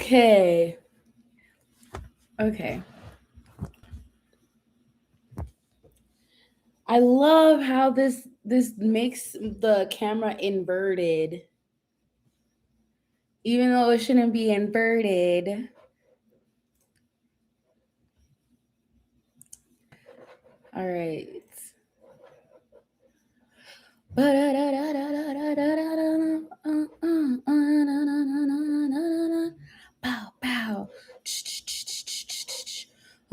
Okay. Okay. I love how this makes the camera inverted, even though it shouldn't be inverted. All right. Pow pow.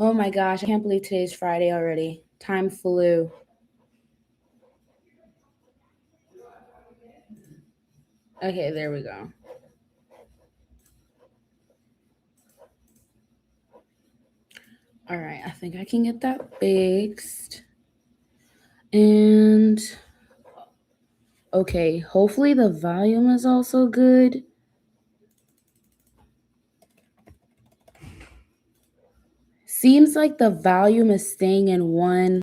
Oh my gosh, I can't believe today's Friday already. Time flew. Okay, there we go. All right, I think I can get that fixed. And okay, hopefully the volume is also good. Seems like the volume is staying in one.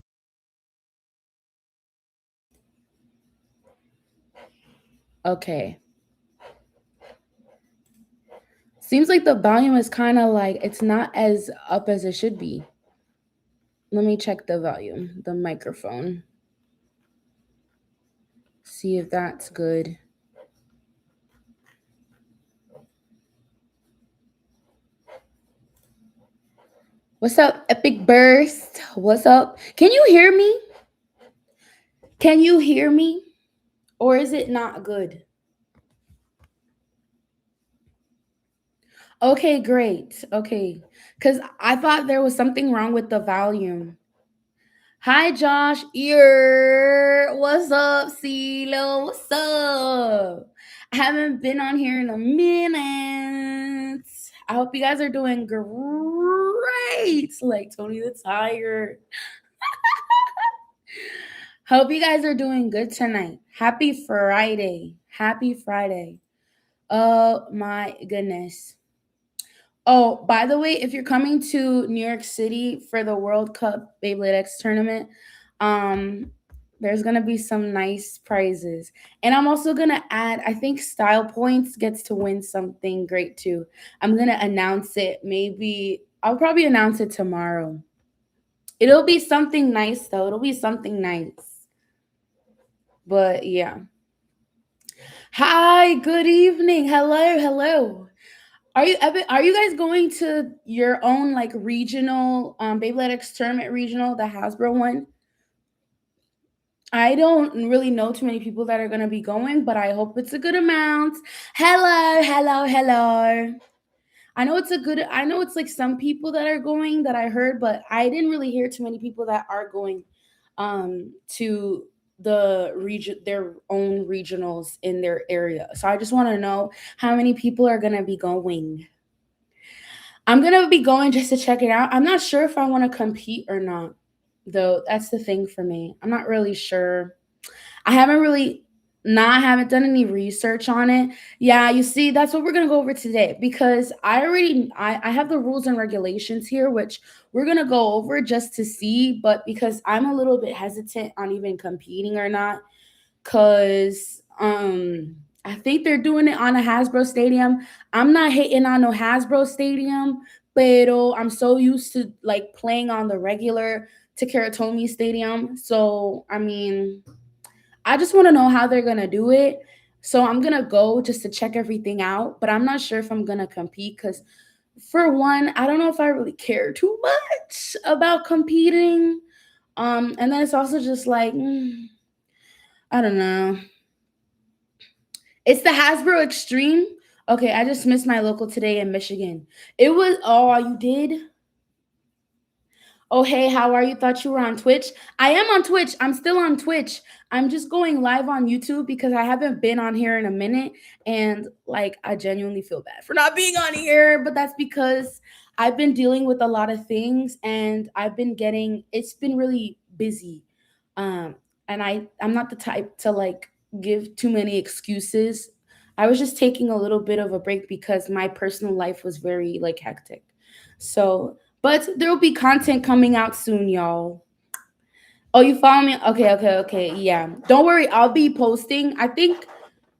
Okay. Seems like the volume is kind of like it's not as up as it should be. Let me check the volume, the microphone. See if that's good. What's up, Epic Burst? What's up? Can you hear me? Can you hear me? Or is it not good? Okay, great. Okay. Because I thought there was something wrong with the volume. Hi, Josh. Ear. What's up, CeeLo? What's up? I haven't been on here in a minute. I hope you guys are doing great. Like Tony the Tiger. Hope you guys are doing good tonight. Happy Friday. Happy Friday. Oh my goodness. Oh, by the way, if you're coming to New York City for the World Cup Beyblade X tournament, um, there's gonna be some nice prizes. And I'm also gonna add, I think Style Points gets to win something great too. I'm gonna announce it. Maybe I'll probably announce it tomorrow. It'll be something nice though. It'll be something nice. But yeah. Hi, good evening. Hello, hello. Are you guys going to your own like regional Beyblade X tournament regional, the Hasbro one? I don't really know too many people that are gonna be going, but I hope it's a good amount. Hello, hello, hello. I know it's like some people that are going that I heard, but I didn't really hear too many people that are going to the region their own regionals in their area. So I just want to know how many people are going to be going. I'm going to be going just to check it out. I'm not sure if I want to compete or not, though. That's the thing for me. I'm not really sure. I haven't really I haven't done any research on it. Yeah, you see, that's what we're gonna go over today because I have the rules and regulations here, which we're gonna go over just to see, but because I'm a little bit hesitant on even competing or not, because I think they're doing it on a Hasbro stadium. I'm not hating on no Hasbro stadium, pero I'm so used to like playing on the regular Takaratomi stadium. So I mean I just want to know how they're going to do it. So I'm going to go just to check everything out, but I'm not sure if I'm going to compete cuz for one, I don't know if I really care too much about competing. And then it's also just like I don't know. It's the Hasbro Extreme. Okay, I just missed my local today in Michigan. It was oh, you did? Oh, hey, how are you? Thought you were on Twitch. I am on Twitch. I'm still on Twitch. I'm just going live on YouTube because I haven't been on here in a minute. And like, I genuinely feel bad for not being on here, but that's because I've been dealing with a lot of things and it's been really busy. Um, and I'm not the type to like give too many excuses. I was just taking a little bit of a break because my personal life was very like hectic. So, but there will be content coming out soon, y'all. Oh, you follow me? Okay, okay, okay. Yeah. Don't worry. I'll be posting. I think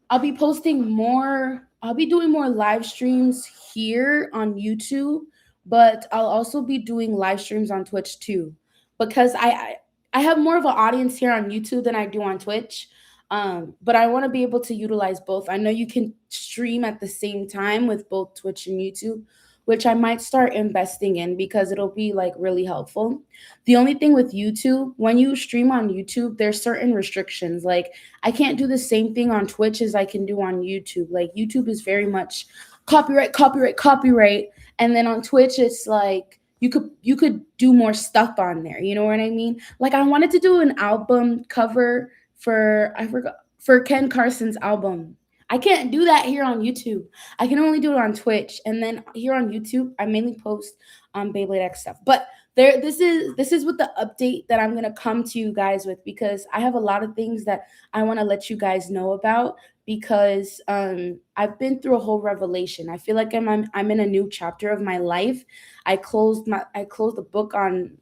I'll be posting more I'll be doing more live streams here on YouTube, but I'll also be doing live streams on Twitch too, because I have more of an audience here on YouTube than I do on Twitch. But I want to be able to utilize both. I know you can stream at the same time with both Twitch and YouTube, which I might start investing in because it'll be like really helpful. The only thing with YouTube, when you stream on YouTube, there's certain restrictions. Like I can't do the same thing on Twitch as I can do on YouTube. Like YouTube is very much copyright, copyright, copyright, and then on Twitch it's like you could do more stuff on there. You know what I mean? Like I wanted to do an album cover for I forgot for Ken Carson's album. I can't do that here on YouTube. I can only do it on Twitch, and then here on YouTube, I mainly post Beyblade X stuff. But there, this is what the update that I'm gonna come to you guys with, because I have a lot of things that I want to let you guys know about, because I've been through a whole revelation. I feel like I'm in a new chapter of my life. I closed the book on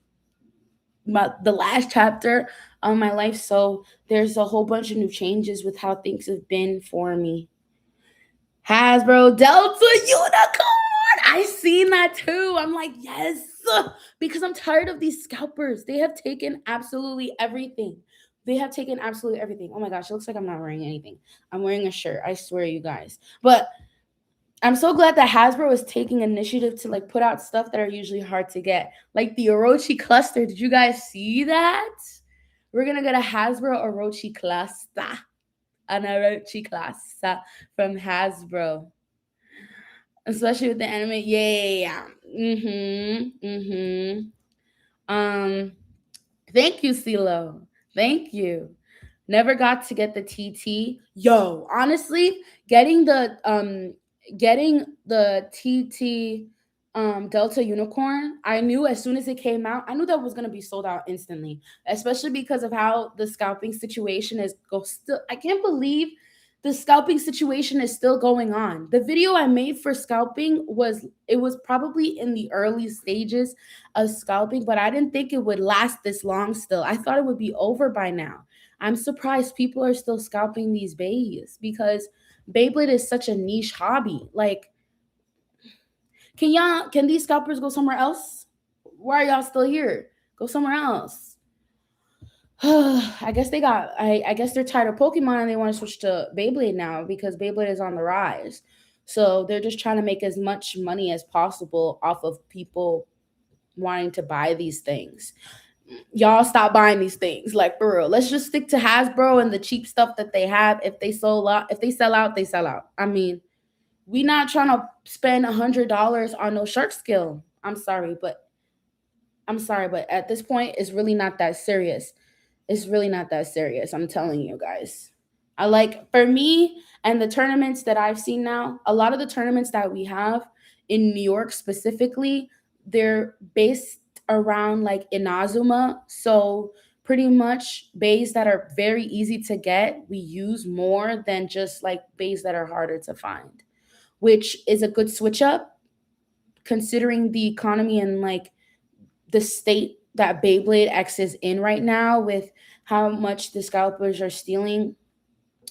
the last chapter of my life, so there's a whole bunch of new changes with how things have been for me. Hasbro Delta Unicorn. I seen that too. I'm like, yes, because I'm tired of these scalpers. They have taken absolutely everything. They have taken absolutely everything. Oh my gosh, it looks like I'm not wearing anything. I'm wearing a shirt. I swear, you guys. But I'm so glad that Hasbro is taking initiative to like put out stuff that are usually hard to get, like the Orochi cluster. Did you guys see that? We're gonna get a Hasbro Orochi cluster, an Orochi cluster from Hasbro, especially with the anime. Yeah. Um. Thank you, CeeLo. Thank you. Never got to get the TT. Yo, honestly, getting the TT Delta Unicorn, I knew as soon as it came out, I knew that was gonna be sold out instantly, especially because of how the scalping situation is go still. I can't believe the scalping situation is still going on. The video I made for scalping was probably in the early stages of scalping, but I didn't think it would last this long still. I thought it would be over by now. I'm surprised people are still scalping these bays, because Beyblade is such a niche hobby. Like, can these scalpers go somewhere else? Why are y'all still here? Go somewhere else. I guess they're tired of Pokemon and they want to switch to Beyblade now, because Beyblade is on the rise. So they're just trying to make as much money as possible off of people wanting to buy these things. Y'all stop buying these things, like for real. Let's just stick to Hasbro and the cheap stuff that they have. If they sell out, they sell out. I mean, we not trying to spend $100 on no shark skill. I'm sorry, but at this point, it's really not that serious. It's really not that serious. I'm telling you guys. I like, for me and the tournaments that I've seen now, a lot of the tournaments that we have in New York specifically, they're based around like Inazuma. So pretty much bays that are very easy to get, we use more than just like bays that are harder to find, which is a good switch up considering the economy and like the state that Beyblade X is in right now, with how much the scalpers are stealing,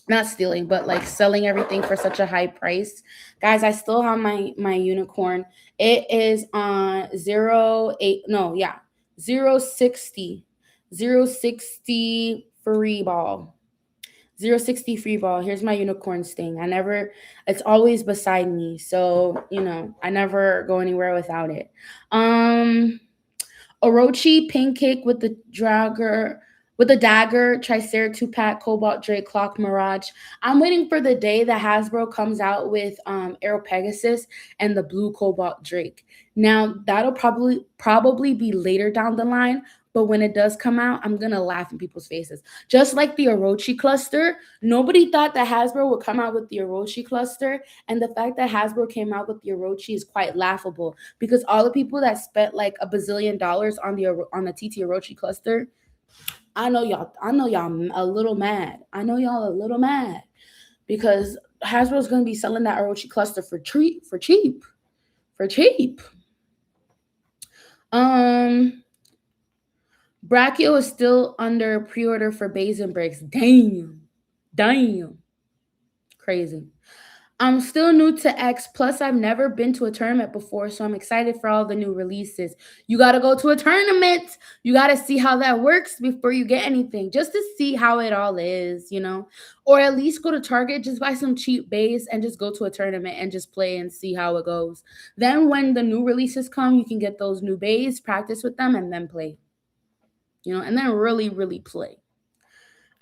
not stealing, but like selling everything for such a high price. Guys, I still have my unicorn. It is on 08, no, yeah, 060, 060 free ball. 060 free ball. Here's my unicorn sting. It's always beside me. So, I never go anywhere without it. Orochi pancake with the dagger, Tricer 2-pack, Cobalt Drake, Clock Mirage. I'm waiting for the day that Hasbro comes out with Aero Pegasus and the blue Cobalt Drake. Now that'll probably be later down the line, but when it does come out, I'm gonna laugh in people's faces. Just like the Orochi cluster, nobody thought that Hasbro would come out with the Orochi cluster, and the fact that Hasbro came out with the Orochi is quite laughable, because all the people that spent like a bazillion dollars on the TT Orochi cluster, I know y'all a little mad. I know y'all a little mad, because Hasbro's gonna be selling that Orochi cluster for cheap. Brachio is still under pre-order for Bays and Breaks. Damn. Crazy. I'm still new to X. Plus, I've never been to a tournament before, so I'm excited for all the new releases. You got to go to a tournament. You got to see how that works before you get anything, just to see how it all is, you know? Or at least go to Target, just buy some cheap base and just go to a tournament and just play and see how it goes. Then, when the new releases come, you can get those new base, practice with them, and then play, you know? And then really, really play.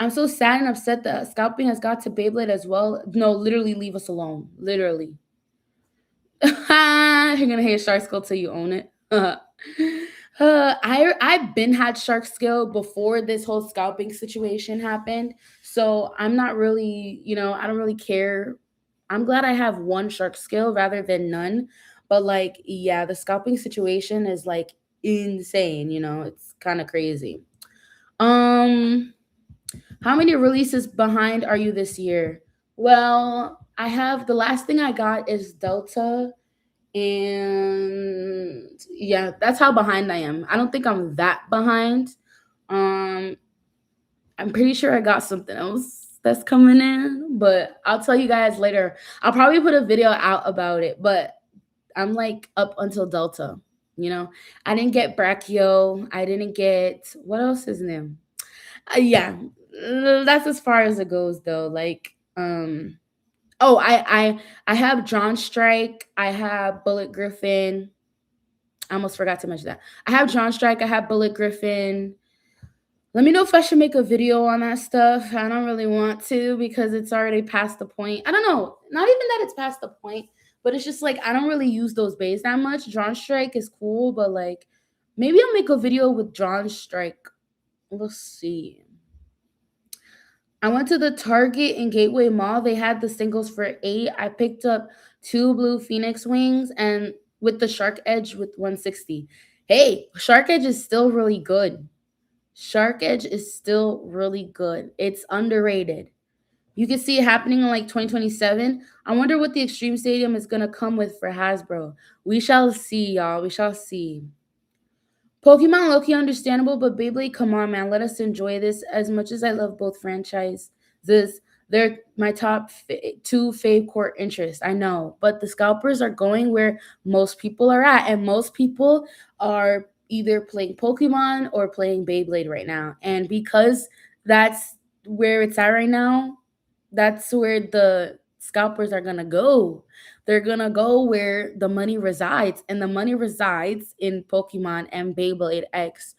I'm so sad and upset that scalping has got to Beyblade as well. No, literally leave us alone. Literally. You're gonna hate shark skill till you own it. I've been had shark skill before this whole scalping situation happened, so I'm not really, you know, I don't really care. I'm glad I have one shark skill rather than none, but like, yeah, the scalping situation is like insane. You know, it's kind of crazy. Um, how many releases behind are you this year? Well, I have the last thing I got is Delta, and yeah, that's how behind I am. I don't think I'm that behind. Um, I'm pretty sure I got something else that's coming in, but I'll tell you guys later. I'll probably put a video out about it, but I'm like up until Delta. You know, I didn't get Brachio. I didn't get what else is new. Yeah, that's as far as it goes though. Like, oh, I have Drawn Strike. I have Bullet Griffin. I almost forgot to mention that. I have Drawn Strike. I have Bullet Griffin. Let me know if I should make a video on that stuff. I don't really want to because it's already past the point. I don't know. Not even that it's past the point, but it's just like I don't really use those bays that much. Drawn Strike is cool, but like maybe I'll make a video with Drawn Strike. We'll see. I went to the Target in Gateway Mall. They had the singles for 8. I picked up 2 blue Phoenix wings and with the Shark Edge with 160. Hey, Shark Edge is still really good. Shark Edge is still really good. It's underrated. You can see it happening in like 2027. I wonder what the Extreme Stadium is going to come with for Hasbro. We shall see, y'all. We shall see. Pokemon Loki understandable, but Beyblade, come on, man, let us enjoy this. As much as I love both franchises, they're my top 2 fave core interests. I know, but the scalpers are going where most people are at, and most people are either playing Pokemon or playing Beyblade right now. And because that's where it's at right now, that's where the scalpers are gonna go. They're gonna go where the money resides, and the money resides in Pokemon and Beyblade X.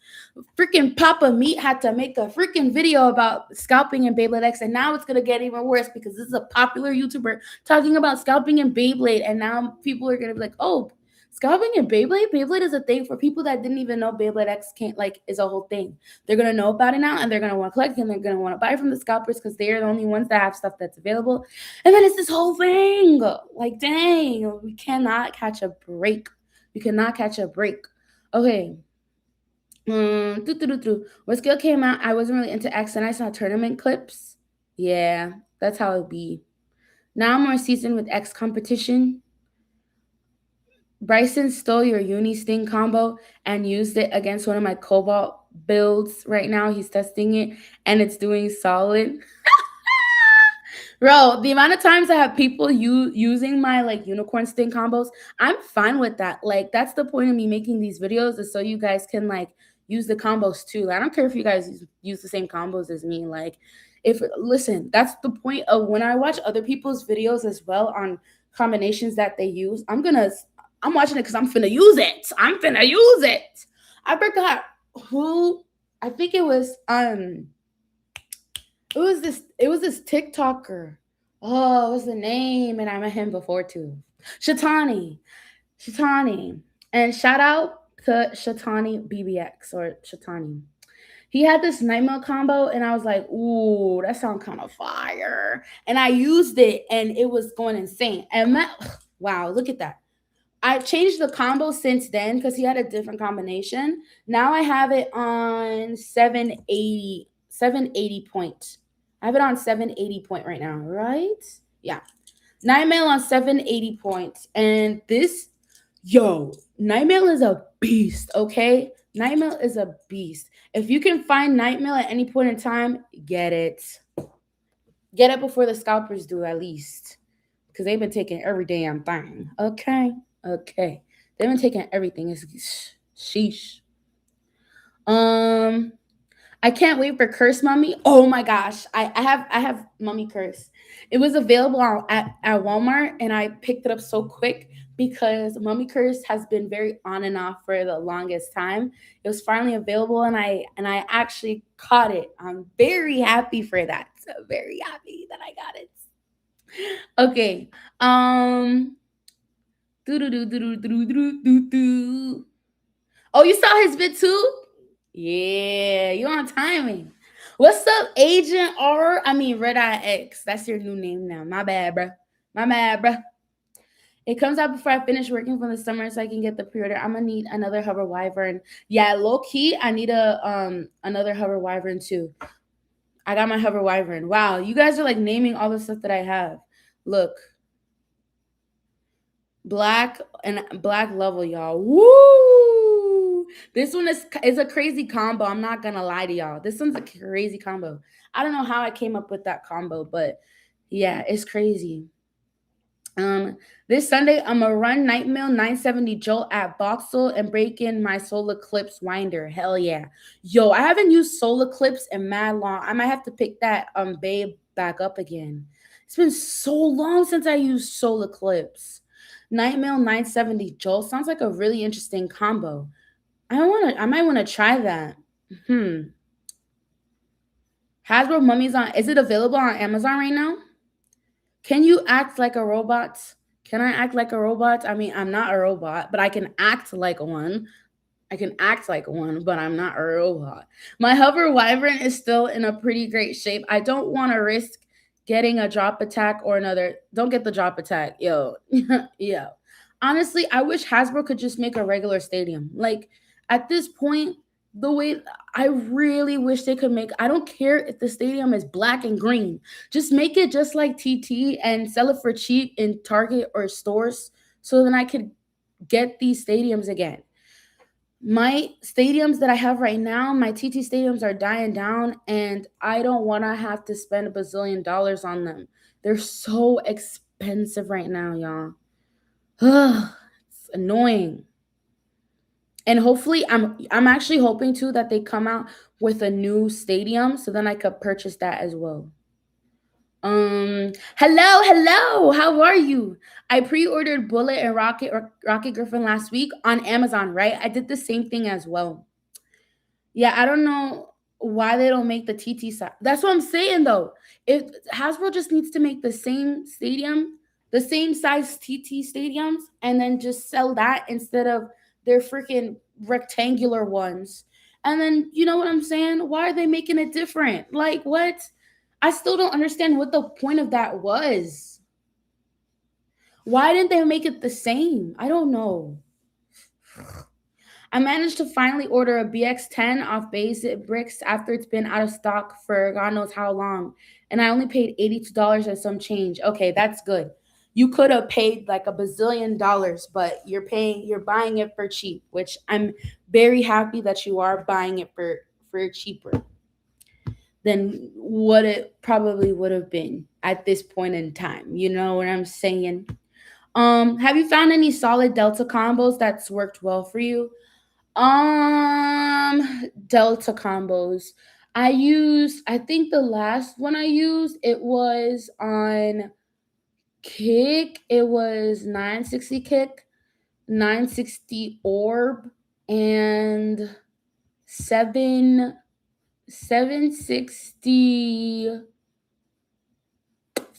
Freaking Papa Meat had to make a freaking video about scalping and Beyblade X, and now it's gonna get even worse because this is a popular YouTuber talking about scalping and Beyblade, and now people are gonna be like, "Oh, scalping and Beyblade? Beyblade is a thing for people that didn't even know Beyblade X can't like is a whole thing. They're gonna know about it now, and they're gonna want to collect, and they're gonna want to buy from the scalpers because they're the only ones that have stuff that's available. And then it's this whole thing. Like, dang, we cannot catch a break. We cannot catch a break. Okay. When skill came out, I wasn't really into X, and I saw tournament clips. Yeah, that's how it be. Now I'm more seasoned with X competition. Bryson stole your uni sting combo and used it against one of my cobalt builds right now. He's testing it and it's doing solid. Bro, the amount of times I have people using my like unicorn sting combos, I'm fine with that. Like that's the point of me making these videos is so you guys can like use the combos too. I don't care if you guys use the same combos as me. Like if listen, that's the point of when I watch other people's videos as well on combinations that they use. I'm watching it because I'm finna use it. I'm finna use it. I forgot who. I think it was this TikToker. Oh, what's the name? And I met him before too. Shatani. Shatani. And shout out to Shatani BBX or Shatani. He had this nightmare combo, and I was like, ooh, that sounds kind of fire. And I used it, and it was going insane. And wow, look at that. I've changed the combo since then because he had a different combination. Now I have it on 780 point. I have it on 780 point right now, right? Yeah. Nightmail on 780 points. And this, Nightmail is a beast, okay? Nightmail is a beast. If you can find Nightmail at any point in time, get it. Get it before the scalpers do, at least. because they've been taking every damn thing. Okay, okay, they've been taking everything. It's sheesh. Um, I can't wait for Curse Mummy. Oh my gosh, I have Mummy Curse. It was available at Walmart, and I picked it up so quick because Mummy Curse has been very on and off for the longest time. It was finally available, and I actually caught it. I'm very happy for that. So very happy that I got it. Okay. Do do do do do do do do. Oh, you saw his vid too? Yeah, you on timing. What's up, Agent R? I mean, Red Eye X. That's your new name now. My bad, bruh. My bad, bruh. It comes out before I finish working for the summer, so I can get the pre-order. I'm gonna need another hover wyvern. Yeah, low key, I need a another hover wyvern too. I got my hover wyvern. Wow, you guys are like naming all the stuff that I have. Look, black and black level, y'all. Woo! This one is a crazy combo. I'm not gonna lie to y'all. This one's a crazy combo. I don't know how I came up with that combo, but yeah, it's crazy. Um, this Sunday I'm gonna run Nightmail 970 Jolt at Boxel and break in my Solar Clips winder. Hell yeah. Yo, I haven't used Solar Clips in mad long. I might have to pick that Babe back up again. It's been so long since I used Solar Clips. Nightmail 970 Jolt sounds like a really interesting combo. I might wanna try that. Hmm. Hasbro Mummies on is it available on Amazon right now? Can you act like a robot? Can I act like a robot? I mean, I'm not a robot, but I can act like one. I can act like one, but I'm not a robot. My hover wyvern is still in a pretty great shape. I don't want to risk getting a drop attack or another. Don't get the drop attack, yo. Yo. Honestly, I wish Hasbro could just make a regular stadium. Like at this point, the way I really wish they could make. I don't care if the stadium is black and green. Just make it just like TT and sell it for cheap in Target or stores, so then I could get these stadiums again. My stadiums that I have right now, my TT stadiums are dying down, and I don't want to have to spend a bazillion dollars on them. They're so expensive right now, y'all. Ugh, it's annoying. And hopefully, I'm actually hoping too that they come out with a new stadium, so then I could purchase that as well. Hello. How are you? I pre-ordered Bullet and Rocket Griffin last week on Amazon, right? I did the same thing as well. Yeah, I don't know why they don't make the TT size. That's what I'm saying though. If Hasbro just needs to make the same stadium, the same size TT stadiums, and then just sell that instead of their freaking rectangular ones. And then you know what I'm saying? Why are they making it different? Like what? I still don't understand what the point of that was. Why didn't they make it the same? I don't know. I managed to finally order a BX10 off Basic Bricks after it's been out of stock for God knows how long. And I only paid $82 and some change. Okay, that's good. You could have paid like a bazillion dollars, but you're buying it for cheap, which I'm very happy that you are buying it for cheaper than what it probably would have been at this point in time. You know what I'm saying? Have you found any solid Delta combos that's worked well for you? Delta combos. I think the last one I used, it was on Kick. It was 960 Kick, 960 Orb, and 760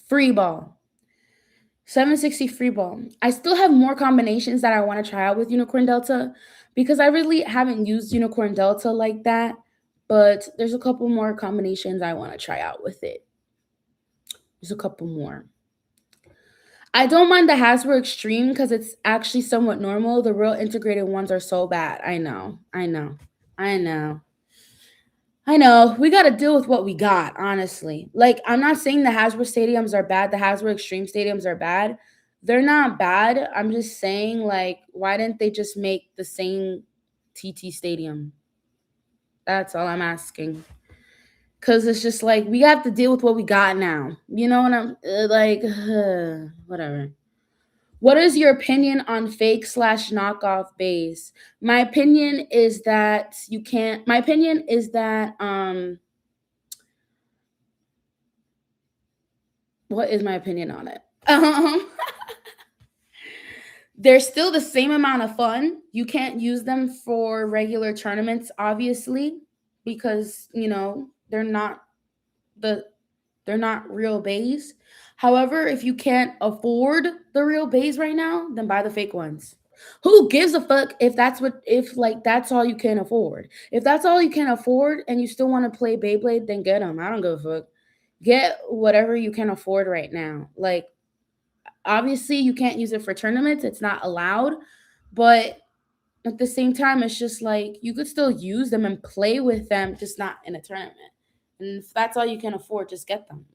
Free Ball. 760 Free Ball. I still have more combinations that I want to try out with Unicorn Delta because I really haven't used Unicorn Delta like that, but there's a couple more combinations I want to try out with it. There's a couple more. I don't mind the Hasbro Extreme because it's actually somewhat normal. The real integrated ones are so bad. I know. I know. We got to deal with what we got, honestly. Like, I'm not saying the Hasbro stadiums are bad. The Hasbro Extreme stadiums are bad. They're not bad. I'm just saying, like, why didn't they just make the same TT stadium? That's all I'm asking. Cause it's just like we have to deal with what we got now. You know what I'm like? Whatever. What is your opinion on fake slash knockoff bass? My opinion is that you can't. My opinion is that what is my opinion on it? They're still the same amount of fun. You can't use them for regular tournaments, obviously, because the they're not real bays. However, if you can't afford the real bays right now, then buy the fake ones. Who gives a fuck if like that's all you can afford? If that's all you can afford and you still want to play Beyblade, then get them. I don't give a fuck. Get whatever you can afford right now. Like obviously you can't use it for tournaments. It's not allowed, but at the same time, it's just like you could still use them and play with them, just not in a tournament. And if that's all you can afford, just get them.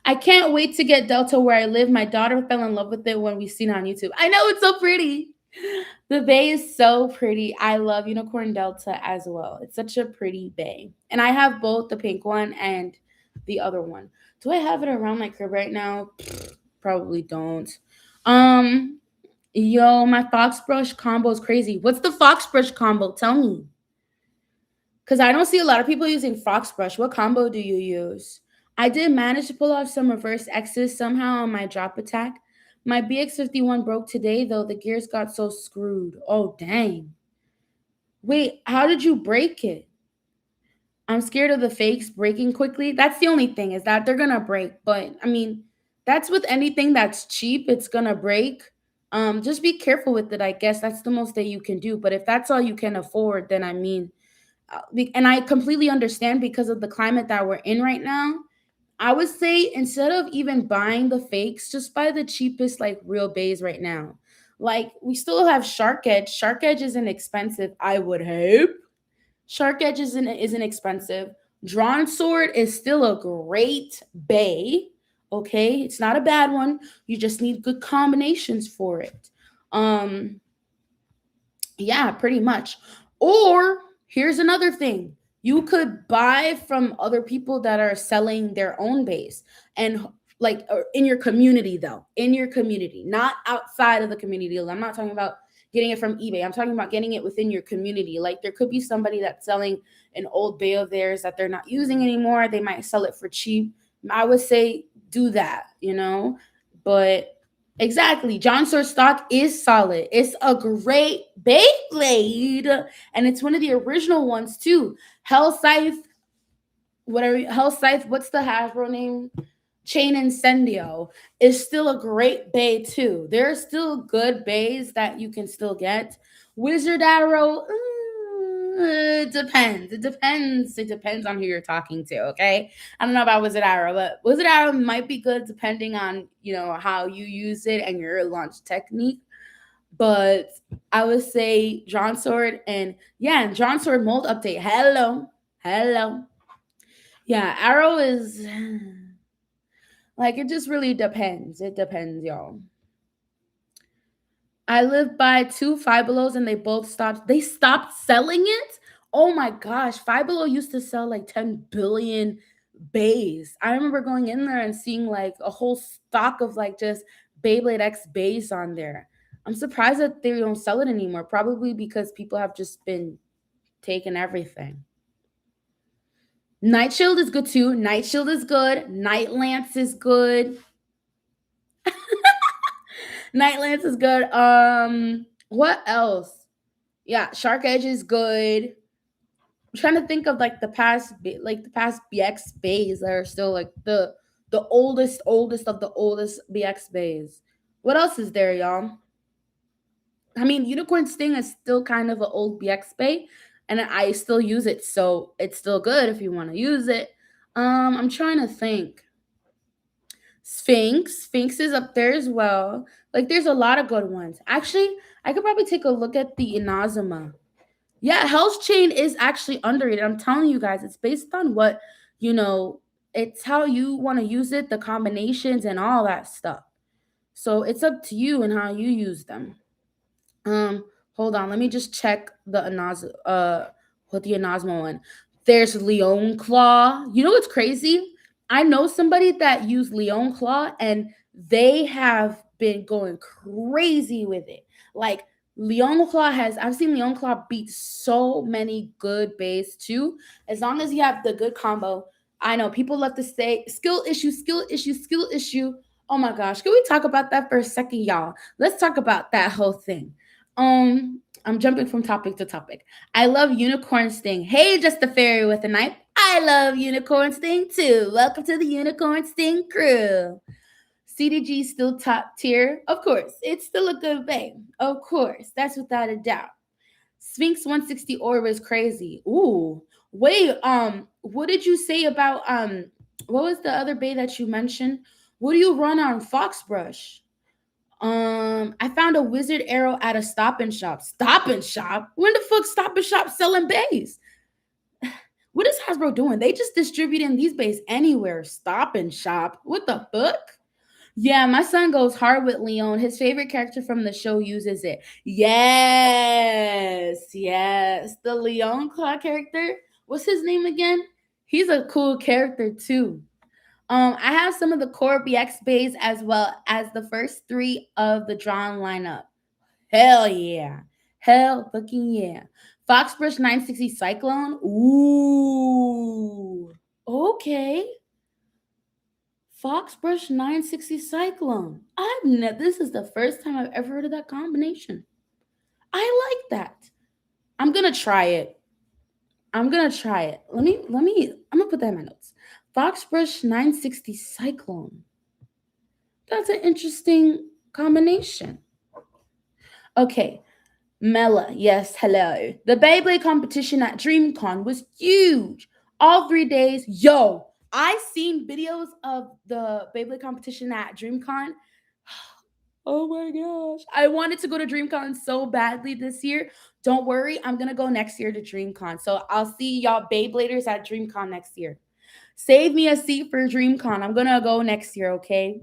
I can't wait to get Delta where I live. My daughter fell in love with it when we seen it on YouTube. I know it's so pretty. The bay is so pretty. I love Unicorn Delta as well. It's such a pretty bay. And I have both the pink one and the other one. Do I have it around my crib right now? Probably don't. Um, Yo, my fox brush combo is crazy. What's the fox brush combo? Tell me. Because I don't see a lot of people using fox brush. What combo do you use? I did manage to pull off some reverse X's somehow on my drop attack. My BX51 broke today, though. The gears got so screwed. Oh, dang. Wait, how did you break it? I'm scared of the fakes breaking quickly. That's the only thing is that they're gonna break. But I mean, that's with anything that's cheap, it's gonna break. Just be careful with it. I guess that's the most that you can do. But if that's all you can afford, then I mean, and I completely understand because of the climate that we're in right now. I would say instead of even buying the fakes, just buy the cheapest like real bays right now. Like we still have Shark Edge. Shark Edge isn't expensive, I would hope. Shark Edge isn't expensive. Drawn Sword is still a great bay. Okay, it's not a bad one. You just need good combinations for it. Um, yeah, pretty much. Or here's another thing. You could buy from other people that are selling their own base and like in your community though, in your community, not outside of the community. I'm not talking about getting it from eBay. I'm talking about getting it within your community. Like there could be somebody that's selling an old bay of theirs that they're not using anymore. They might sell it for cheap. I would say do that. But exactly. John Sword stock is solid. It's a great Beyblade. And it's one of the original ones too. Hell Scythe, whatever Hell Scythe, what's the Hasbro name? Chain Incendio is still a great bay too. There are still good bays that you can still get. Wizard Arrow, it depends. It depends on who you're talking to. Okay, I don't know about Wizard Arrow, but Wizard Arrow might be good depending on how you use it and your launch technique. But I would say John Sword and yeah, and John Sword mold update. Hello. Yeah, Arrow is like it just really depends. It depends, y'all. I live by two Five Belows and they both stopped. They stopped selling it? Oh my gosh. Five Below used to sell like 10 billion bays. I remember going in there and seeing like a whole stock of like just Beyblade X bays on there. I'm surprised that they don't sell it anymore. Probably because people have just been taking everything. Night Shield is good too. Night Shield is good. Night Lance is good. Night Lance is good. What else? Yeah, Shark Edge is good. I'm trying to think of like the past BX bays that are still like the oldest of the oldest BX bays. What else is there, y'all? I mean, Unicorn Sting is still kind of an old BX bay, and I still use it, so it's still good if you want to use it. I'm trying to think. Sphinx is up there as well. Like, there's a lot of good ones. Actually, I could probably take a look at the Inazuma. Yeah, Hell's Chain is actually underrated. I'm telling you guys, it's based on you know, it's how you want to use it, the combinations and all that stuff. So it's up to you and how you use them. Um, Hold on, let me just check the Inazuma one. There's Leon Claw. You know what's crazy? I know somebody that used Leon Claw and they have been going crazy with it. Like Leon Claw I've seen Leon Claw beat so many good bays too. As long as you have the good combo. I know people love to say skill issue, skill issue, skill issue. Oh my gosh. Can we talk about that for a second, y'all? Let's talk about that whole thing. I'm jumping from topic to topic. I love Unicorn Sting. Hey, just a fairy with a knife. I love Unicorn Sting too. Welcome to the Unicorn Sting crew. CDG still top tier? Of course. It's still a good bang. Of course. That's without a doubt. Sphinx 160 Orb is crazy. Ooh. Wait, what did you say about what was the other bay that you mentioned? What do you run on Foxbrush? I found a wizard arrow at a Stop and Shop. Stop and Shop? When the fuck Stop and Shop selling bays? What is Hasbro doing? They just distributing these bays anywhere. Stop and Shop. What the fuck? Yeah, my son goes hard with Leon. His favorite character from the show uses it. Yes, yes. The Leon Claw character. What's his name again? He's a cool character too. I have some of the core BX bays as well as the first three of the drawn lineup. Hell yeah. Hell fucking yeah. Foxbrush 960 Cyclone. Ooh. Okay. Foxbrush 960 Cyclone. This is the first time I've ever heard of that combination. I like that. I'm gonna try it. Let me, I'm gonna put that in my notes. Foxbrush 960 Cyclone. That's an interesting combination. Okay, Mela, yes, hello. The Beyblade competition at DreamCon was huge. All 3 days, yo, I seen videos of the Beyblade competition at DreamCon. Oh my gosh. I wanted to go to DreamCon so badly this year. Don't worry, I'm gonna go next year to DreamCon. So I'll see y'all Beybladers at DreamCon next year. Save me a seat for DreamCon. I'm gonna go next year, okay?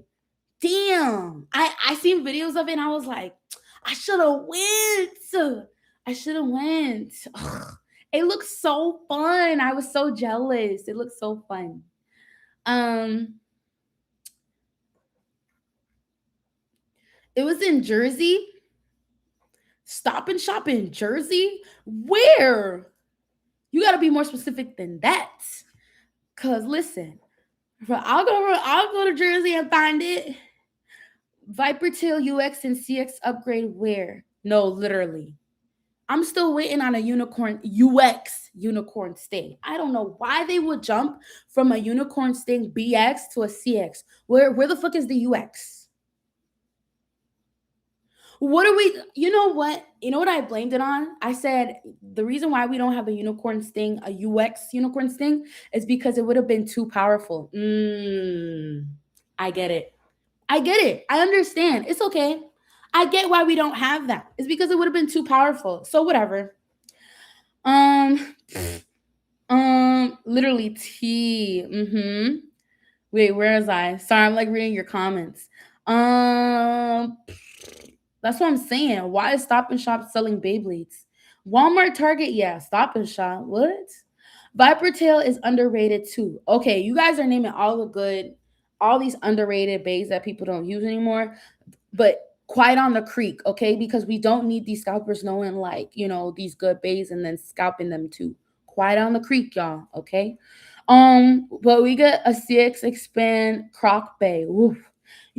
Damn. I seen videos of it and I was like, I should have went. I should have went. Ugh. It looks so fun. I was so jealous. It looked so fun. It was in Jersey. Stop and Shop in Jersey? Where? You got to be more specific than that. Cause listen, I'll go to Jersey and find it. Viper Tail UX and CX upgrade where? No, literally. I'm still waiting on a unicorn UX unicorn sting. I don't know why they would jump from a unicorn sting BX to a CX. Where the fuck is the UX? What are we? You know what? You know what I blamed it on? I said the reason why we don't have a unicorn sting, a UX unicorn sting, is because it would have been too powerful. I get it. I get it. I understand. It's okay. I get why we don't have that. It's because it would have been too powerful. So whatever. Literally T. Wait, where is I? Sorry, I'm like reading your comments. That's what I'm saying. Why is Stop and Shop selling Beyblades? Walmart, Target, yeah. Stop and Shop. What? Viper Tail is underrated too. Okay, you guys are naming all these underrated bays that people don't use anymore. But quiet on the creek, okay? Because we don't need these scalpers knowing like, these good bays and then scalping them too. Quiet on the creek, y'all, okay? But we get a CX expand croc bay. Oof.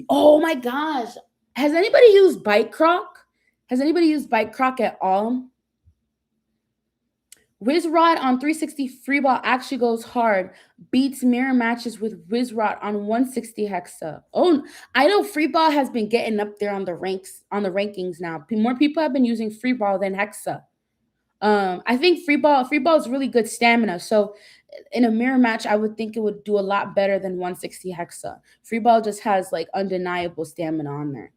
Oh my gosh. Has anybody used Bike Croc? Has anybody used Bike Croc at all? Wizrod on 360 Freeball actually goes hard. Beats mirror matches with Wizrod on 160 Hexa. Oh, I know Freeball has been getting up there on the rankings now. More people have been using Freeball than Hexa. I think Freeball is really good stamina. So in a mirror match, I would think it would do a lot better than 160 Hexa. Freeball just has like undeniable stamina on there.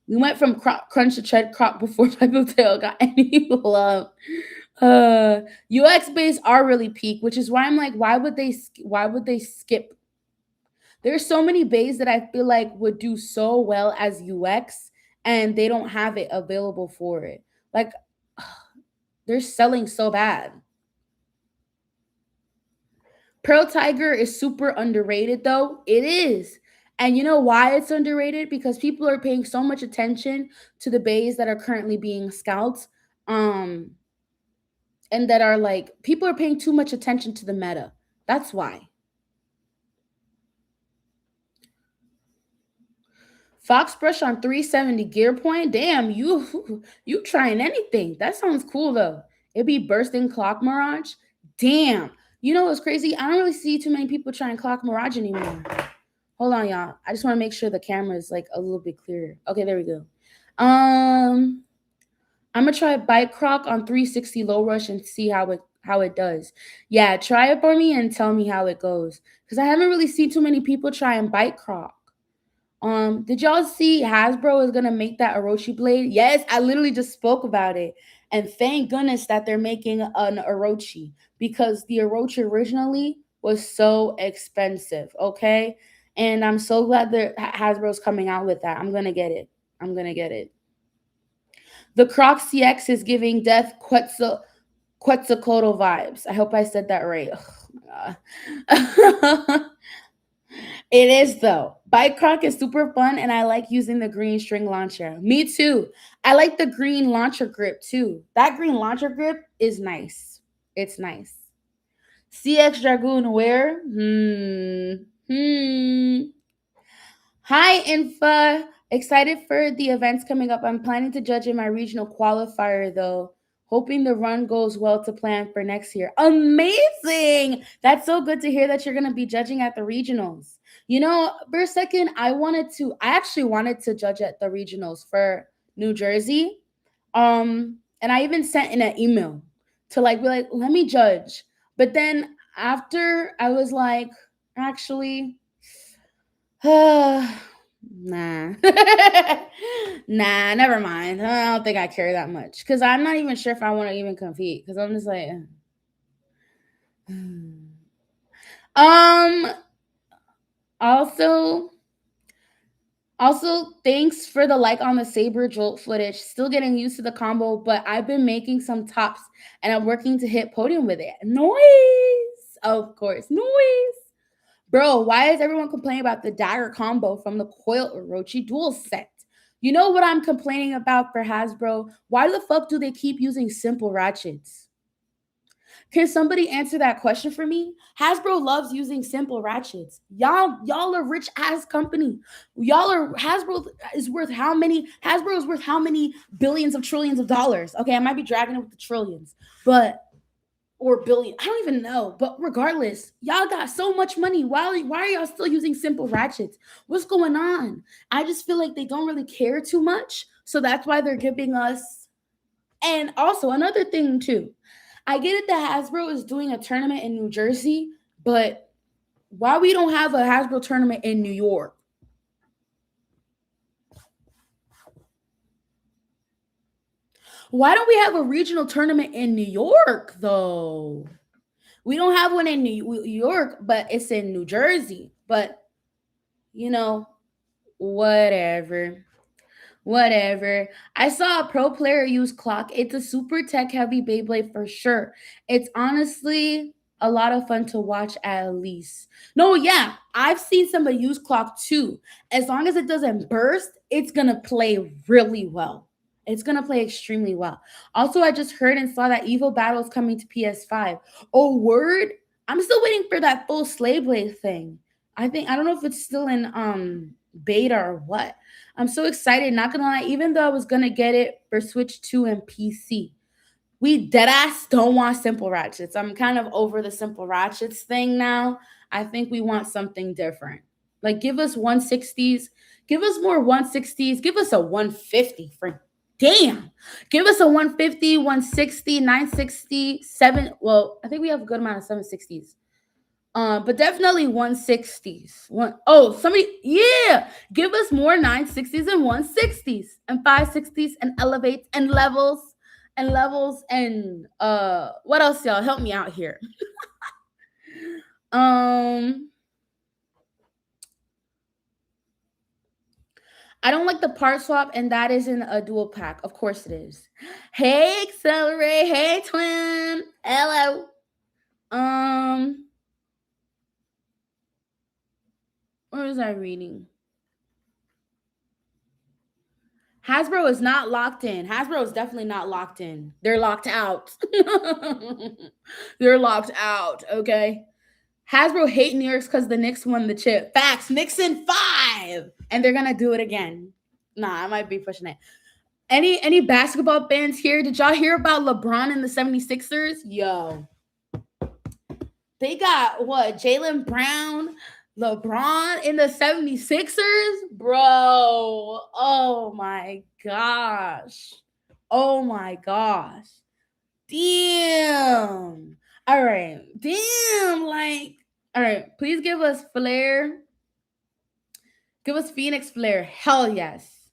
We went from Crunch to Tread Croc before Piper Tail got any love. UX bays are really peak, which is why I'm like, why would they skip? There's so many bays that I feel like would do so well as UX and they don't have it available for it. Like they're selling so bad. Pearl Tiger is super underrated though. It is. And you know why it's underrated? Because people are paying so much attention to the bays that are currently being scouts. Um and that are like people are paying too much attention to the meta. That's why. Fox brush on 370 gear point. Damn, you trying anything. That sounds cool though. It'd be bursting clock mirage. Damn. You know what's crazy? I don't really see too many people trying clock mirage anymore. Hold on, y'all. I just want to make sure the camera is like a little bit clearer. Okay, there we go. I'm gonna try bike croc on 360 low rush and see how it does. Yeah, try it for me and tell me how it goes. Because I haven't really seen too many people try and bike croc. Did y'all see Hasbro is gonna make that Orochi blade? Yes, I literally just spoke about it. And thank goodness that they're making an Orochi because the Orochi originally was so expensive, okay? And I'm so glad that Hasbro's coming out with that. I'm gonna get it. I'm gonna get it. The Croc CX is giving Death Quetzalcoatl vibes. I hope I said that right. Oh, my God. It is though. Bike Croc is super fun, and I like using the green string launcher. Me too. I like the green launcher grip too. That green launcher grip is nice. It's nice. CX Dragoon where? Hi, Infa. Excited for the events coming up. I'm planning to judge in my regional qualifier though. Hoping the run goes well to plan for next year. Amazing! That's so good to hear that you're going to be judging at the regionals. You know, for a second, I actually wanted to judge at the regionals for New Jersey. And I even sent in an email to like be like, let me judge. But then after I was like, actually, nah. Nah, never mind. I don't think I care that much because I'm not even sure if I want to even compete because I'm just like, um. Also, thanks for the like on the Saber Jolt footage. Still getting used to the combo, but I've been making some tops and I'm working to hit podium with it. Noise, of course, noise. Bro, why is everyone complaining about the dagger combo from the Coil Orochi dual set? You know what I'm complaining about for Hasbro? Why the fuck do they keep using simple ratchets? Can somebody answer that question for me? Hasbro loves using simple ratchets. Y'all are rich ass company. Hasbro is worth how many? Hasbro is worth how many billions of trillions of dollars? Okay, I might be dragging it with the trillions, but or billion. I don't even know. But regardless, y'all got so much money. Why are y'all still using simple ratchets? What's going on? I just feel like they don't really care too much. So that's why they're giving us. And also another thing too. I get it that Hasbro is doing a tournament in New Jersey, but why we don't have a Hasbro tournament in New York? Why don't we have a regional tournament in New York though? We don't have one in New York, but it's in New Jersey. But you know, whatever. Whatever. I saw a pro player use clock. It's a super tech heavy Beyblade for sure. It's honestly a lot of fun to watch at least. No, yeah, I've seen somebody use clock too. As long as it doesn't burst, it's gonna play really well. It's gonna play extremely well. Also, I just heard and saw that Evo Battle is coming to PS5. Oh, word! I'm still waiting for that full Slave Blade thing. I don't know if it's still in beta or what. I'm so excited, not gonna lie, even though I was gonna get it for Switch 2 and PC. We deadass don't want simple ratchets. I'm kind of over the simple ratchets thing now. I think we want something different. Like give us 160s, give us more 160s, give us a 150 for damn. Give us a 150, 160, 960, 7. Well, I think we have a good amount of 760s. But definitely 160s. Somebody, yeah, give us more 960s and 160s and 560s and elevates and levels and what else, y'all? Help me out here. I don't like the part swap, and that isn't a dual pack. Of course it is. Hey, Accelerate. Hey, Twin. Hello. Where was I reading? Hasbro is not locked in. Hasbro is definitely not locked in. They're locked out. They're locked out. Okay. Hasbro hate New York's because the Knicks won the chip. Facts. Knicks in 5, and they're gonna do it again. Nah, I might be pushing it. Any basketball fans here? Did y'all hear about LeBron and the 76ers? Yo, they got what? Jaylen Brown, LeBron in the 76ers? Bro, oh my gosh. Oh my gosh. Damn. All right. Damn. Like, all right. Please give us flair. Give us Phoenix flair. Hell yes.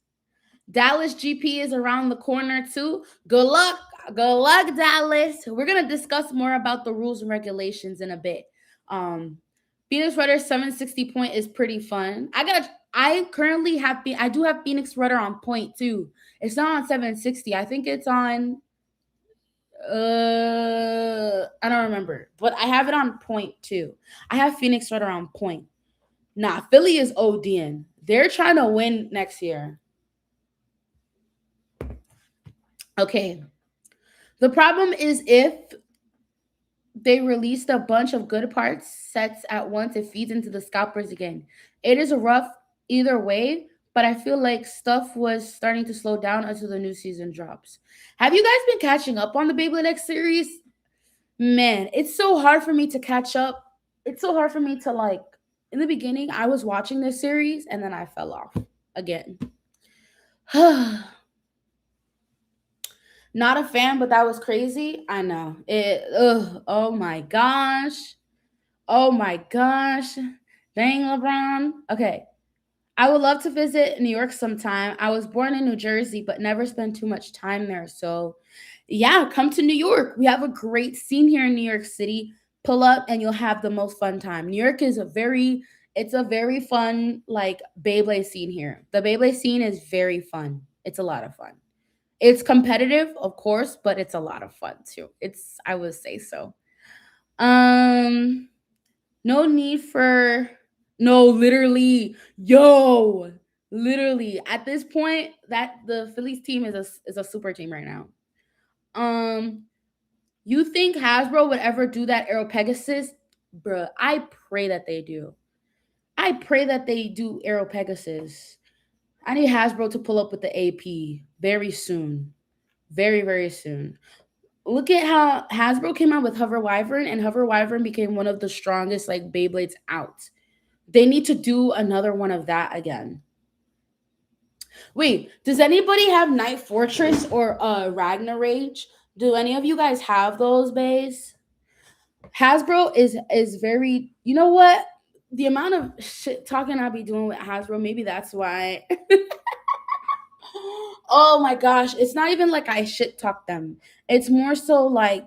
Dallas GP is around the corner too. Good luck. Good luck, Dallas. We're gonna discuss more about the rules and regulations in a bit. Um, Phoenix Rudder 760 point is pretty fun. I do have Phoenix Rudder on point too. It's not on 760. I think it's on I don't remember, but I have it on point too. I have Phoenix Rudder on point. Nah, Philly is ODing. They're trying to win next year. Okay. The problem is if they released a bunch of good parts sets at once, it feeds into the scalpers again. It is a rough either way, but I feel like stuff was starting to slow down until the new season drops. Have you guys been catching up on the Beyblade X series? Man, it's so hard for me to catch up. It's so hard for me to like. In the beginning, I was watching this series and then I fell off again. Not a fan, but that was crazy. I know. Oh my gosh. Oh my gosh. Dang, LeBron. Okay. I would love to visit New York sometime. I was born in New Jersey, but never spent too much time there. So, yeah, come to New York. We have a great scene here in New York City. Pull up and you'll have the most fun time. New York is it's a very fun like Beyblade scene here. The Beyblade scene is very fun. It's a lot of fun. It's competitive, of course, but it's a lot of fun too. I would say so. Um, no need for no, literally, yo, literally. At this point, that the Phillies team is a super team right now. Um, you think Hasbro would ever do that Aero Pegasus? Bruh, I pray that they do. I pray that they do Aero Pegasus. I need Hasbro to pull up with the AP very soon. Very, very soon. Look at how Hasbro came out with Hover Wyvern, and Hover Wyvern became one of the strongest like Beyblades out. They need to do another one of that again. Wait, does anybody have Night Fortress or Ragnar Rage? Do any of you guys have those bays? Hasbro is very. You know what? The amount of shit talking I be doing with Hasbro, maybe that's why. Oh my gosh, it's not even like I shit talk them. It's more so like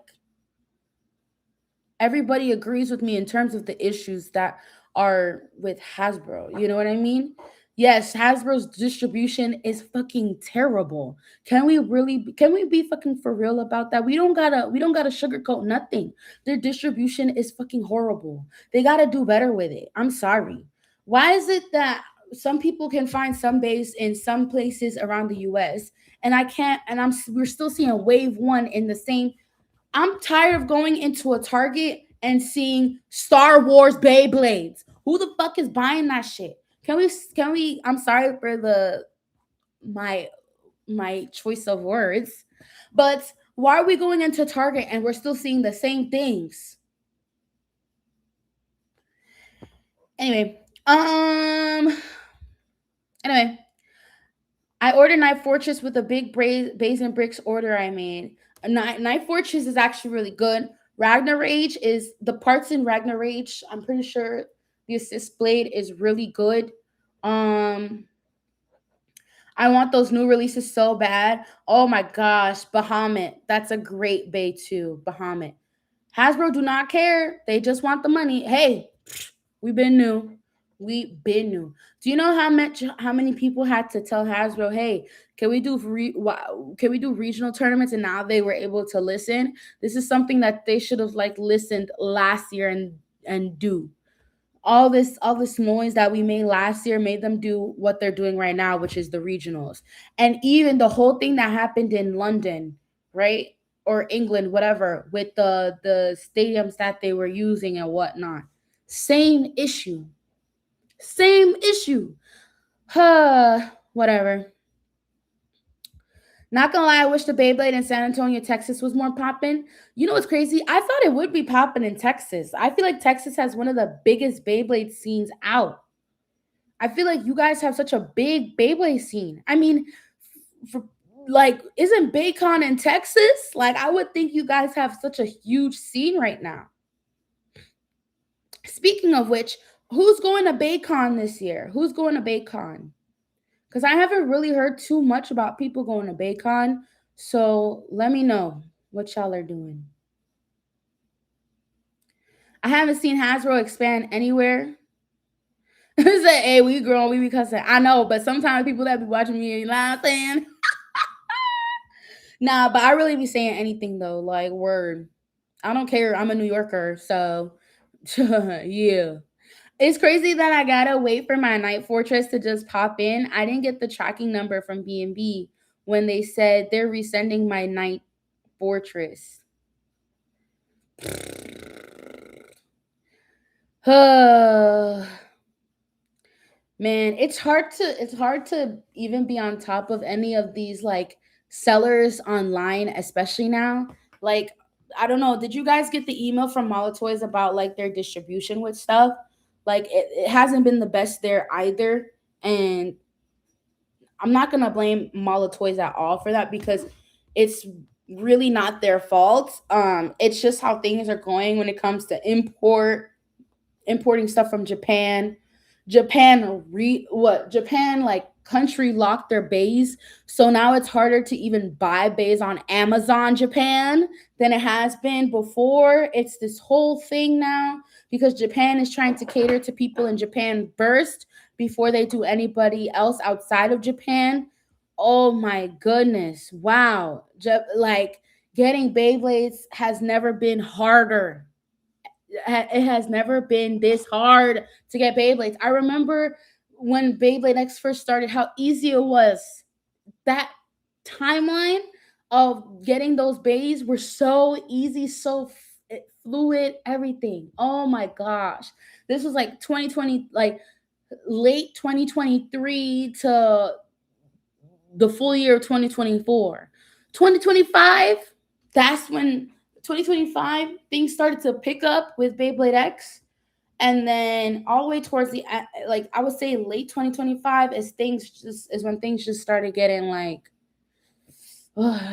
everybody agrees with me in terms of the issues that are with Hasbro. You know what I mean? Yes, Hasbro's distribution is fucking terrible. Can we be fucking for real about that? We don't gotta sugarcoat nothing. Their distribution is fucking horrible. They gotta do better with it. I'm sorry. Why is it that some people can find some base in some places around the US and I can't and we're still seeing wave 1 in the same. I'm tired of going into a Target and seeing Star Wars Beyblades. Who the fuck is buying that shit? Can we I'm sorry for the my my choice of words, but why are we going into Target and we're still seeing the same things? Anyway, anyway, I ordered Night Fortress with a big base and bricks order I made. Night Fortress is actually really good. Ragnar Rage is the parts in Ragnar Rage. I'm pretty sure the assist blade is really good. Um, I want those new releases so bad. Oh my gosh, Bahamut. That's a great bay too. Bahamut. Hasbro do not care. They just want the money. Hey, we been new. We been new. Do you know how many people had to tell Hasbro, "Hey, can we do regional tournaments?" And now they were able to listen. This is something that they should have like listened last year and do. all this noise that we made last year made them do what they're doing right now, which is the regionals. And even the whole thing that happened in London, right? Or England, whatever, with the stadiums that they were using and whatnot. Same issue. Same issue. Whatever. Not gonna lie, I wish the Beyblade in San Antonio, Texas was more poppin'. You know what's crazy? I thought it would be poppin' in Texas. I feel like Texas has one of the biggest Beyblade scenes out. I feel like you guys have such a big Beyblade scene. I mean, for, like, isn't Baycon in Texas? Like, I would think you guys have such a huge scene right now. Speaking of which, who's going to Baycon this year? Who's going to Baycon? Because I haven't really heard too much about people going to Baycon. So let me know what y'all are doing. I haven't seen Hasbro expand anywhere. Say, hey, we grown, we be cussing. I know, but sometimes people that be watching me, you know what I'm saying? Nah, but I really be saying anything though. Like, word. I don't care. I'm a New Yorker, so yeah. It's crazy that I gotta wait for my Night Fortress to just pop in. I didn't get the tracking number from B&B when they said they're resending my Night Fortress. Man, it's hard to even be on top of any of these like sellers online, especially now. Like, I don't know, did you guys get the email from Molatoys about like their distribution with stuff? Like it hasn't been the best there either. And I'm not gonna blame Molatoys at all for that because it's really not their fault. It's just how things are going when it comes to importing stuff from Japan. Japan like country locked their bays. So now it's harder to even buy bays on Amazon Japan than it has been before. It's this whole thing now because Japan is trying to cater to people in Japan first before they do anybody else outside of Japan. Oh my goodness. Wow. Like getting Beyblades has never been harder. It has never been this hard to get Beyblades. I remember when Beyblade X first started, how easy it was. That timeline of getting those bays were so easy, so fluid, everything. Oh my gosh. This was like 2020, like late 2023 to the full year of 2024. 2025, that's when 2025 things started to pick up with Beyblade X, and then all the way towards the like I would say late 2025 is when things just started getting like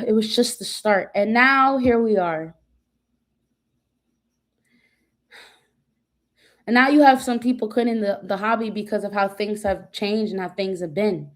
it was just the start, and now here we are. And now you have some people quitting the hobby because of how things have changed and how things have been.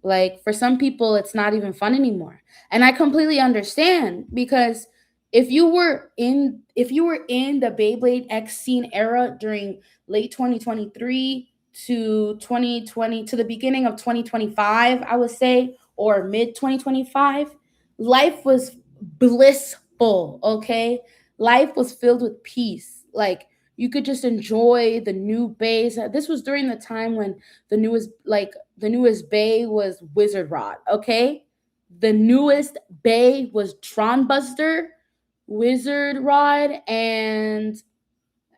Like for some people it's not even fun anymore, and I completely understand because if you were in the Beyblade X scene era during late 2023 to 2020 to the beginning of 2025, I would say, or mid 2025, life was blissful. Okay, life was filled with peace. Like you could just enjoy the new bays. This was during the time when the newest bay was Wizard Rod, okay? The newest bay was Tron Buster, Wizard Rod, and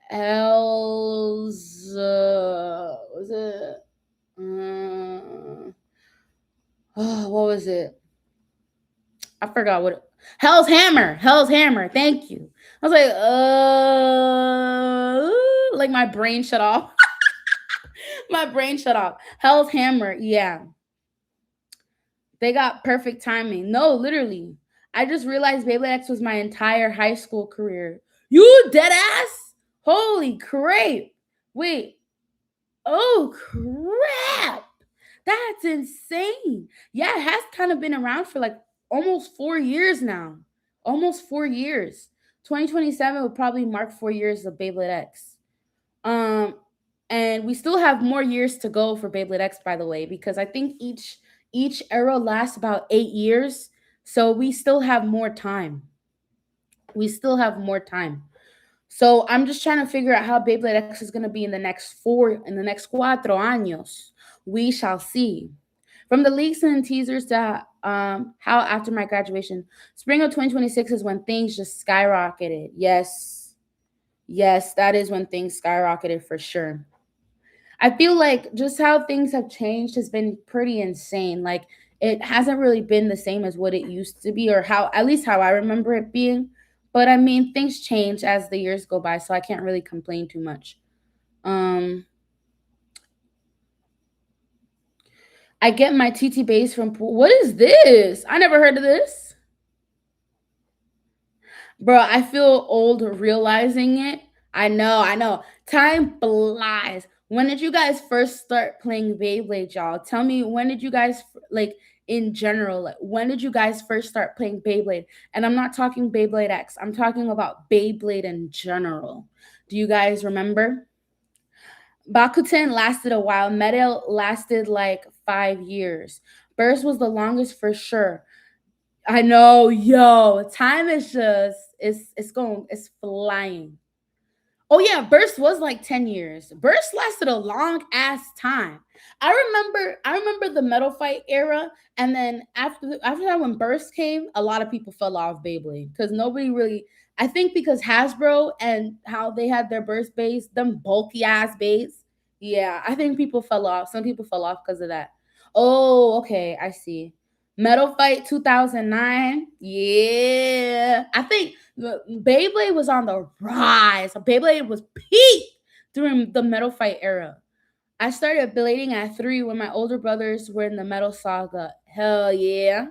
Hell's was it what was it? I forgot what Hell's Hammer. Hell's Hammer. Thank you. I was like my brain shut off. My brain shut off. Hell's Hammer. Yeah. They got perfect timing. No, literally. I just realized Beyblade X was my entire high school career. You dead ass? Holy crap. Wait. Oh crap. That's insane. Yeah, it has kind of been around for like almost 4 years now. Almost 4 years. 2027 would probably mark 4 years of Beyblade X. Um, and we still have more years to go for Beyblade X, by the way, because I think each era lasts about 8 years. So we still have more time. We still have more time. So I'm just trying to figure out how Beyblade X is gonna be in the next cuatro años. We shall see. From the leaks and teasers to how after my graduation, spring of 2026 is when things just skyrocketed. Yes, yes, that is when things skyrocketed for sure. I feel like just how things have changed has been pretty insane. Like it hasn't really been the same as what it used to be, or how at least how I remember it being. But I mean, things change as the years go by, so I can't really complain too much. Um, I get my TT base from pool. What is this? I never heard of this. Bro, I feel old realizing it. I know, I know. Time flies. When did you guys first start playing Beyblade, y'all? Tell me, when did you guys like in general? Like, when did you guys first start playing Beyblade? And I'm not talking Beyblade X. I'm talking about Beyblade in general. Do you guys remember? Bakuten lasted a while. Metal lasted like 5 years. Burst was the longest for sure. I know, yo, time is just it's flying. Oh yeah, Burst was like 10 years. Burst lasted a long ass time. I remember the metal fight era, and then after that when Burst came, a lot of people fell off Beyblade because nobody really, I think because Hasbro and how they had their Burst base, them bulky ass base. Yeah, I think people fell off. Some people fell off because of that. Oh, okay, I see. Metal Fight 2009. Yeah. I think Beyblade was on the rise. Beyblade was peak during the Metal Fight era. I started blading at 3 when my older brothers were in the Metal Saga. Hell yeah.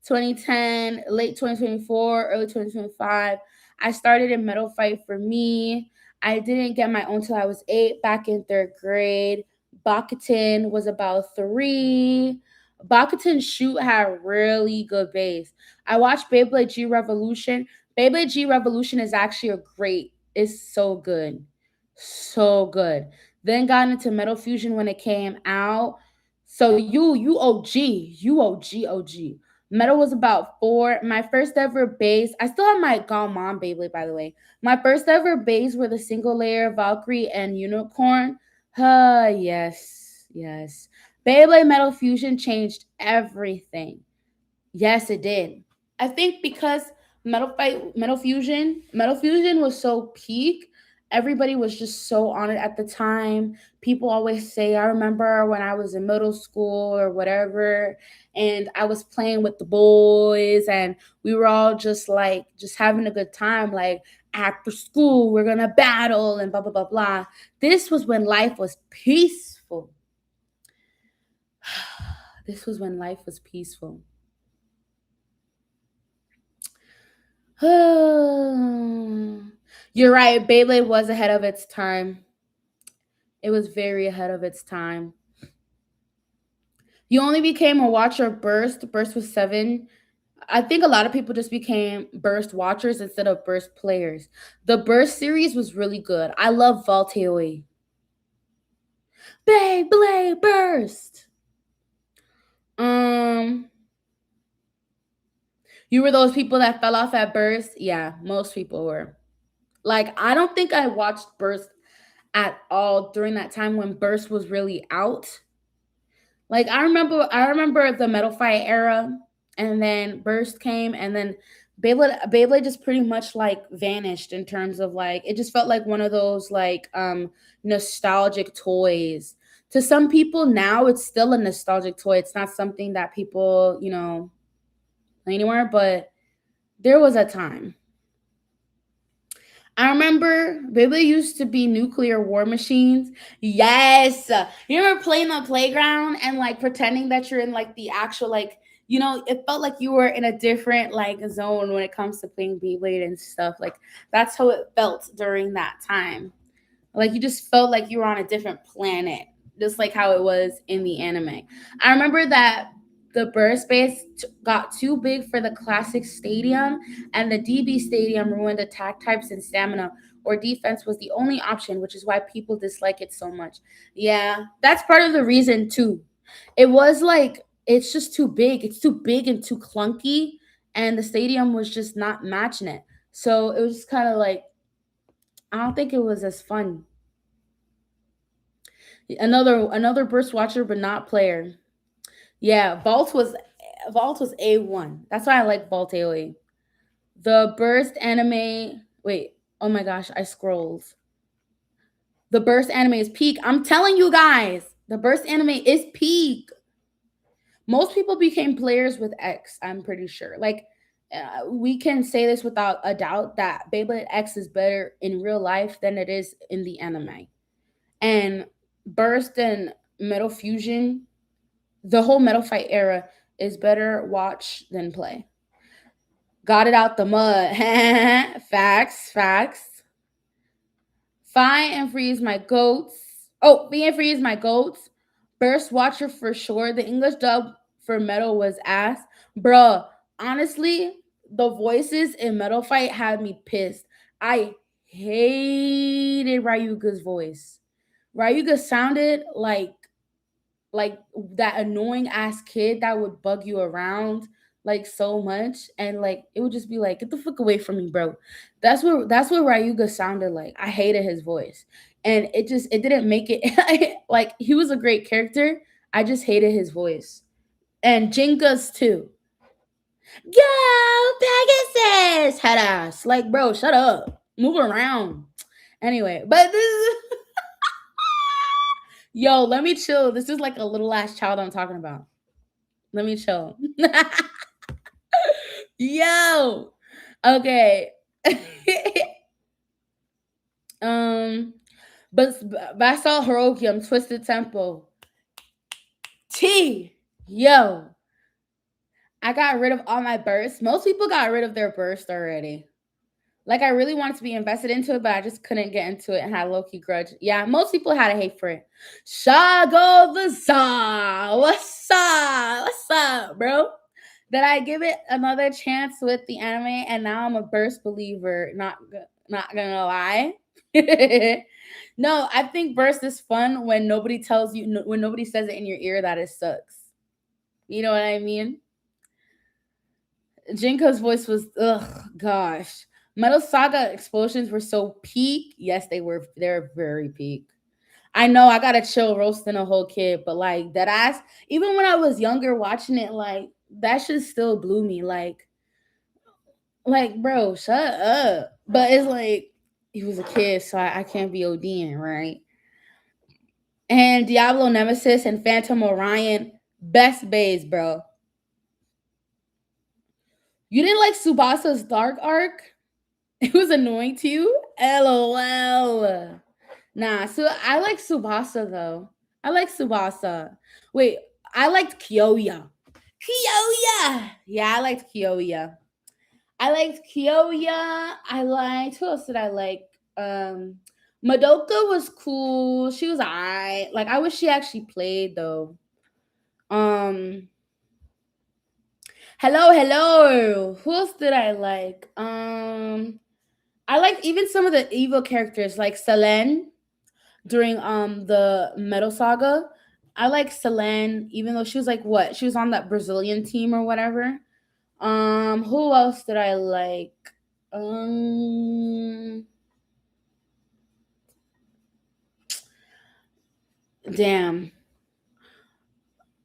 2010, late 2024, early 2025. I started in Metal Fight for me. I didn't get my own till I was 8, back in 3rd grade. Bakutin was about 3. Bakutin shoot had really good base. I watched Beyblade G Revolution. Beyblade G Revolution is actually a great. It's so good. So good. Then got into Metal Fusion when it came out. So you OG, you OG. Metal was about 4. My first ever base, I still have my Gone Mom Beyblade, by the way. My first ever base were the single layer Valkyrie and Unicorn. Yes, yes. Beyblade Metal Fusion changed everything. Yes, it did. I think because Metal Fusion was so peak. Everybody was just so on it at the time. People always say, I remember when I was in middle school or whatever, and I was playing with the boys, and we were all just like, just having a good time. Like, after school, we're gonna battle and blah, blah, blah, blah. This was when life was peaceful. This was when life was peaceful. You're right. Beyblade was ahead of its time. It was very ahead of its time. You only became a watcher of Burst. Burst was 7. I think a lot of people just became Burst watchers instead of Burst players. The Burst series was really good. I love Voltaire. Beyblade Burst. Um, you were those people that fell off at Burst? Yeah, most people were. Like, I don't think I watched Burst at all during that time when Burst was really out. Like I remember the Metal Fight era, and then Burst came, and then Beyblade just pretty much like vanished in terms of like it just felt like one of those like nostalgic toys. To some people now it's still a nostalgic toy. It's not something that people, play anymore, but there was a time. I remember Beyblade used to be nuclear war machines. Yes. You remember playing on the playground and like pretending that you're in like the actual like, it felt like you were in a different like zone when it comes to playing Beyblade and stuff. Like that's how it felt during that time. Like you just felt like you were on a different planet, just like how it was in the anime. I remember that the burst space got too big for the classic stadium, and the DB stadium ruined attack types and stamina, or defense was the only option, which is why people dislike it so much. Yeah, that's part of the reason too. It was like it's just too big. It's too big and too clunky, and the stadium was just not matching it. So it was kind of like I don't think it was as fun. Another burst watcher, but not player. Yeah, Vault was A1. That's why I like Vault AOA. The burst anime. Wait. Oh my gosh, I scrolled. The burst anime is peak. I'm telling you guys, the burst anime is peak. Most people became players with X, I'm pretty sure. Like, we can say this without a doubt that Beyblade X is better in real life than it is in the anime. And Burst and Metal Fusion, the whole Metal Fight era is better watch than play. Got it out the mud. Facts, facts. Find and freeze my goats. Oh, be and freeze my goats. Burst Watcher for sure. The English dub for Metal was ass. Bruh, honestly, the voices in Metal Fight had me pissed. I hated Ryuga's voice. Ryuga sounded like that annoying ass kid that would bug you around like so much, and like it would just be like, get the fuck away from me, bro. That's what Ryuga sounded like. I hated his voice, and it didn't make it like he was a great character. I just hated his voice. And Jinka's too. Go Pegasus, head ass. Like, bro, shut up, move around. Anyway, but this is yo, let me chill. This is like a little ass child I'm talking about. Let me chill. Yo. Okay. um, but I saw Hirokium Twisted Tempo. T. Yo. I got rid of all my bursts. Most people got rid of their burst already. Like, I really wanted to be invested into it, but I just couldn't get into it and had a low key grudge. Yeah, most people had a hate for it. Shago the Za. What's up? What's up, bro? Did I give it another chance with the anime, and now I'm a burst believer. Not gonna lie. No, I think burst is fun when nobody tells you, when nobody says it in your ear that it sucks. You know what I mean? Jinko's voice was, ugh, gosh. Metal Saga explosions were so peak. Yes, they were. They're very peak. I know I gotta chill roasting a whole kid, but like that ass. Even when I was younger, watching it, like that shit still blew me. Like, bro, shut up. But it's like he was a kid, so I can't be ODing, right? And Diablo Nemesis and Phantom Orion, best bays, bro. You didn't like Subasa's Dark Arc? It was annoying to you? LOL. Nah, so I like Subasa though. I like Subasa. Wait, I liked Kyoya. Kyoya! Yeah, I liked Kyoya. I liked Kyoya. I liked, who else did I like? Madoka was cool. She was alright. Like, I wish she actually played though. Um hello. Who else did I like? I liked even some of the evil characters like Selene during the Metal Saga. I like Selene, even though she was like what? She was on that Brazilian team or whatever. Who else did I like? Um Damn.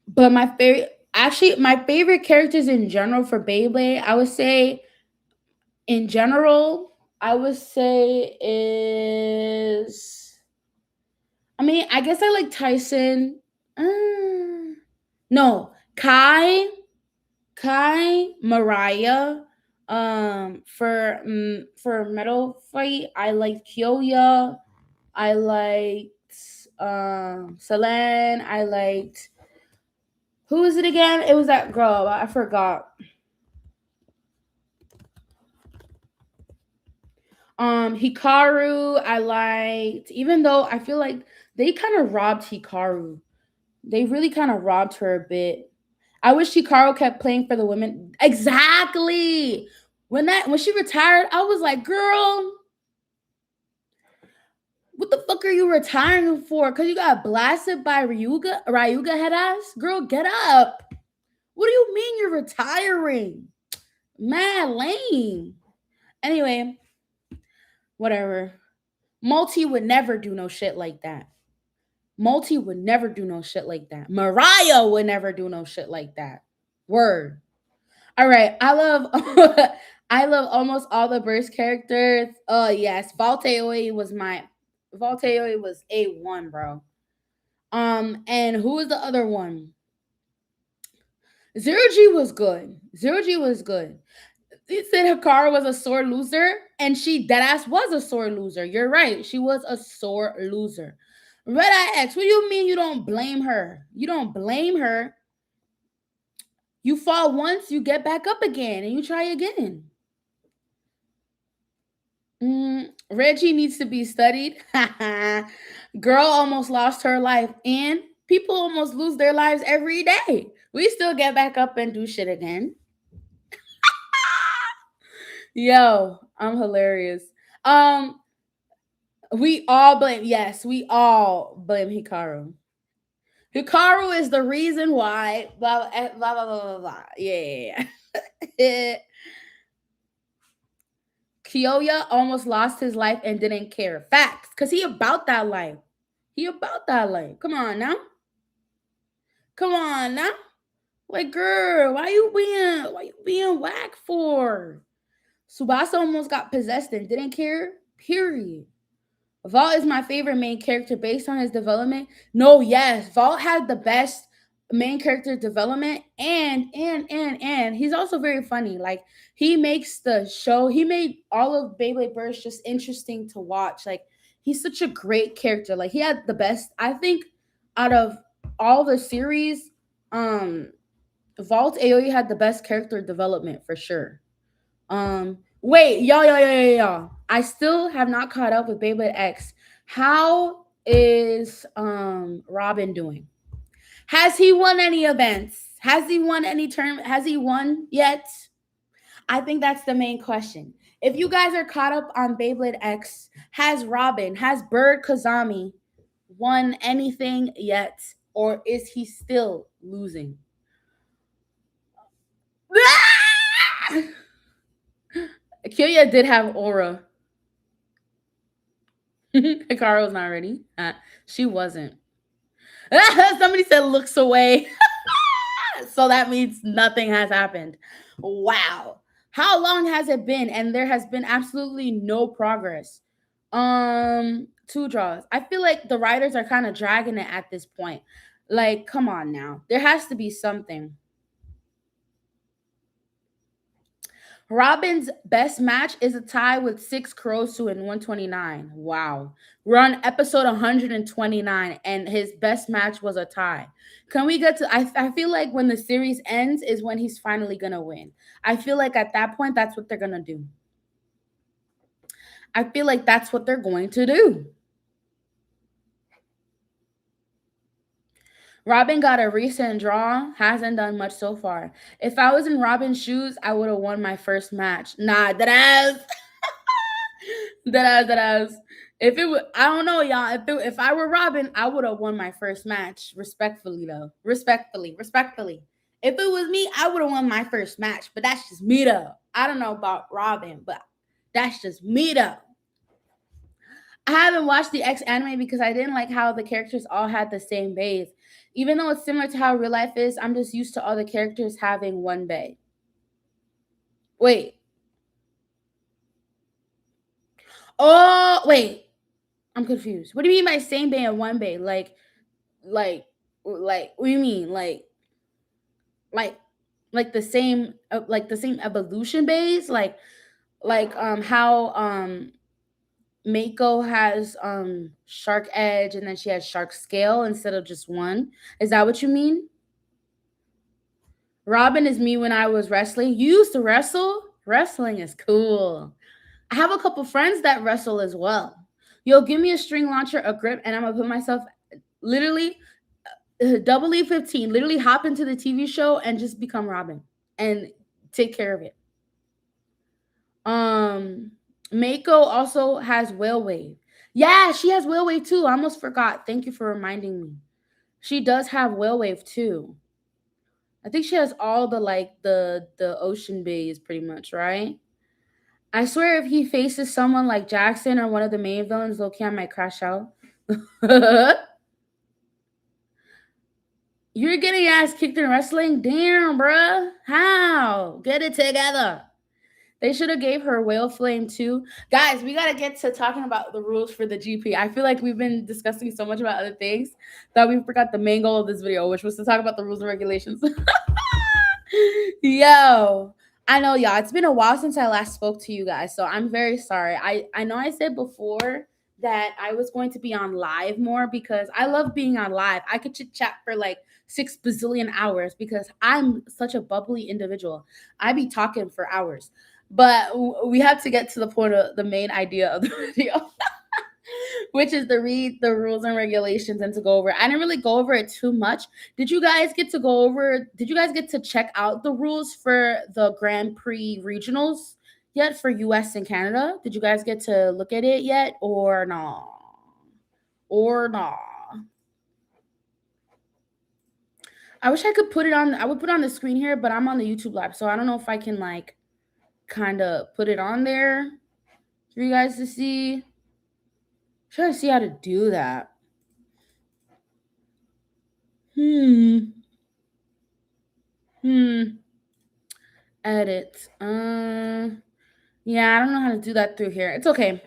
But my favorite characters in general for Beyblade, I would say in general, I would say is, I mean, I guess I like Tyson. No, Mariah. For Metal Fight, I liked Kyoya. I liked Selene. I liked, who was it again? It was that girl. I forgot. Hikaru. I liked, even though I feel like they kind of robbed Hikaru. They really kind of robbed her a bit. I wish Hikaru kept playing for the women. Exactly. When she retired, I was like, girl, what the fuck are you retiring for? Cause you got blasted by Ryuga head ass? Girl, get up. What do you mean you're retiring? Mad lame. Anyway, whatever. Multi would never do no shit like that. Multi would never do no shit like that. Mariah would never do no shit like that. Word. All right. I love I love almost all the burst characters. Oh yes. Valteoi was my Valteoi was A1, bro. And who was the other one? Zero G was good. Zero G was good. You said Hikaru was a sore loser, and she deadass was a sore loser. You're right. She was a sore loser. Red Eye X, what do you mean you don't blame her? You don't blame her. You fall once, you get back up again, and you try again. Reggie needs to be studied. Girl almost lost her life, and people almost lose their lives every day. We still get back up and do shit again. Yo, I'm hilarious. Um, we all blame. Yes, we all blame Hikaru. Hikaru is the reason why. Blah blah blah blah blah blah. Blah. Yeah. Kyoya almost lost his life and didn't care. Facts, cause he about that life. He about that life. Come on now. Come on now. Like, girl, why you being whack for? Subasa almost got possessed and didn't care. Period. Vault is my favorite main character based on his development. No, yes, Vault had the best main character development, and he's also very funny. Like, he makes the show. He made all of Beyblade Burst just interesting to watch. Like, he's such a great character. Like, he had the best. I think out of all the series, Vault Aoi had the best character development for sure. Wait, y'all. I still have not caught up with Beyblade X. How is Robin doing? Has he won any events? Has he won any term? Has he won yet? I think that's the main question. If you guys are caught up on Beyblade X, has Bird Kazami won anything yet? Or is he still losing? Kyoya did have aura. Hikaru's not ready. She wasn't. Somebody said looks away. So that means nothing has happened. Wow. How long has it been? And there has been absolutely no progress. Two draws. I feel like the writers are kind of dragging it at this point. Like, come on now. There has to be something. Robin's best match is a tie with 6 Kurosu and 129. Wow. We're on episode 129, and his best match was a tie. Can we get to I feel like when the series ends is when he's finally gonna win. I feel like at that point, that's what they're gonna do. I feel like that's what they're going to do. Robin got a recent draw, hasn't done much so far. If I was in Robin's shoes, I would have won my first match. Nah, that ass. That ass. If it was, I don't know, y'all. If I were Robin, I would have won my first match. Respectfully, though. Respectfully. If it was me, I would have won my first match. But that's just me, though. I don't know about Robin, but that's just me, though. I haven't watched the X anime because I didn't like how the characters all had the same base. Even though it's similar to how real life is, I'm just used to all the characters having one bay. Wait. Oh, wait. I'm confused. What do you mean by same bay and one bay? Like, what do you mean? Like, like the same evolution base? How Mako has shark edge and then she has shark scale instead of just one. Is that what you mean? Robin is me when I was wrestling. You used to wrestle? Wrestling is cool. I have a couple friends that wrestle as well. Yo, give me a string launcher, a grip, and I'm gonna put myself literally double E15, literally hop into the TV show and just become Robin and take care of it. Mako also has whale wave. Yeah, she has whale wave too. I almost forgot. Thank you for reminding me. She does have whale wave too. I think she has all the like the ocean bays pretty much, right? I swear if he faces someone like Jackson or one of the main villains, low-key, I might crash out. You're getting ass kicked in wrestling? Damn, bruh. How? Get it together. They should have gave her whale flame too. Guys, we got to get to talking about the rules for the GP. I feel like we've been discussing so much about other things that we forgot the main goal of this video, which was to talk about the rules and regulations. Yo, I know, y'all. It's been a while since I last spoke to you guys, so I'm very sorry. I know I said before that I was going to be on live more because I love being on live. I could chit chat for like 6 bazillion hours because I'm such a bubbly individual. I be talking for hours. But we have to get to the point of the main idea of the video, which is to read the rules and regulations and to go over. I didn't really go over it too much. Did you guys get to go over? Did you guys get to check out the rules for the Grand Prix regionals yet for US and Canada? Did you guys get to look at it yet or no? Or no? I wish I could put it on. I would put it on the screen here, but I'm on the YouTube live, so I don't know if I can like kind of put it on there for you guys to see. Try to see how to do that. Edit. Yeah, I don't know how to do that through here. It's okay.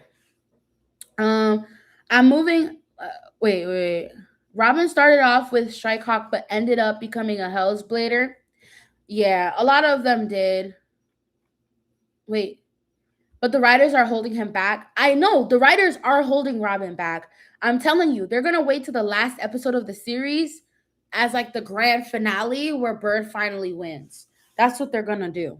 I'm moving. Wait. Robin started off with Strikehawk, but ended up becoming a Hell's Blader. Yeah, a lot of them did. Wait, but the writers are holding him back. I know the writers are holding Robin back. I'm telling you, they're gonna wait to the last episode of the series as like the grand finale where Bird finally wins. That's what they're gonna do.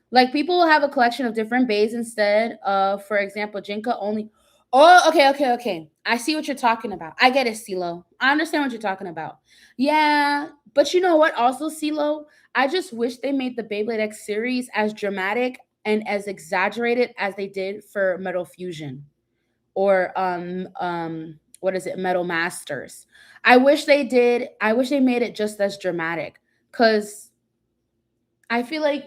Like people will have a collection of different bays instead of, for example, Jinka only. Oh, okay. I see what you're talking about. I get it, CeeLo. I understand what you're talking about. Yeah, but you know what? Also, CeeLo, I just wish they made the Beyblade X series as dramatic and as exaggerated as they did for Metal Fusion or what is it, Metal Masters. I wish they did. I wish they made it just as dramatic because I feel like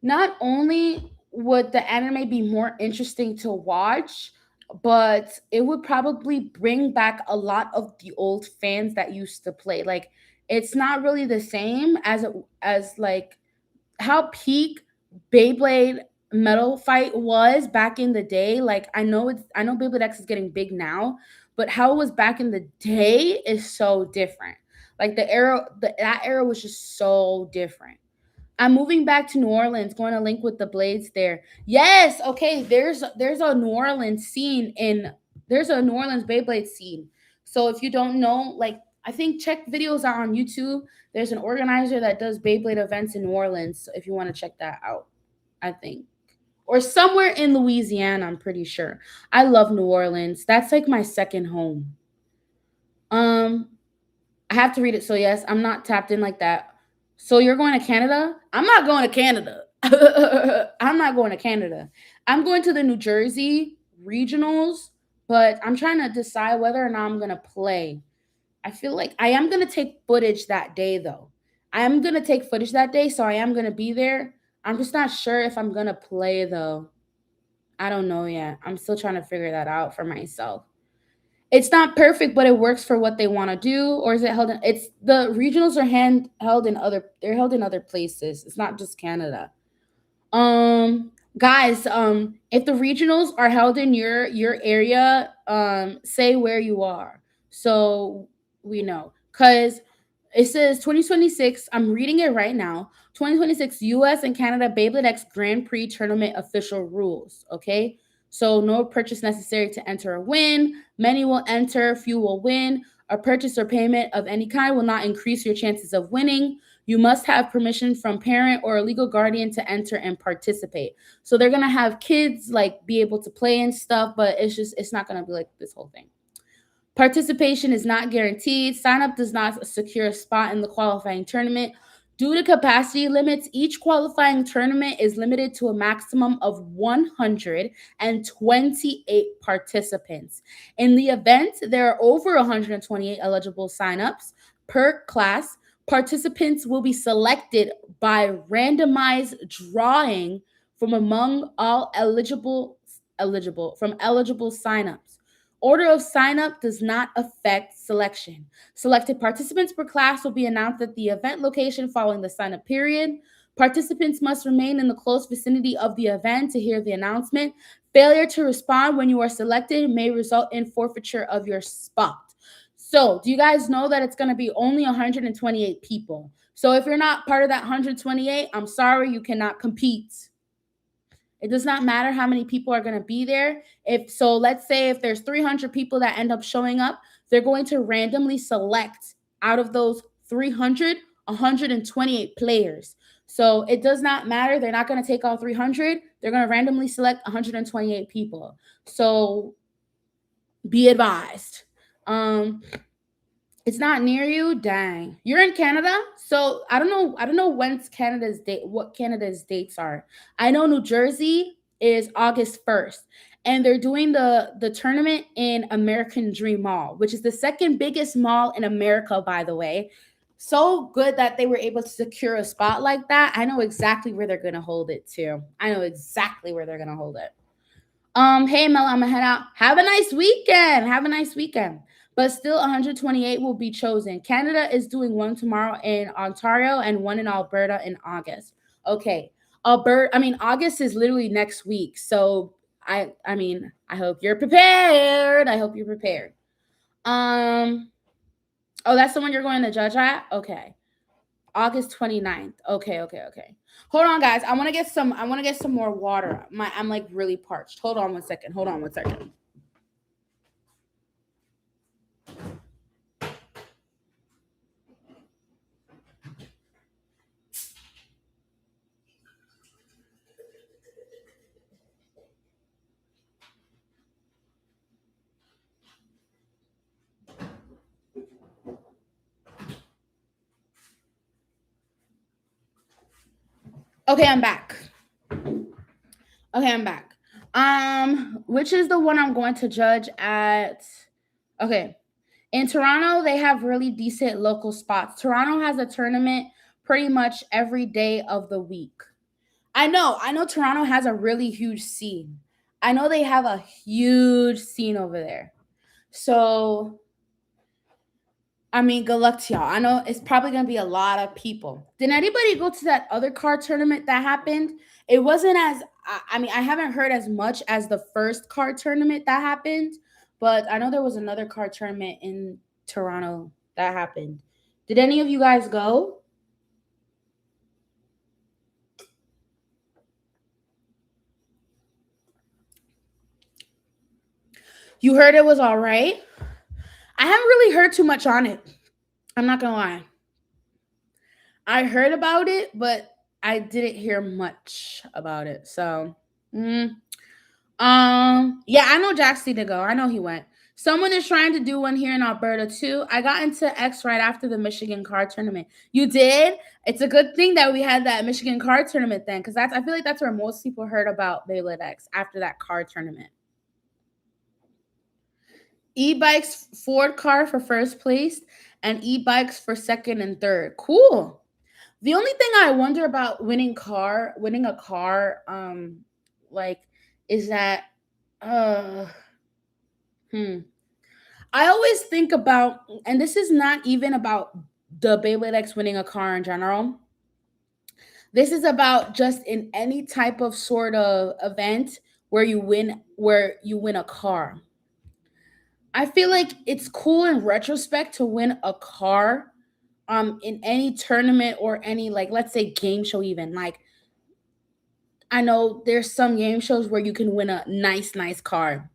not only would the anime be more interesting to watch, but it would probably bring back a lot of the old fans that used to play. Like it's not really the same as like how peak Beyblade Metal Fight was back in the day. Like I know Beyblade X is getting big now, but how it was back in the day is so different. Like that era was just so different. I'm moving back to New Orleans, going to link with the Blades there. Yes, okay. There's a New Orleans scene in there's a New Orleans Beyblade scene. So if you don't know, like I think check videos out on YouTube. There's an organizer that does Beyblade events in New Orleans. So if you want to check that out, I think. Or somewhere in Louisiana, I'm pretty sure. I love New Orleans. That's like my second home. I have to read it. So yes, I'm not tapped in like that. So you're going to Canada? I'm not going to Canada. I'm not going to Canada. I'm going to the New Jersey regionals, but I'm trying to decide whether or not I'm going to play. I feel like I am going to take footage that day though. I am going to take footage that day, so I am going to be there. I'm just not sure if I'm going to play though. I don't know yet. I'm still trying to figure that out for myself. It's not perfect, but it works for what they want to do. Or is it held in? It's the regionals are held in other. They're held in other places. It's not just Canada. Guys, if the regionals are held in your area, say where you are so we know. Cause it says 2026. I'm reading it right now. 2026 U.S. and Canada Beyblade X Grand Prix Tournament official rules. Okay. So no purchase necessary to enter or win. Many will enter, few will win. A purchase or payment of any kind will not increase your chances of winning. You must have permission from parent or a legal guardian to enter and participate. So they're gonna have kids like be able to play and stuff, but it's not gonna be like this whole thing. Participation is not guaranteed. Sign up does not secure a spot in the qualifying tournament. Due to capacity limits, each qualifying tournament is limited to a maximum of 128 participants. In the event, there are over 128 eligible signups per class. Participants will be selected by randomized drawing from among all eligible signups. Order of sign-up does not affect selection. Selected participants per class will be announced at the event location following the sign-up period. Participants must remain in the close vicinity of the event to hear the announcement. Failure to respond when you are selected may result in forfeiture of your spot. So, do you guys know that it's going to be only 128 people? So, if you're not part of that 128, I'm sorry, you cannot compete. It does not matter how many people are going to be there. If so, let's say if there's 300 people that end up showing up, they're going to randomly select out of those 300, 128 players. So it does not matter. They're not going to take all 300. They're going to randomly select 128 people. So be advised. It's not near you. Dang. You're in Canada? So I don't know when's Canada's date, what Canada's dates are. I know New Jersey is August 1st. And they're doing the tournament in American Dream Mall, which is the second biggest mall in America, by the way. So good that they were able to secure a spot like that. I know exactly where they're gonna hold it too. I know exactly where they're gonna hold it. Hey Mel, I'm gonna head out. Have a nice weekend. Have a nice weekend. But still, 128 will be chosen. Canada is doing one tomorrow in Ontario and one in Alberta in August. Okay, August is literally next week. So I hope you're prepared. I hope you're prepared. Oh, that's the one you're going to judge at? Okay. August 29th. Okay. Hold on, guys. I want to get some more water. I'm like really parched. Hold on one second. Okay, I'm back. Which is the one I'm going to judge at? Okay. In Toronto, they have really decent local spots. Toronto has a tournament pretty much every day of the week. I know Toronto has a really huge scene. I know they have a huge scene over there. So, good luck to y'all. I know it's probably going to be a lot of people. Did anybody go to that other card tournament that happened? It wasn't as, I haven't heard as much as the first card tournament that happened, but I know there was another card tournament in Toronto that happened. Did any of you guys go? You heard it was all right? I haven't really heard too much on it. I'm not going to lie. I heard about it, but I didn't hear much about it. So, yeah, I know Jaxie to go. I know he went. Someone is trying to do one here in Alberta too. I got into X right after the Michigan card tournament. You did? It's a good thing that we had that Michigan card tournament then, because I feel like that's where most people heard about Beyblade X, after that card tournament. E-bikes Ford car for first place and e-bikes for second and third. Cool. The only thing I wonder about winning a car, is that, I always think about, and this is not even about the Beyblade X winning a car in general. This is about just in any type of sort of event where you win a car. I feel like it's cool in retrospect to win a car in any tournament or any, like, let's say game show. Even like, I know there's some game shows where you can win a nice car.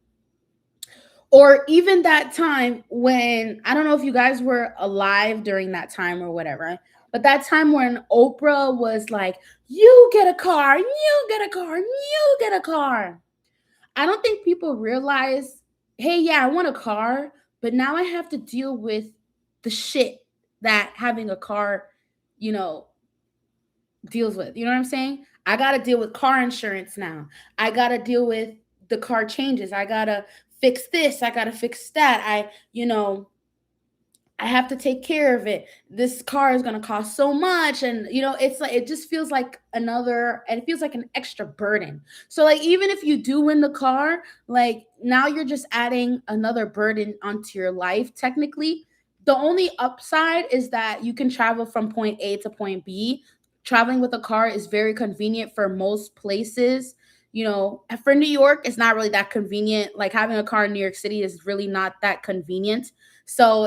Or even that time when, I don't know if you guys were alive during that time or whatever, but that time when Oprah was like, you get a car, you get a car, you get a car. I don't think people realize, hey, yeah, I want a car, but now I have to deal with the shit that having a car, deals with. You know what I'm saying? I got to deal with car insurance now. I got to deal with the car changes. I got to fix this. I got to fix that. I have to take care of it. This car is going to cost so much. And, it's like, it just feels like and it feels like an extra burden. So, like, even if you do win the car, like, now you're just adding another burden onto your life, technically. The only upside is that you can travel from point A to point B. Traveling with a car is very convenient for most places. For New York, it's not really that convenient. Like, having a car in New York City is really not that convenient. So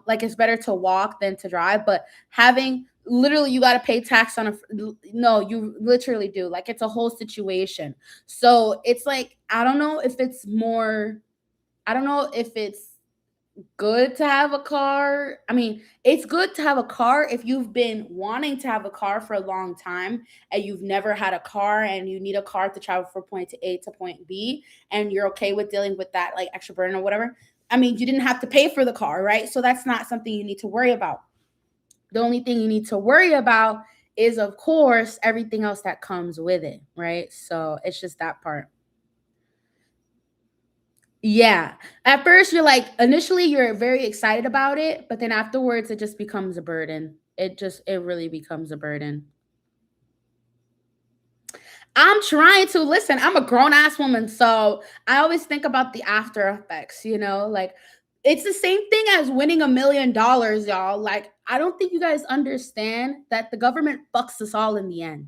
like, it's better to walk than to drive. But having literally, you got to pay tax on a, no, you literally do. Like, it's a whole situation. So it's like, I don't know if it's good to have a car. I mean, it's good to have a car if you've been wanting to have a car for a long time and you've never had a car and you need a car to travel from point to A to point B, and you're okay with dealing with that, like, extra burden or whatever. I mean, you didn't have to pay for the car, right? So that's not something you need to worry about. The only thing you need to worry about is, of course, everything else that comes with it, right? So it's just that part. Yeah. At first, initially, you're very excited about it, but then afterwards, it just becomes a burden. It really becomes a burden. I'm trying to listen. I'm a grown ass woman, so I always think about the after effects, like, it's the same thing as winning $1 million, y'all. Like, I don't think you guys understand that the government fucks us all in the end.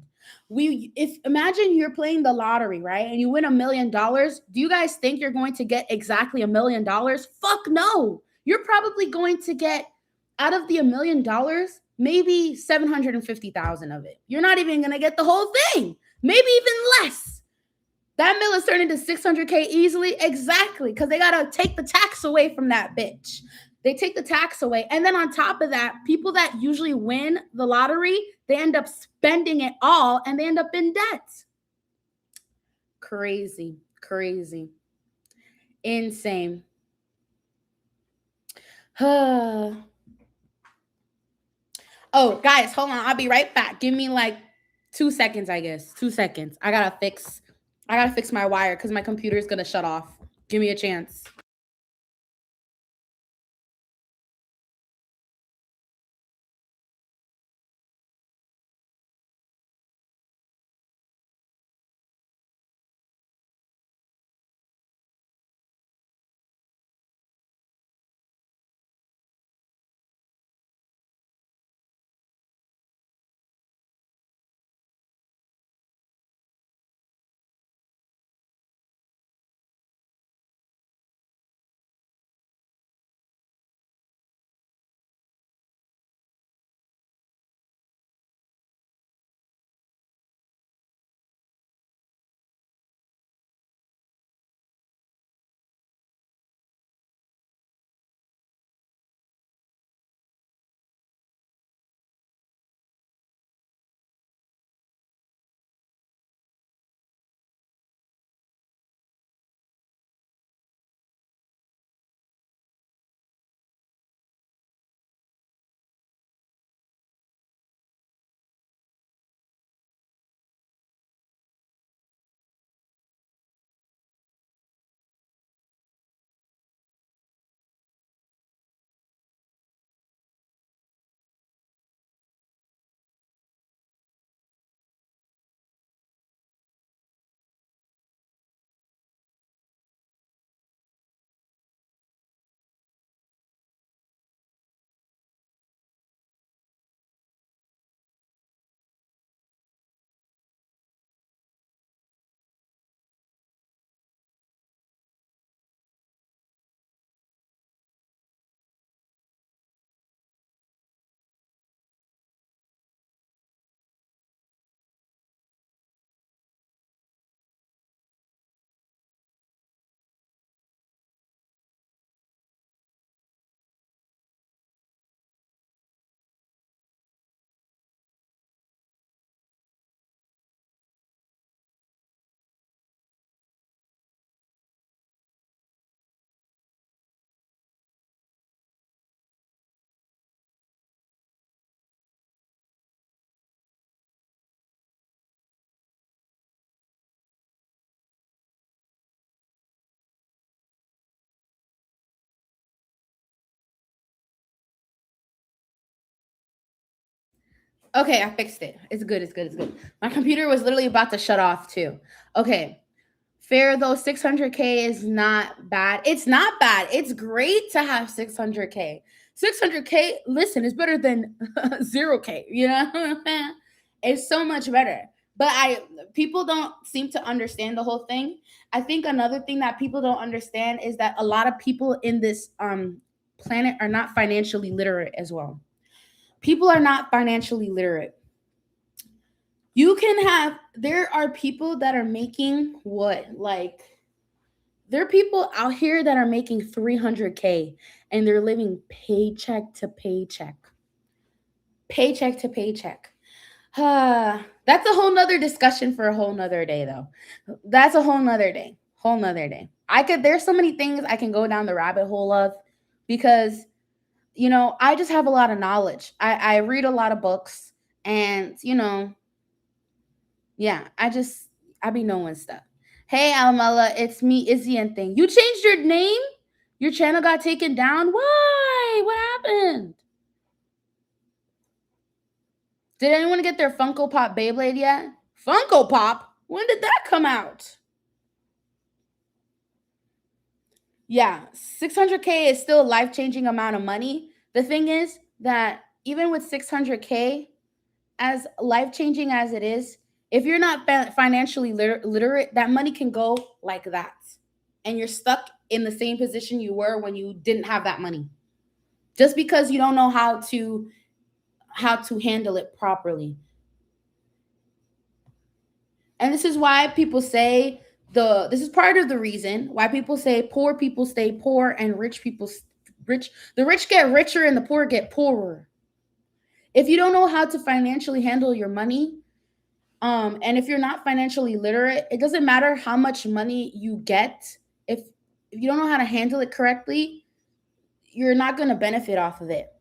If imagine you're playing the lottery, right? And you win $1 million. Do you guys think you're going to get exactly $1 million? Fuck no. You're probably going to get, out of the $1 million, maybe 750,000 of it. You're not even gonna get the whole thing, maybe even less. That mill is turning to 600K easily. Exactly. Because they got to take the tax away from that bitch. They take the tax away. And then on top of that, people that usually win the lottery, they end up spending it all and they end up in debt. Crazy. Crazy. Insane. Oh, guys, hold on. I'll be right back. Give me like 2 seconds, I guess. 2 seconds. I gotta fix my wire because my computer's gonna shut off. Give me a chance. Okay, I fixed it. It's good. It's good. It's good. My computer was literally about to shut off too. Okay. Fair though, 600K is not bad. It's not bad. It's great to have 600K. 600K, listen, is better than 0K, you know? It's so much better. But people don't seem to understand the whole thing. I think another thing that people don't understand is that a lot of people in this planet are not financially literate as well. People are not financially literate. You can have, there are people that are making what? Like, there are people out here that are making 300K and they're living paycheck to paycheck. Paycheck to paycheck. That's a whole nother discussion for a whole nother day, though. That's a whole nother day. Whole nother day. There's so many things I can go down the rabbit hole of because, I just have a lot of knowledge. I read a lot of books and, yeah, I be knowing stuff. Hey, Almela, it's me, Izzy and thing. You changed your name? Your channel got taken down? Why? What happened? Did anyone get their Funko Pop Beyblade yet? Funko Pop? When did that come out? Yeah, 600K is still a life-changing amount of money. The thing is that even with 600K, as life-changing as it is, if you're not financially literate, that money can go like that. And you're stuck in the same position you were when you didn't have that money. Just because you don't know how to handle it properly. And this is why people say this is part of the reason why people say poor people stay poor and rich people rich. The rich get richer and the poor get poorer. If you don't know how to financially handle your money, and if you're not financially literate, it doesn't matter how much money you get. If you don't know how to handle it correctly, you're not going to benefit off of it.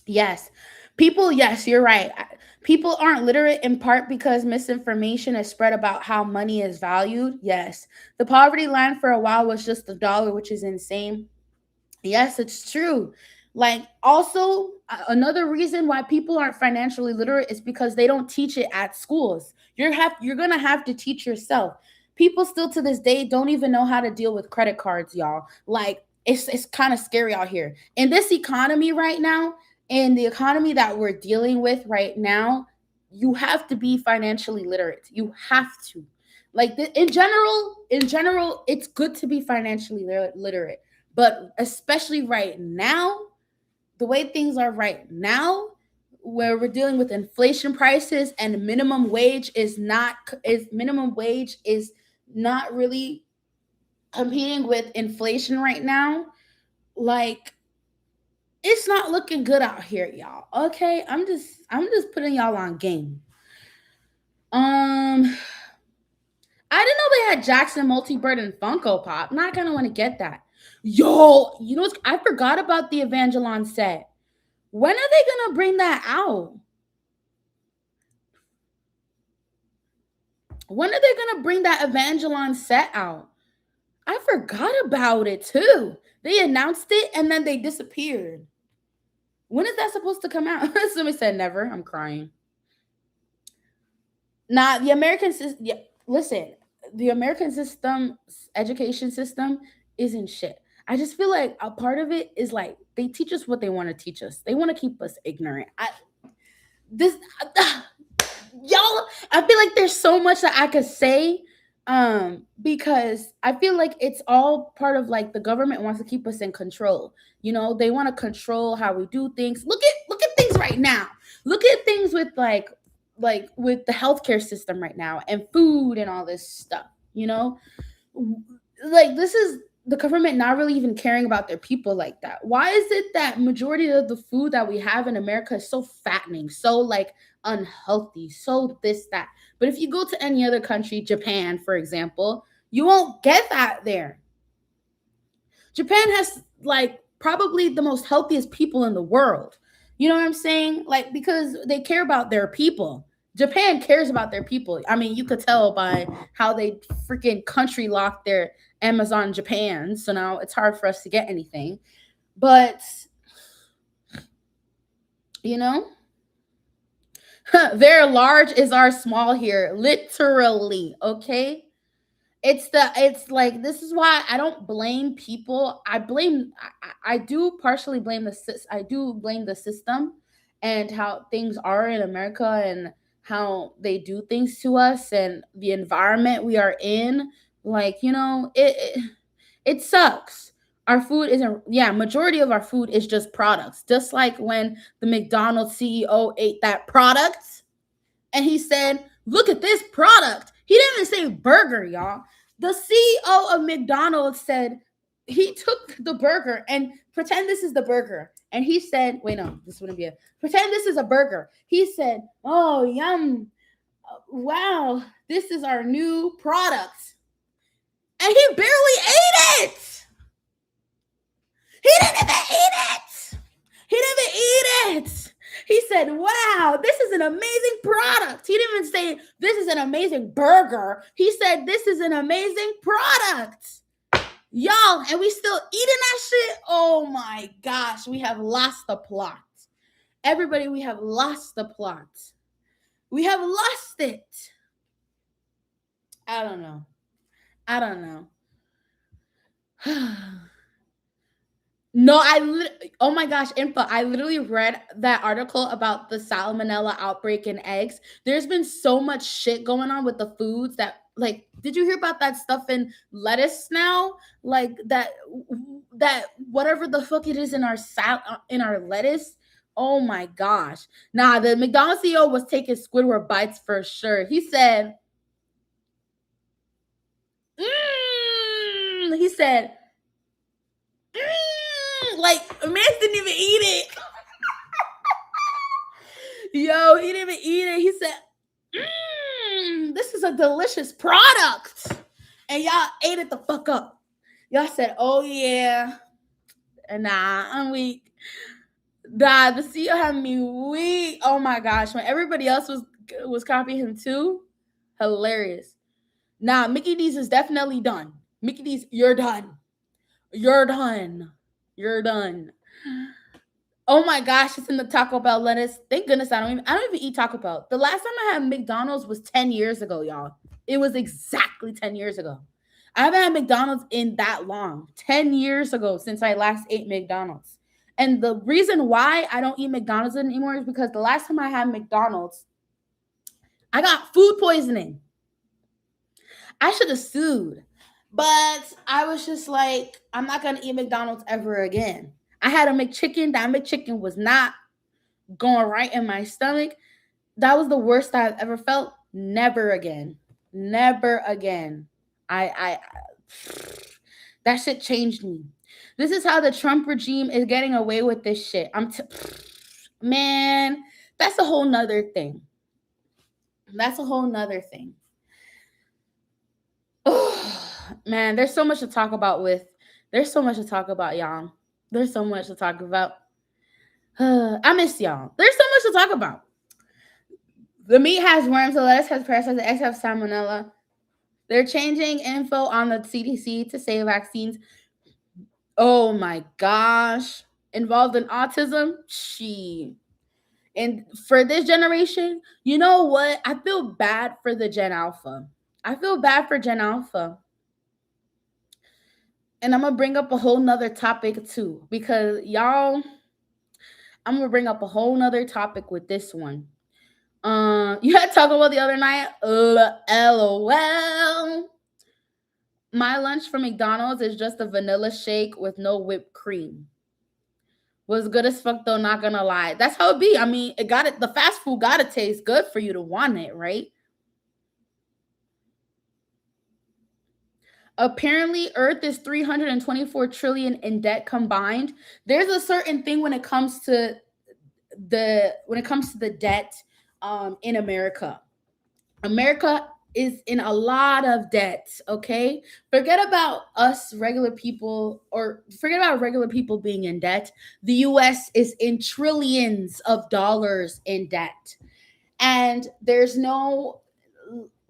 Yes. Yes, you're right. People aren't literate in part because misinformation is spread about how money is valued. Yes. The poverty line for a while was just $1, which is insane. Yes, it's true. Like, also, another reason why people aren't financially literate is because they don't teach it at schools. You're gonna have to teach yourself. People still to this day don't even know how to deal with credit cards, y'all. Like, it's kind of scary out here in this economy right now. In the economy that we're dealing with right now, you have to be financially literate. You have to. Like, in general, it's good to be financially literate, but especially right now, the way things are right now, where we're dealing with inflation prices and minimum wage is not really competing with inflation right now. Like, it's not looking good out here, y'all. Okay, I'm just putting y'all on game. I didn't know they had Jackson Multibird and Funko Pop. Not gonna want to get that. Yo, I forgot about the Evangelon set. When are they gonna bring that out? When are they gonna bring that Evangelon set out? I forgot about it too. They announced it and then they disappeared. When is that supposed to come out? Somebody said never. I'm crying. Nah, the American system. Yeah, listen, the American system, education system, isn't shit. I just feel like a part of it is like they teach us what they want to teach us. They want to keep us ignorant. This y'all, I feel like there's so much that I could say, because I feel like it's all part of, like, the government wants to keep us in control. They want to control how we do things. Look at things right now. Look at things with like with the healthcare system right now and food and all this stuff. Like, this is the government not really even caring about their people like that. Why is it that majority of the food that we have in America is so fattening, so, like, unhealthy, so this, that? But if you go to any other country, Japan, for example, you won't get that there. Japan has, like, probably the most healthiest people in the world. You know what I'm saying? Like, because they care about their people. Japan cares about their people. I mean, you could tell by how they freaking country locked their Amazon Japan. So now it's hard for us to get anything. But, you know, their large is our small here, literally. Okay. It's like, this is why I don't blame people. I do partially blame I do blame the system and how things are in America and how they do things to us and the environment we are in. Like, it sucks. Our food isn't, yeah, majority of our food is just products. Just like when the McDonald's CEO ate that product and he said, "Look at this product." He didn't even say burger, y'all. The CEO of McDonald's said he took the burger and pretend this is the burger. And he said, wait, no, this wouldn't be it. Pretend this is a burger. He said, "Oh, yum. Wow, this is our new product." And he barely ate it. He didn't even eat it. He didn't even eat it. He said, "Wow, this is an amazing product." He didn't even say, "This is an amazing burger." He said, "This is an amazing product." Y'all, and we still eating that shit? Oh my gosh, we have lost the plot. Everybody, we have lost the plot. We have lost it. I don't know. I don't know. No, oh my gosh, info. I literally read that article about the salmonella outbreak in eggs. There's been so much shit going on with the foods that, like, did you hear about that stuff in lettuce now? Like that whatever the fuck it is in our in our lettuce. Oh my gosh. Nah, the McDonald's CEO was taking Squidward bites for sure. He said, he said, like, man didn't even eat it. Yo, he didn't even eat it. He said, "This is a delicious product." And y'all ate it the fuck up. Y'all said, "Oh yeah." Nah, I'm weak. Nah, the CEO had me weak. Oh my gosh. When everybody else was copying him too. Hilarious. Nah, Mickey D's is definitely done. Mickey D's, you're done. You're done. You're done. Oh my gosh, it's in the Taco Bell lettuce. Thank goodness I don't even eat Taco Bell. The last time I had McDonald's was 10 years ago, y'all. It was exactly 10 years ago. I haven't had McDonald's in that long. 10 years ago since I last ate McDonald's. And the reason why I don't eat McDonald's anymore is because the last time I had McDonald's, I got food poisoning. I should have sued. But I was just like, I'm not going to eat McDonald's ever again. I had a McChicken. That McChicken was not going right in my stomach. That was the worst I've ever felt. Never again. Never again. I that shit changed me. This is how the Trump regime is getting away with this shit. Man, that's a whole nother thing. That's a whole nother thing. Oh, man, there's so much to talk about there's so much to talk about, y'all. There's so much to talk about. I miss y'all. There's so much to talk about. The meat has worms, the lettuce has parasites, the eggs have salmonella. They're changing info on the CDC to say vaccines. Oh my gosh. Involved in autism? And for this generation, you know what? I feel bad for the Gen Alpha. I feel bad for Gen Alpha. And I'm going to bring up a whole nother topic too, because y'all, I'm going to bring up a whole nother topic with this one. You had Taco Bell the other night. LOL. My lunch from McDonald's is just a vanilla shake with no whipped cream. Was good as fuck though, not gonna lie. That's how it be. I mean, the fast food gotta taste good for you to want it, right? Apparently, Earth is 324 trillion in debt combined. There's a certain thing when it comes to the debt in America. America is in a lot of debt, okay? Forget about us regular people, or forget about regular people being in debt. The US is in trillions of dollars in debt. and there's no,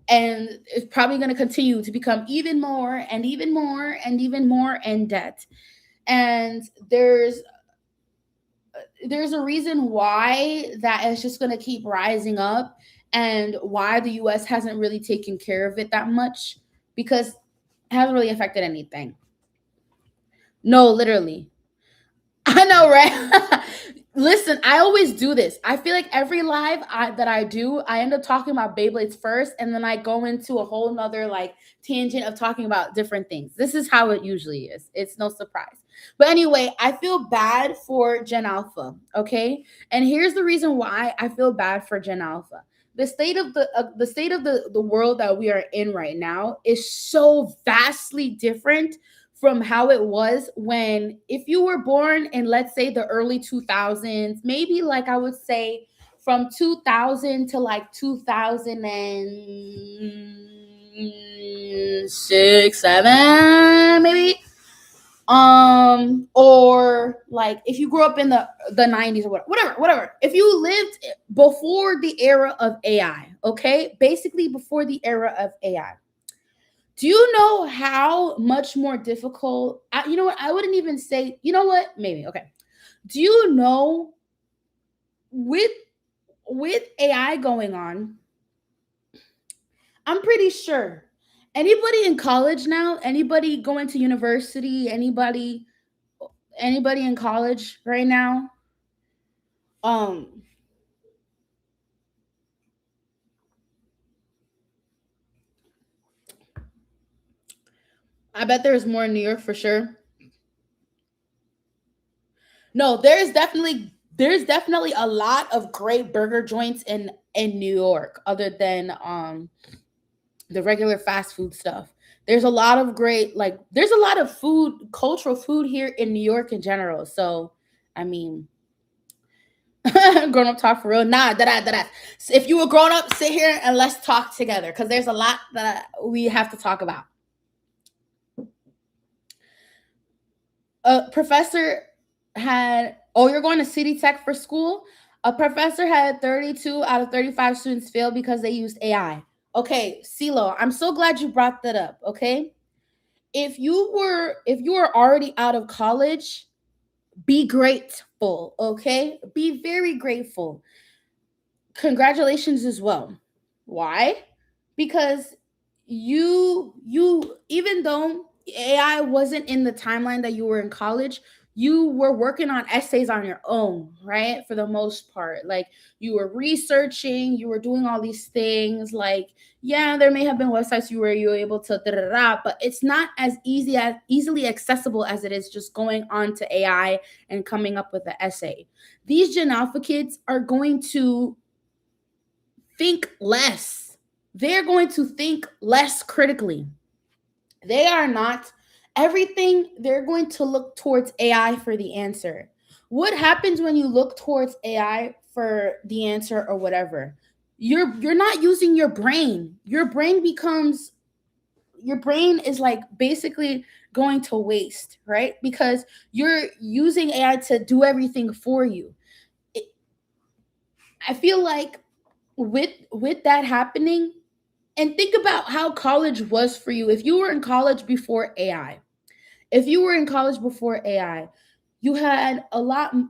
and it's probably going to continue to become even more and even more and even more in debt. And there's a reason why that is just going to keep rising up, and why the US hasn't really taken care of it that much, because it hasn't really affected anything. No, literally. I know, right? Listen, I always do this. I feel like every that I do, I end up talking about Beyblades first, and then I go into a whole nother like tangent of talking about different things. This is how it usually is. It's no surprise. But anyway, I feel bad for Gen Alpha. Okay, and here's the reason why I feel bad for Gen Alpha. The state of the world that we are in right now is so vastly different from how it was when, if you were born in, let's say, the early 2000s, maybe like I would say from 2000 to like 2006, 7 maybe, or like if you grew up in the 90s or whatever, if you lived before the era of AI, okay, basically before the era of AI, do you know how much more difficult? You know what? I wouldn't even say. You know what? Maybe. Okay. Do you know, with AI going on, I'm pretty sure anybody in college now, anybody going to university, anybody in college right now, um, I bet there's more in New York for sure. No, there's definitely a lot of great burger joints in New York, other than the regular fast food stuff. There's a lot of great, like, there's a lot of food, cultural food here in New York in general. So, I mean, grown up talk for real. Nah, that. If you were grown up, sit here and let's talk together, because there's a lot that we have to talk about. A professor had, oh, you're going to City Tech for school? A professor had 32 out of 35 students fail because they used AI. Okay, CeeLo, I'm so glad you brought that up. Okay, if you were already out of college, be grateful. Okay, be very grateful. Congratulations as well. Why? Because you even though AI wasn't in the timeline that you were in college, you were working on essays on your own, right? For the most part, like, you were researching, you were doing all these things. Like, yeah, there may have been websites you were able to but it's not as easily accessible as it is just going on to AI and coming up with an essay. These Gen Alpha kids are going to think less. They're going to think less critically. They are not everything. They're going to look towards AI for the answer. What happens when you look towards AI for the answer or whatever? You're not using your brain. Your brain is like basically going to waste, right? Because you're using AI to do everything for you. It, I feel like with that happening, and think about how college was for you. If you were in college before AI, if you were in college before AI, you had a lot more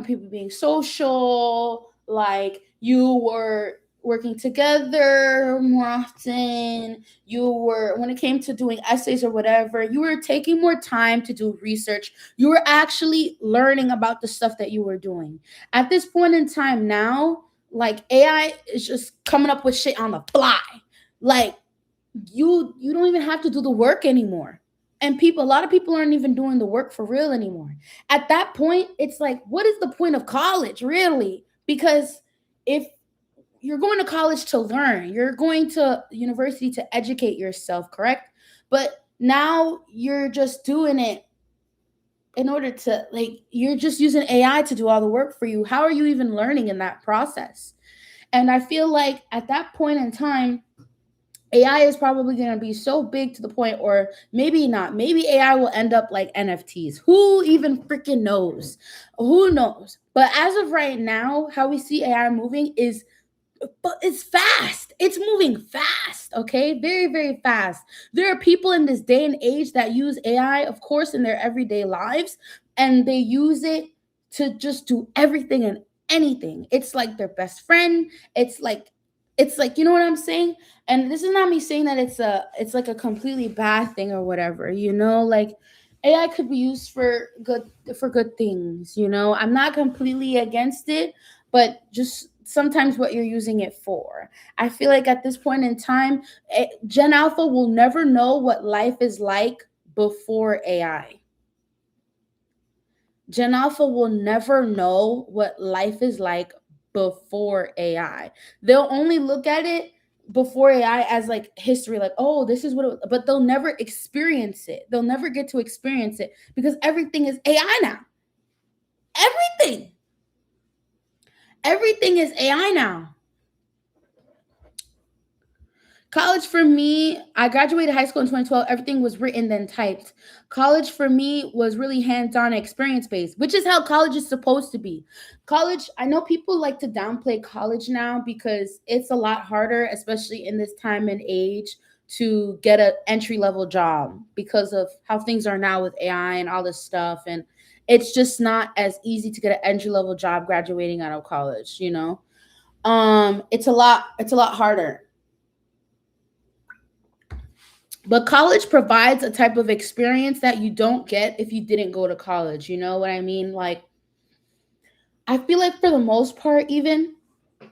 people being social, like, you were working together more often. You were, when it came to doing essays or whatever, you were taking more time to do research. You were actually learning about the stuff that you were doing. At this point in time now, like, AI is just coming up with shit on the fly. Like, you don't even have to do the work anymore. And a lot of people aren't even doing the work for real anymore. At that point, it's like, what is the point of college, really? Because if you're going to college to learn, you're going to university to educate yourself, correct? But now you're just doing it in order to, like, you're just using AI to do all the work for you. How are you even learning in that process? And I feel like at that point in time, AI is probably going to be so big to the point, or maybe not. Maybe AI will end up like NFTs. Who even freaking knows? Who knows? But as of right now, how we see AI moving is but it's fast. It's moving fast, okay? Very, very fast. There are people in this day and age that use AI, of course, in their everyday lives, and they use it to just do everything and anything. It's like their best friend. It's like, you know what I'm saying? And this is not me saying that it's like a completely bad thing or whatever, like AI could be used for good things, I'm not completely against it, but just sometimes what you're using it for. I feel like at this point in time, Gen Alpha will never know what life is like before AI. Gen Alpha will never know what life is like before AI. They'll only look at it before AI as like history, like, oh, this is what it was, but they'll never experience it. They'll never get to experience it because everything is AI now. Everything. Everything is AI now. College for me, I graduated high school in 2012. Everything was written then typed. College for me was really hands-on, experience based, which is how college is supposed to be. College, I know people like to downplay college now because it's a lot harder, especially in this time and age, to get an entry level job because of how things are now with AI and all this stuff. And it's just not as easy to get an entry level job graduating out of college. It's a lot harder. But college provides a type of experience that you don't get if you didn't go to college. You know what I mean? Like, I feel like for the most part, even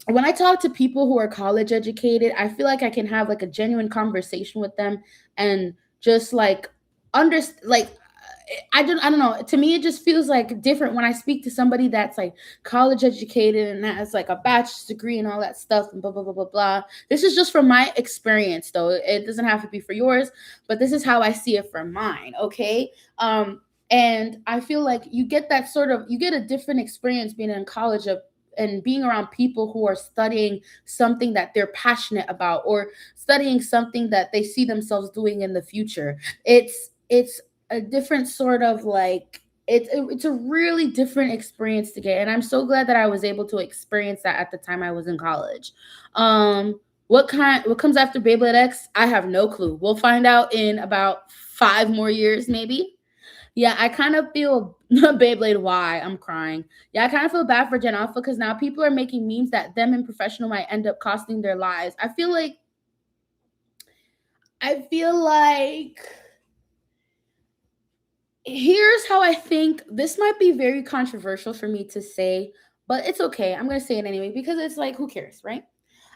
when I talk to people who are college educated, I feel like I can have like a genuine conversation with them and just like like I don't know. To me, it just feels like different when I speak to somebody that's like college educated and has like a bachelor's degree and all that stuff and blah blah blah blah blah. This is just from my experience, though. It doesn't have to be for yours, but this is how I see it from mine. Okay. And I feel like you get a different experience being in college and being around people who are studying something that they're passionate about or studying something that they see themselves doing in the future. It's a different sort of like it's a really different experience to get, and I'm so glad that I was able to experience that at the time I was in college. What comes after Beyblade X? I have no clue. We'll find out in about 5 more years, maybe. Yeah, I kind of feel Beyblade. Why I'm crying. Yeah, I kind of feel bad for Gen Alpha because now people are making memes that them in professional might end up costing their lives. I feel like here's how I think. This might be very controversial for me to say, but it's okay. I'm gonna say it anyway because it's like, who cares, right?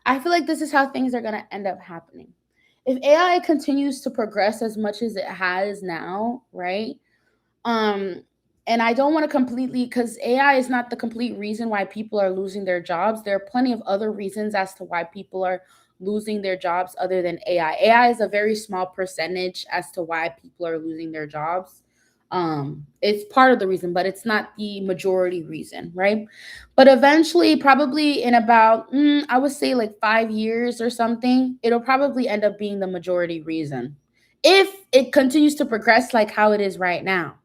I feel like this is how things are gonna end up happening. If AI continues to progress as much as it has now, right? Um, and I don't want to completely, because AI is not the complete reason why people are losing their jobs. There are plenty of other reasons as to why people are losing their jobs other than AI. AI is a very small percentage as to why people are losing their jobs. It's part of the reason, but it's not the majority reason, right? But eventually, probably in about I would say like 5 years or something, it'll probably end up being the majority reason if it continues to progress like how it is right now.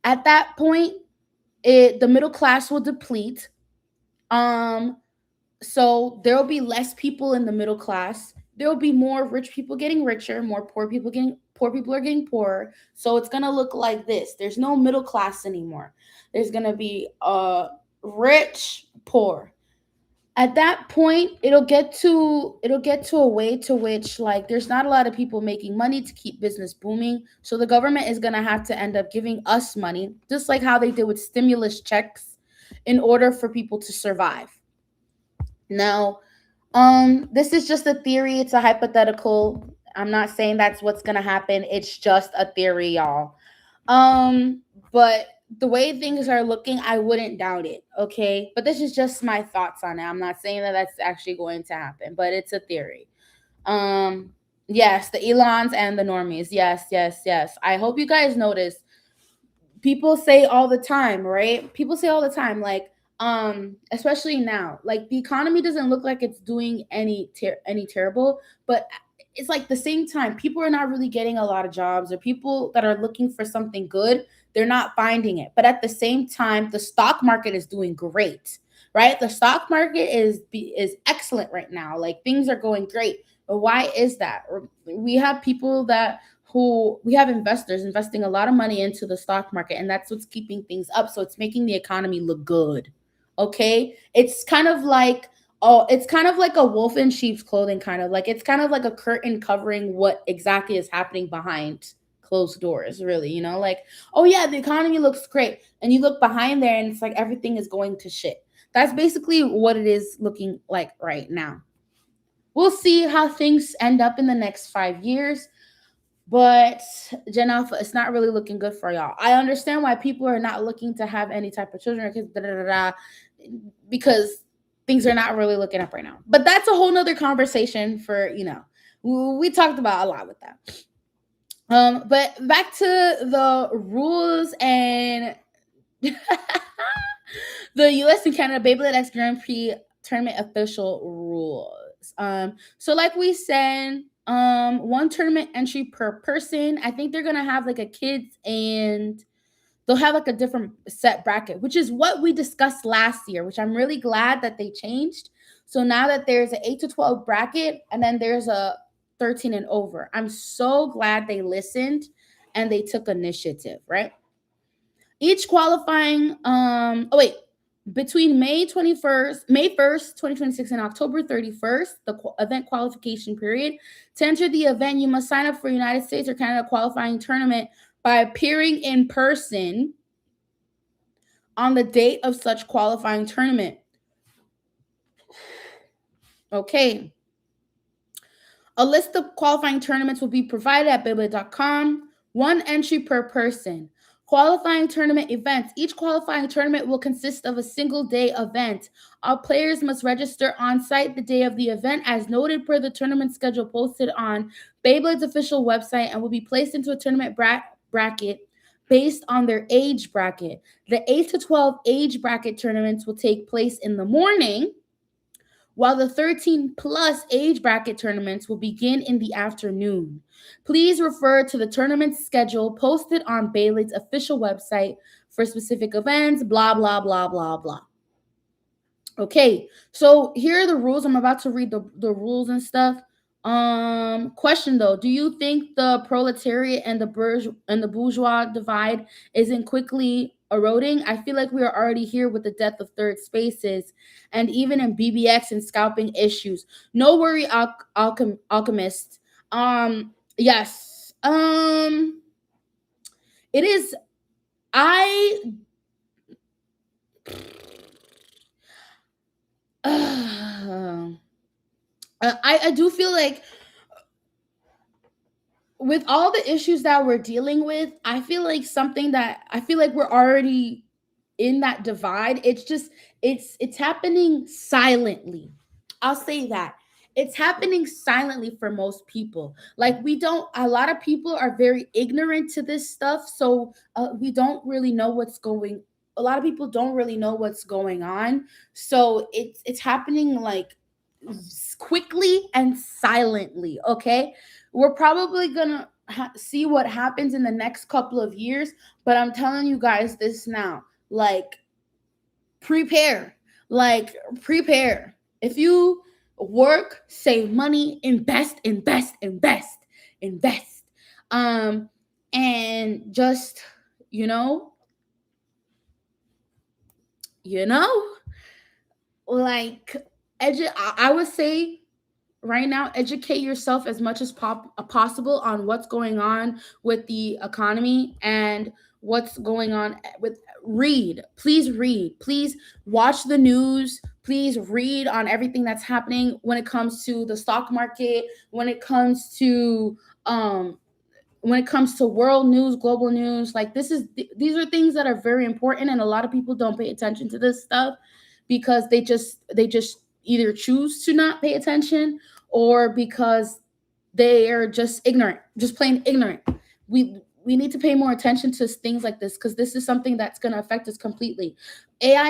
At that point, the middle class will deplete. Um, so there will be less people in the middle class. There will be more rich people getting richer, more poor people are getting poorer. So it's gonna look like this. There's no middle class anymore. There's gonna be rich, poor. At that point, it'll get to a way to which like there's not a lot of people making money to keep business booming, so the government is going to have to end up giving us money, just like how they did with stimulus checks, in order for people to survive. Now, this is just a theory, it's a hypothetical. I'm not saying that's what's going to happen, it's just a theory, y'all. But the way things are looking, I wouldn't doubt it. Okay. But this is just my thoughts on it. I'm not saying that that's actually going to happen, but it's a theory. Yes, the Elons and the normies. Yes, yes, yes. I hope you guys notice. People say all the time, right? People say all the time, like, especially now, like the economy doesn't look like it's doing any terrible, but it's like the same time people are not really getting a lot of jobs, or people that are looking for something good, they're not finding it. But at the same time, the stock market is doing great, right? The stock market is excellent right now. Like things are going great. But why is that? We have people that who we have investors investing a lot of money into the stock market, and that's what's keeping things up. So it's making the economy look good. Okay? It's kind of like a wolf in sheep's clothing, kind of like it's kind of like a curtain covering what exactly is happening behind closed doors, really, like, oh yeah, the economy looks great. And you look behind there and it's like everything is going to shit. That's basically what it is looking like right now. We'll see how things end up in the next 5 years. But Gen Alpha, it's not really looking good for y'all. I understand why people are not looking to have any type of children because things are not really looking up right now. But that's a whole nother conversation for, we talked about a lot with that. But back to the rules and the US and Canada Beyblade X Grand Prix tournament official rules. So like we said, one tournament entry per person. I think they're gonna have like a kids and they'll have like a different set bracket, which is what we discussed last year, which I'm really glad that they changed. So now that there's an 8 to 12 bracket and then there's a 13 and over, I'm so glad they listened and they took initiative, right? Each qualifying, between May 1st, 2026 and October 31st, the event qualification period. To enter the event, you must sign up for United States or Canada qualifying tournament by appearing in person on the date of such qualifying tournament. Okay. A list of qualifying tournaments will be provided at Beyblade.com. One entry per person. Qualifying tournament events. Each qualifying tournament will consist of a single day event. All players must register on site the day of the event as noted per the tournament schedule posted on Beyblade's official website and will be placed into a tournament bracket based on their age bracket. The 8 to 12 age bracket tournaments will take place in the morning, while the 13 plus age bracket tournaments will begin in the afternoon. Please refer to the tournament schedule posted on Beyblade's official website for specific events, blah, blah, blah, blah, blah. Okay, so here are the rules. I'm about to read the rules and stuff. Question though, do you think the proletariat and the bourgeois divide isn't quickly eroding? I feel like we are already here with the death of third spaces and even in BBX and scalping issues. No worry, alchemist. Yes. It is. I do feel like with all the issues that we're dealing with, I feel like we're already in that divide. It's happening silently. I'll say that. It's happening silently for most people. Like a lot of people are very ignorant to this stuff. So we don't really know a lot of people don't really know what's going on. So it's happening like quickly and silently. Okay. We're probably gonna see what happens in the next couple of years, but I'm telling you guys this now. Like, prepare. If you work, save money, invest. And just, like, I would say right now, educate yourself as much as possible on what's going on with the economy and what's going on with please watch the news, please read on everything that's happening when it comes to the stock market, when it comes to world news, global news. Like, these are things that are very important, and a lot of people don't pay attention to this stuff because they just either choose to not pay attention or because they are just ignorant, just plain ignorant. We need to pay more attention to things like this because this is something that's going to affect us completely. AI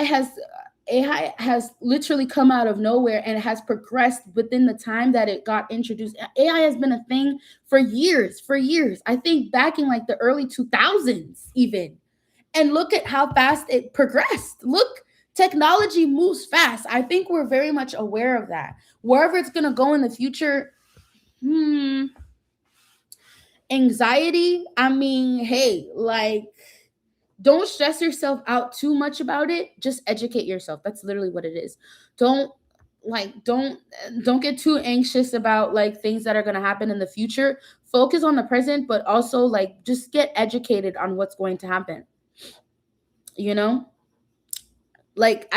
has literally come out of nowhere and it has progressed within the time that it got introduced. AI has been a thing for years. I think back in like the early 2000s even. And look at how fast it progressed. Look, Technology moves fast. I think we're very much aware of that. Wherever it's gonna go in the future, anxiety. I mean, hey, like, don't stress yourself out too much about it. Just educate yourself. That's literally what it is. Don't like don't get too anxious about like things that are going to happen in the future. Focus on the present, but also like just get educated on what's going to happen. You know? Like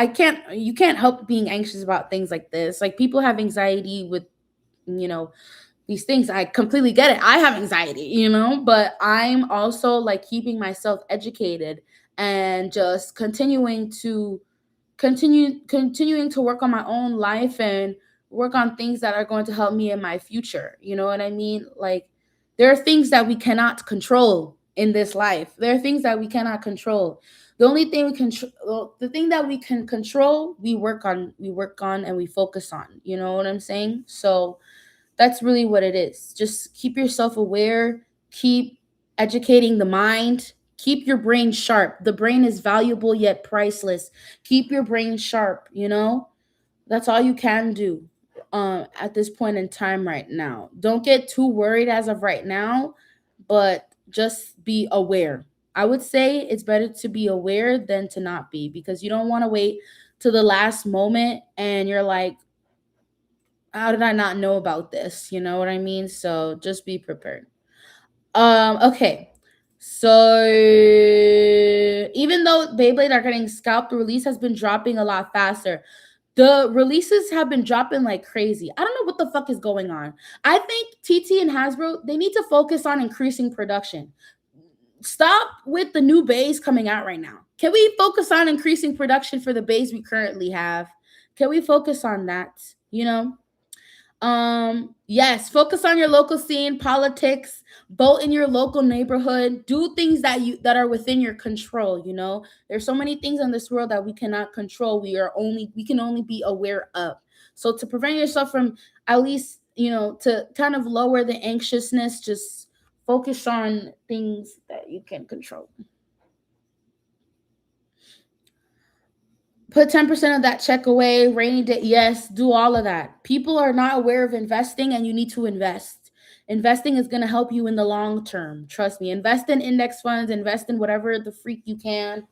you can't help being anxious about things like this. Like people have anxiety with, you know, these things. I completely get it. I have anxiety, but I'm also like keeping myself educated and just continuing to work on my own life and work on things that are going to help me in my future. You know what I mean? Like there are things that we cannot control in this life. There are things that we cannot control. The only thing we control, the thing that we can control, we work on and we focus on. You know what I'm saying? So that's really what it is. Just keep yourself aware, keep educating the mind, keep your brain sharp. The brain is valuable yet priceless. Keep your brain sharp. That's all you can do at this point in time right now. Don't get too worried as of right now, but just be aware. I would say it's better to be aware than to not be, because you don't want to wait to the last moment and you're like, how did I not know about this? You know what I mean? So just be prepared. Okay. So even though Beyblade are getting scalped, the release has been dropping a lot faster. The releases have been dropping like crazy. I don't know what the fuck is going on. I think TT and Hasbro, they need to focus on increasing production. Stop with the new bays coming out right now. Can we focus on increasing production for the bays we currently have? Can we focus on that? Yes, focus on your local scene, politics, vote in your local neighborhood, do things that are within your control. There's so many things in this world that we cannot control. We can only be aware of. So to prevent yourself from, at least, to kind of lower the anxiousness, just focus on things that you can control. Put 10% of that check away, rainy day. Yes, do all of that. People are not aware of investing, and you need to invest. Investing is going to help you in the long term. Trust me. Invest in index funds, invest in whatever the freak you can.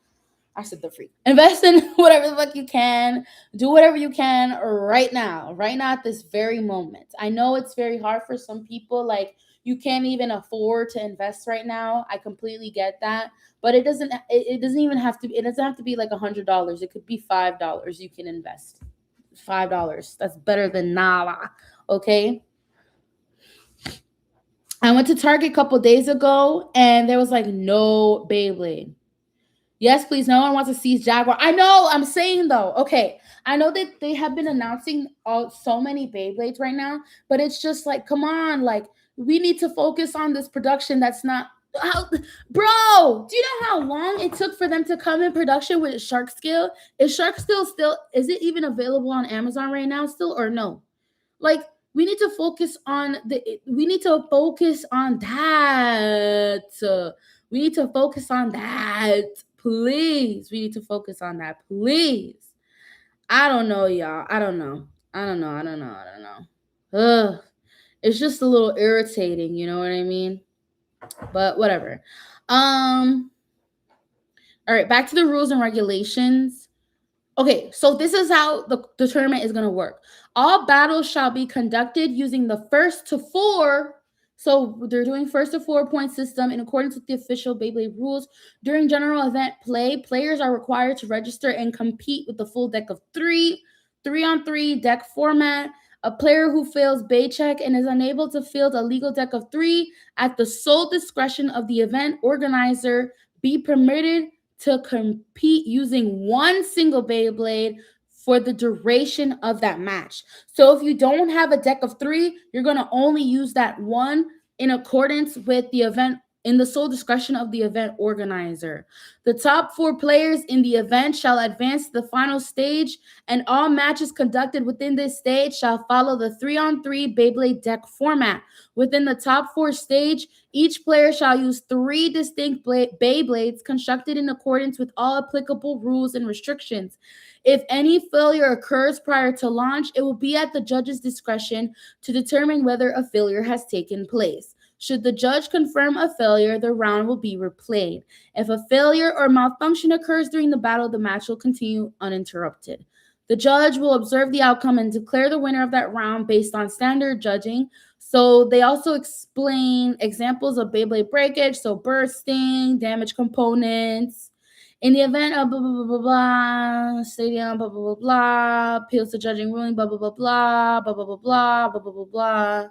I said the freak. Invest in whatever the fuck you can. Do whatever you can right now at this very moment. I know it's very hard for some people. Like, you can't even afford to invest right now. I completely get that. But it doesn't even have to, it doesn't have to be like $100. It could be $5 you can invest. $5. That's better than nada. Okay. I went to Target a couple days ago and there was like no Beyblade. Yes, please. No one wants to seize Jaguar. I know. I'm saying though. Okay, I know that they have been announcing so many Beyblades right now, but it's just like, come on, like we need to focus on this production. That's not, bro. Do you know how long it took for them to come in production with Shark Scale? Is Shark Scale still? Is it even available on Amazon right now still, or no? Like, we need to focus on we need to focus on that. We need to focus on that. Please. We need to focus on that. Please. I don't know, y'all. I don't know. Ugh. It's just a little irritating, you know what I mean? But whatever. All right, back to the rules and regulations. Okay, so this is how the tournament is going to work. All battles shall be conducted using the first to four. So they're doing first to 4 point system in accordance with the official Beyblade rules. During general event play, players are required to register and compete with the full deck of 3-on-3 deck format. A player who fails Bay check and is unable to field a legal deck of 3 at the sole discretion of the event organizer be permitted to compete using one single Beyblade for the duration of that match. So if you don't have a deck of 3, you're going to only use that one in accordance with the event, in the sole discretion of the event organizer. The top 4 players in the event shall advance to the final stage, and all matches conducted within this stage shall follow the 3-on-3 Beyblade deck format. Within the top 4 stage, Each player shall use 3 distinct Beyblades constructed in accordance with all applicable rules and restrictions. If any failure occurs prior to launch, it will be at the judge's discretion to determine whether a failure has taken place. Should the judge confirm a failure, the round will be replayed. If a failure or malfunction occurs during the battle, the match will continue uninterrupted. The judge will observe the outcome and declare the winner of that round based on standard judging. So they also explain examples of Beyblade breakage, so bursting, damaged components. In the event of blah, blah, blah, blah, blah, stadium, blah, blah, blah, blah, appeals to judging ruling, blah, blah, blah, blah, blah, blah, blah, blah, blah, blah, blah, blah,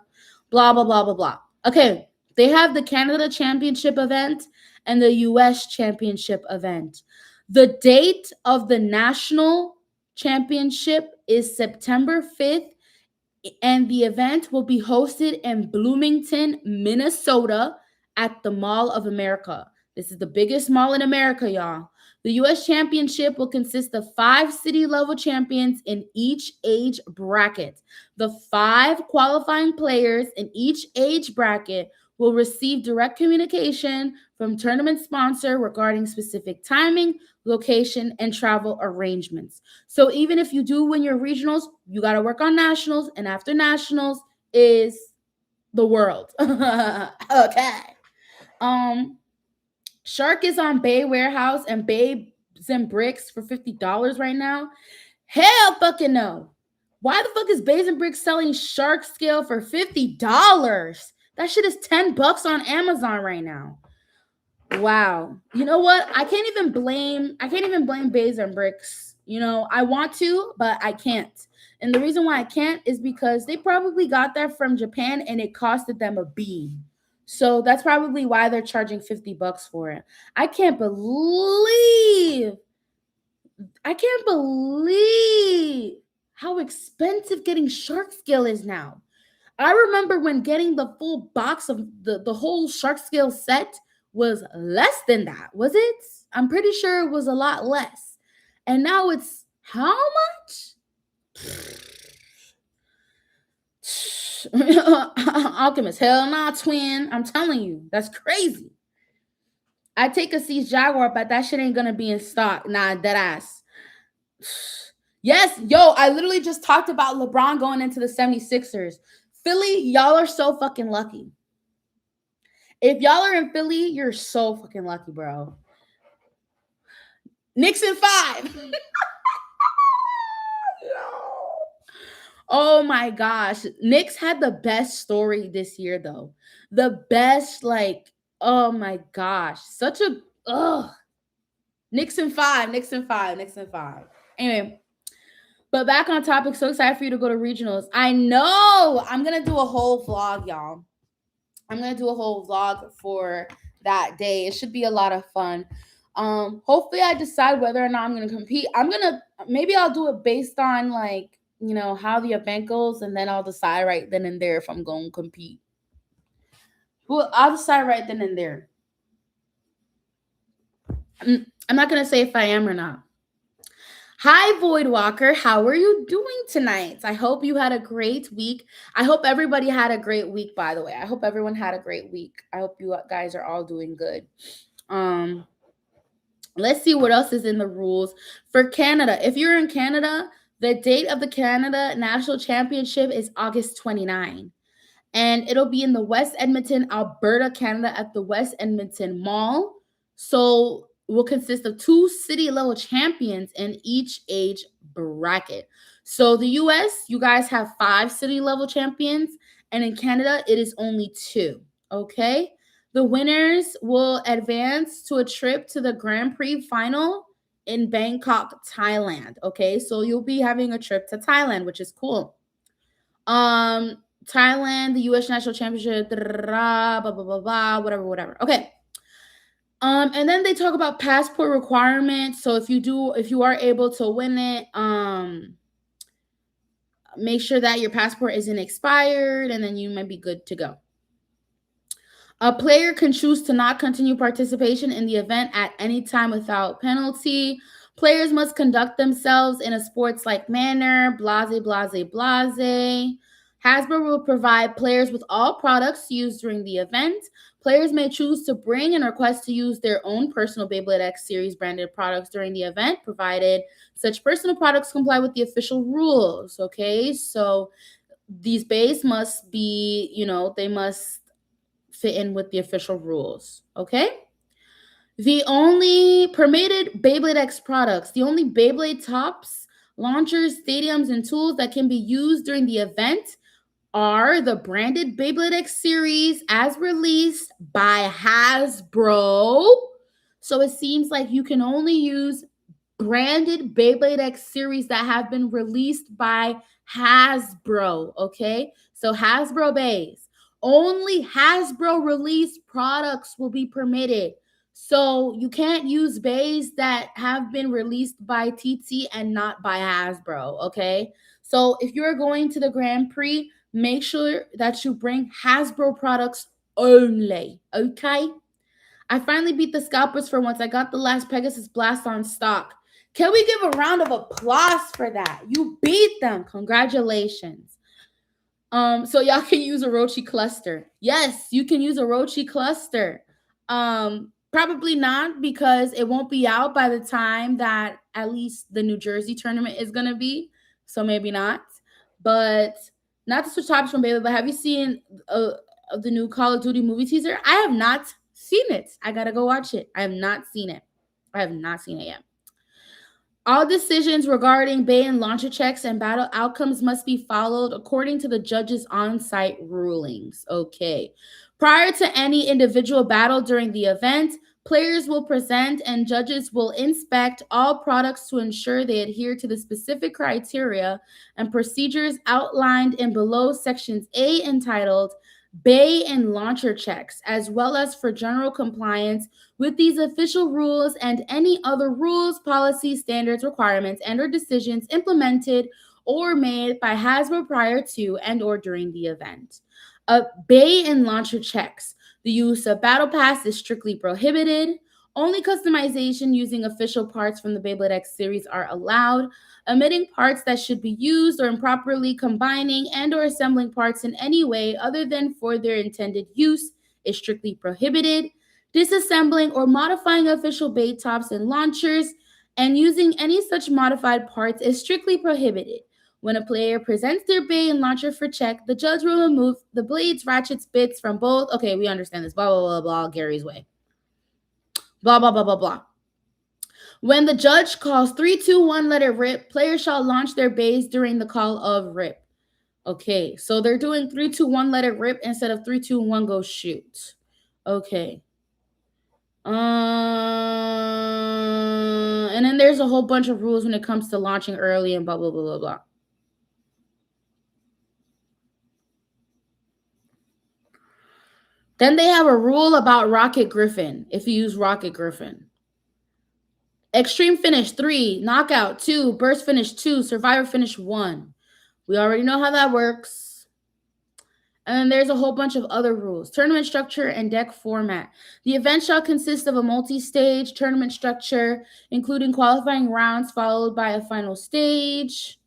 blah, blah, blah, blah, blah. Okay, they have the Canada Championship event and the US Championship event. The date of the national championship is September 5th, and the event will be hosted in Bloomington, Minnesota at the Mall of America. This is the biggest mall in America, y'all. The U.S. Championship will consist of 5 city-level champions in each age bracket. The 5 qualifying players in each age bracket will receive direct communication from tournament sponsor regarding specific timing, location, and travel arrangements. So even if you do win your regionals, you got to work on nationals, and after nationals is the world. Okay. Shark is on Bay Warehouse and Babes and Bricks for $50 right now. Hell fucking no. Why the fuck is Babes and Bricks selling shark scale for $50? That shit is $10 on Amazon right now. Wow. You know what? I can't even blame Babes and Bricks. You know, I want to, but I can't. And the reason why I can't is because they probably got that from Japan and it costed them a bean. So that's probably why they're charging $50 for it. I can't believe how expensive getting shark scale is now. I remember when getting the full box of the whole shark scale set was less than that, was it? I'm pretty sure it was a lot less. And now it's how much? Alchemist, hell nah, twin. I'm telling you, that's crazy. I take a Siege Jaguar, but that shit ain't gonna be in stock. Nah, dead ass. Yes, yo, I literally just talked about LeBron going into the 76ers. Philly, y'all are so fucking lucky. If y'all are in Philly, you're so fucking lucky, bro. Knicks in 5. Oh my gosh. Knicks had the best story this year, though. The best, like, oh my gosh. Such a, Knicks in 5. Anyway, but back on topic. So excited for you to go to regionals. I know. I'm going to do a whole vlog, y'all. I'm going to do a whole vlog for that day. It should be a lot of fun. Hopefully I decide whether or not I'm going to compete. Maybe I'll do it based on, like, you know, how the event goes, and then I'll decide right then and there if I'm going to compete. Well, I'll decide right then and there. I'm not going to say if I am or not. Hi, Void Walker. How are you doing tonight? I hope you had a great week. I hope everybody had a great week, by the way. I hope everyone had a great week. I hope you guys are all doing good. Let's see what else is in the rules. For Canada, if you're in Canada, the date of the Canada National Championship is August 29. And it'll be in the West Edmonton, Alberta, Canada at the West Edmonton Mall. So it will consist of 2 city-level champions in each age bracket. So the US, you guys have 5 city-level champions. And in Canada, it is only 2. Okay? The winners will advance to a trip to the Grand Prix final in Bangkok, Thailand. Okay, so you'll be having a trip to Thailand, which is cool. Thailand, the U.S. National Championship, blah, blah, blah, blah, whatever. Okay. And then they talk about passport requirements. So if you are able to win it, make sure that your passport isn't expired, and then you might be good to go. A player can choose to not continue participation in the event at any time without penalty. Players must conduct themselves in a sports-like manner, blase. Hasbro will provide players with all products used during the event. Players may choose to bring and request to use their own personal Beyblade X Series branded products during the event, provided such personal products comply with the official rules. Okay, so these bays must be, they must fit in with the official rules. Okay. The only permitted Beyblade X products, the only Beyblade tops, launchers, stadiums, and tools that can be used during the event are the branded Beyblade X series as released by Hasbro. So it seems like you can only use branded Beyblade X series that have been released by Hasbro. Okay, so Hasbro bays. Only Hasbro released products will be permitted. So you can't use bays that have been released by TT and not by Hasbro. Okay, so if you're going to the Grand Prix, make sure that you bring Hasbro products only. Okay. I finally beat the scalpers for once. I got the last Pegasus Blast on stock. Can we give a round of applause for that? You beat them. Congratulations. So y'all can use a Orochi cluster. Yes, you can use a Orochi cluster. Probably not, because it won't be out by the time that at least the New Jersey tournament is gonna be. So maybe not. But not to switch topics from Baylor, but have you seen the new Call of Duty movie teaser? I have not seen it. I gotta go watch it. I have not seen it. I have not seen it yet. All decisions regarding bay and launcher checks and battle outcomes must be followed according to the judge's on-site rulings. Okay. Prior to any individual battle during the event, players will present and judges will inspect all products to ensure they adhere to the specific criteria and procedures outlined in below sections A entitled Bay and Launcher Checks, as well as for general compliance with these official rules and any other rules, policies, standards, requirements, and or decisions implemented or made by Hasbro prior to and or during the event. Bay and launcher checks. The use of Battle Pass is strictly prohibited. Only customization using official parts from the Beyblade X series are allowed. Omitting parts that should be used or improperly combining and or assembling parts in any way other than for their intended use is strictly prohibited. Disassembling or modifying official bay tops and launchers and using any such modified parts is strictly prohibited. When a player presents their bay and launcher for check, the judge will remove the blades, ratchets, bits from both. Okay, we understand this. Blah, blah, blah, blah, Gary's way. Blah, blah, blah, blah, blah. When the judge calls 3, 2, 1, let it rip, players shall launch their bays during the call of rip. Okay, so they're doing 3, 2, 1, let it rip instead of 3, 2, 1, go shoot. Okay. And then there's a whole bunch of rules when it comes to launching early and blah, blah, blah, blah, blah. Then they have a rule about Rocket Griffin, if you use Rocket Griffin. Extreme finish 3, knockout 2, burst finish 2, survivor finish 1. We already know how that works. And then there's a whole bunch of other rules. Tournament structure and deck format. The event shall consist of a multi-stage tournament structure, including qualifying rounds followed by a final stage.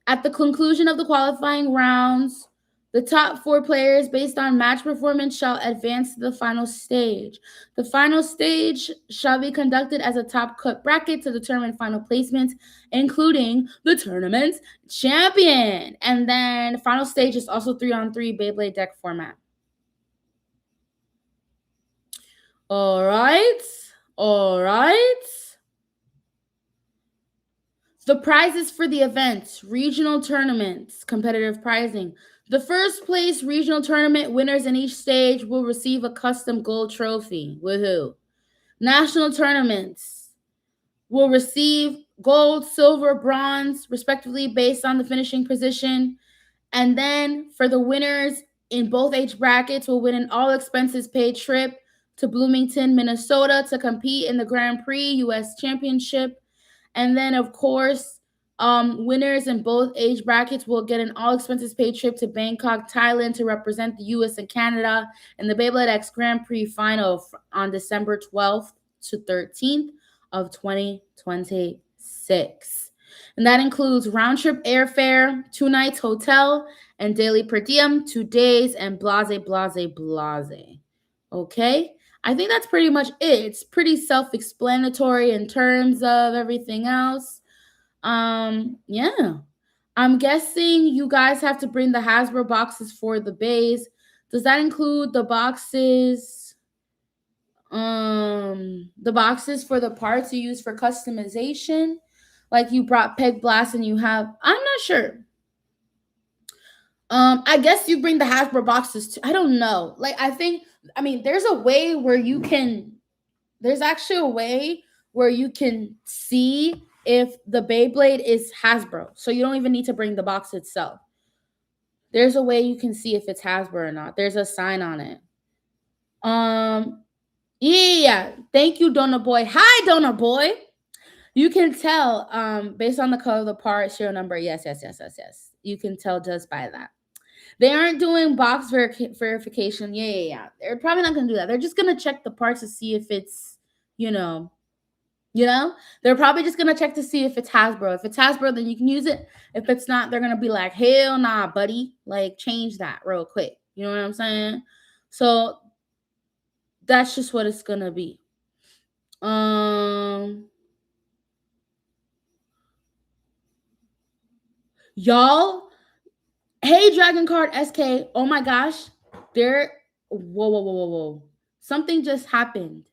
At the conclusion of the qualifying rounds, the top 4 players, based on match performance, shall advance to the final stage. The final stage shall be conducted as a top cut bracket to determine final placements, including the tournament's champion. And then the final stage is also 3-on-3 Beyblade deck format. All right. The prizes for the event, regional tournaments, competitive pricing. The first place regional tournament winners in each stage will receive a custom gold trophy. Woohoo. National tournaments will receive gold, silver, bronze, respectively, based on the finishing position. And then for the winners in both age brackets will win an all expenses paid trip to Bloomington, Minnesota to compete in the Grand Prix US Championship. And then, of course, winners in both age brackets will get an all expenses paid trip to Bangkok, Thailand to represent the US and Canada in the Beyblade X Grand Prix final on December 12th to 13th of 2026. And that includes round trip airfare, 2 nights hotel, and daily per diem, 2 days, and blase, blase, blase. Okay? I think that's pretty much it. It's pretty self explanatory in terms of everything else. Yeah. I'm guessing you guys have to bring the Hasbro boxes for the bays. Does that include the boxes for the parts you use for customization? Like you brought Peg Blast and you have I'm not sure. I guess you bring the Hasbro boxes too. I don't know. Like I mean there's a way where you can there's actually a way where you can see if the Beyblade is Hasbro. So you don't even need to bring the box itself. There's a way you can see if it's Hasbro or not. There's a sign on it. Yeah. Thank you, Donut Boy. Hi, Donut Boy. You can tell based on the color of the part, serial number. Yes, yes, yes, yes, yes. You can tell just by that. They aren't doing box verification. Yeah. They're probably not going to do that. They're just going to check the parts to see if it's, you know, they're probably just going to check to see if it's Hasbro. If it's Hasbro, then you can use it. If it's not, they're going to be like, hell nah, buddy. Like, change that real quick. You know what I'm saying? So that's just what it's going to be. Y'all, hey, Dragon Card SK. Oh my gosh. Whoa. Something just happened.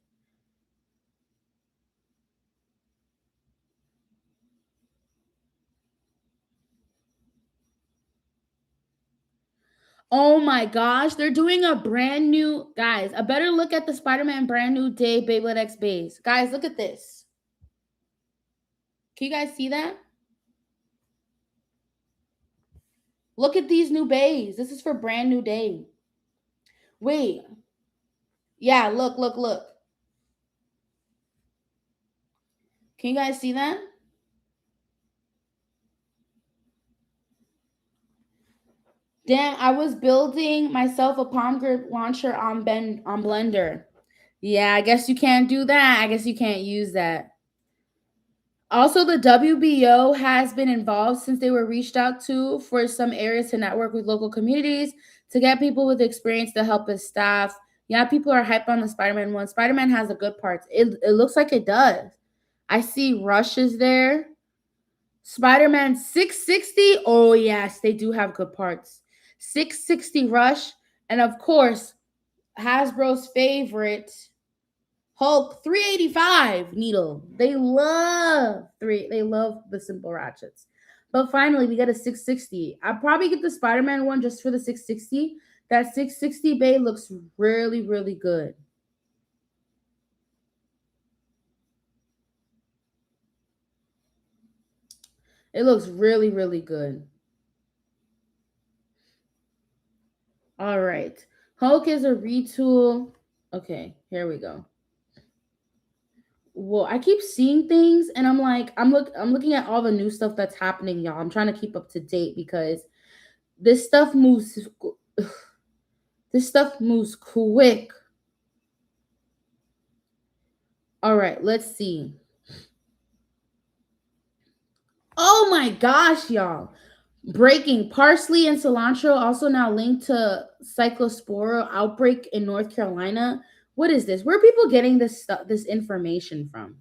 Oh my gosh. They're doing a brand new, guys, a better look at the Spider-Man brand new day Beyblade X base. Guys, look at this. Can you guys see that? Look at these new bays. This is for brand new day. Wait. Yeah, look. Can you guys see that? Damn, I was building myself a palm grip launcher on Blender. Yeah, I guess you can't do that. I guess you can't use that. Also, the WBO has been involved since they were reached out to for some areas to network with local communities to get people with experience to help as staff. Yeah, people are hyped on the Spider-Man one. Spider-Man has the good parts. It looks like it does. I see Rushes there. Spider-Man 660. Oh, yes, they do have good parts. 660 Rush. And of course, Hasbro's favorite, Hulk 385 needle. They love the simple ratchets. But finally, we get a 660. I'll probably get the Spider-Man one just for the 660. That 660 bay looks really, really good. It looks really, really good. All right. Hulk is a retool. Okay, here we go. Well, I keep seeing things and I'm like, I'm looking at all the new stuff that's happening, y'all. I'm trying to keep up to date because this stuff moves quick. All right, let's see. Oh my gosh, y'all. Breaking parsley and cilantro also now linked to cyclospora outbreak in North Carolina. What is this? Where are people getting this information from?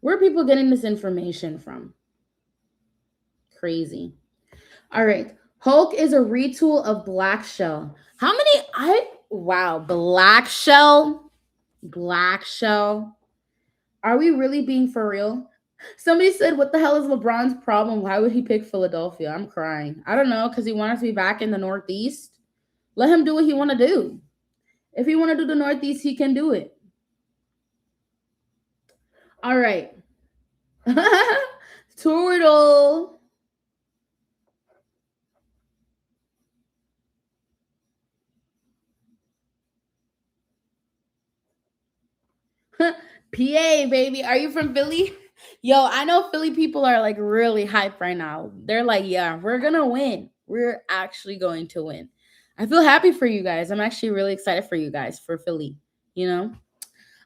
Where are people getting this information from? Crazy. All right. Hulk is a retool of Black Shell. How many? Wow, Black Shell? Black Shell? Are we really being for real? Somebody said, what the hell is LeBron's problem? Why would he pick Philadelphia? I'm crying. I don't know, because he wanted to be back in the Northeast. Let him do what he want to do. If he want to do the Northeast, he can do it. All right. Turtle. PA, baby. Are you from Philly? Yo, I know Philly people are like really hyped right now. They're like, yeah, we're going to win. We're actually going to win. I feel happy for you guys. I'm actually really excited for you guys, for Philly. you know.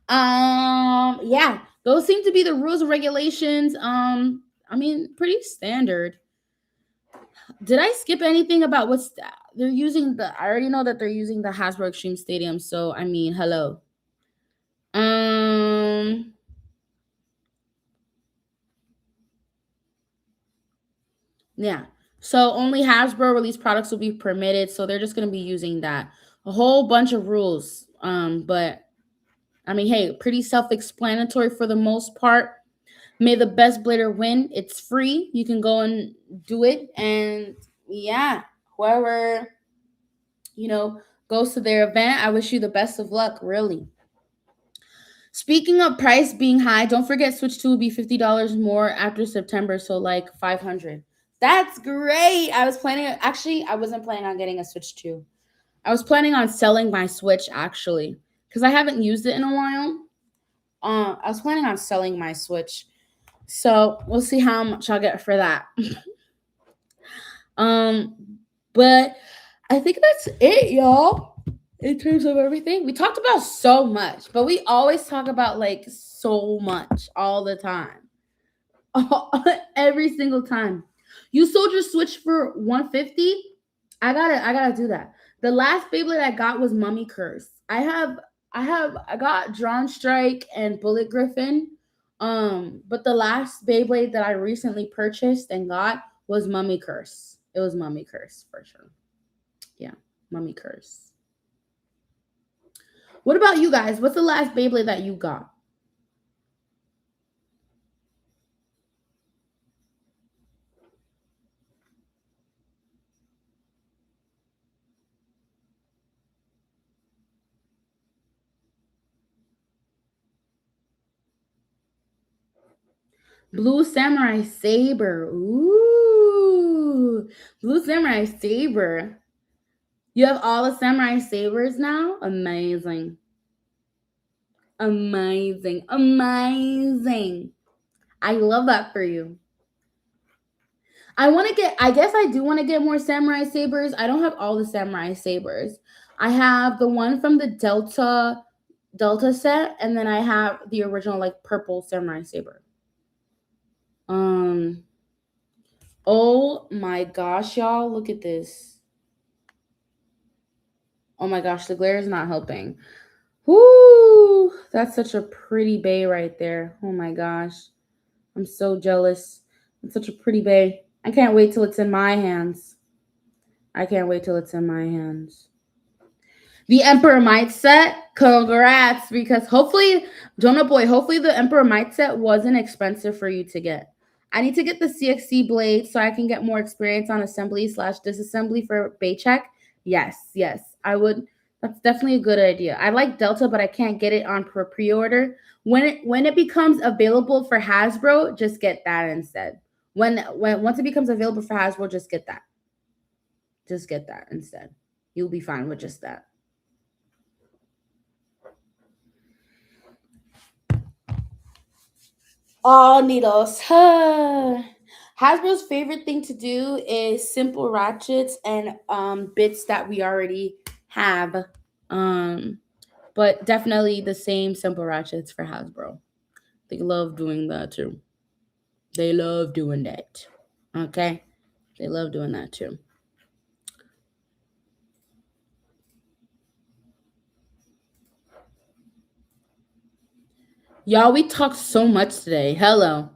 Yeah, those seem to be the rules and regulations. I mean, pretty standard. Did I skip anything about what's they're using the? I already know that they're using the Hasbro Extreme Stadium. So I mean, hello. Um, yeah. So only Hasbro released products will be permitted. So they're just gonna be using that. A whole bunch of rules. But I mean, hey, pretty self-explanatory for the most part. May the best blader win. It's free. You can go and do it. And yeah, whoever, you know, goes to their event, I wish you the best of luck, really. Speaking of price being high, don't forget Switch 2 will be $50 more after September, so like 500. That's great. I was planning actually I wasn't planning on getting a Switch 2. I was planning on selling my Switch actually cuz I haven't used it in a while. I was planning on selling my Switch. So, we'll see how much I'll get for that. um but I think that's it, y'all. In terms of everything, we talked about so much, but we always talk about like so much all the time. Every single time. You sold your Switch for 150. I gotta do that. The last Beyblade I got was Mummy Curse. I got Drawn Strike and Bullet Griffin. But the last Beyblade that I recently purchased and got was Mummy Curse. It was Mummy Curse for sure. Yeah, Mummy Curse. What about you guys? What's the last Beyblade that you got? Blue Samurai Saber. Ooh. Blue Samurai Saber. You have all the Samurai Sabers now? Amazing. Amazing. Amazing. I love that for you. I guess I do want to get more Samurai Sabers. I don't have all the Samurai Sabers. I have the one from the Delta set, and then I have the original like purple Samurai Saber. Um, oh my gosh, y'all, look at this. Oh my gosh, the glare is not helping. Whoo! That's such a pretty bay right there. Oh my gosh. I'm so jealous. It's such a pretty bay. I can't wait till it's in my hands. I can't wait till it's in my hands. The Emperor Might set, congrats, because hopefully, Donut Boy, hopefully the Emperor Might set wasn't expensive for you to get. I need to get the CXC blade so I can get more experience on assembly slash disassembly for Baycheck. Yes, yes, I would. That's definitely a good idea. I like Delta, but I can't get it on pre-order. When it becomes available for Hasbro, just get that instead. When once it becomes available for Hasbro, just get that. Just get that instead. You'll be fine with just that. All needles. Hasbro's favorite thing to do is simple ratchets and bits that we already have. Um, but definitely the same simple ratchets for Hasbro. They love doing that too. They love doing that. Okay? They love doing that too. Y'all, we talked so much today. Hello.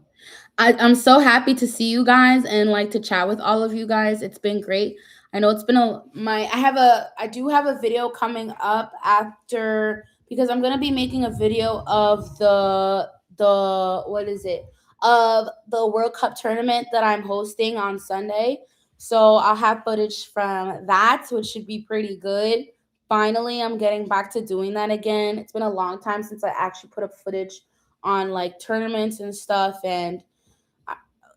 I'm so happy to see you guys and like to chat with all of you guys. It's been great. I know it's been I do have a video coming up after because I'm gonna be making a video of the what is it of the World Cup tournament that I'm hosting on Sunday. So I'll have footage from that, which should be pretty good. Finally, I'm getting back to doing that again. It's been a long time since I actually put up footage on like tournaments and stuff, and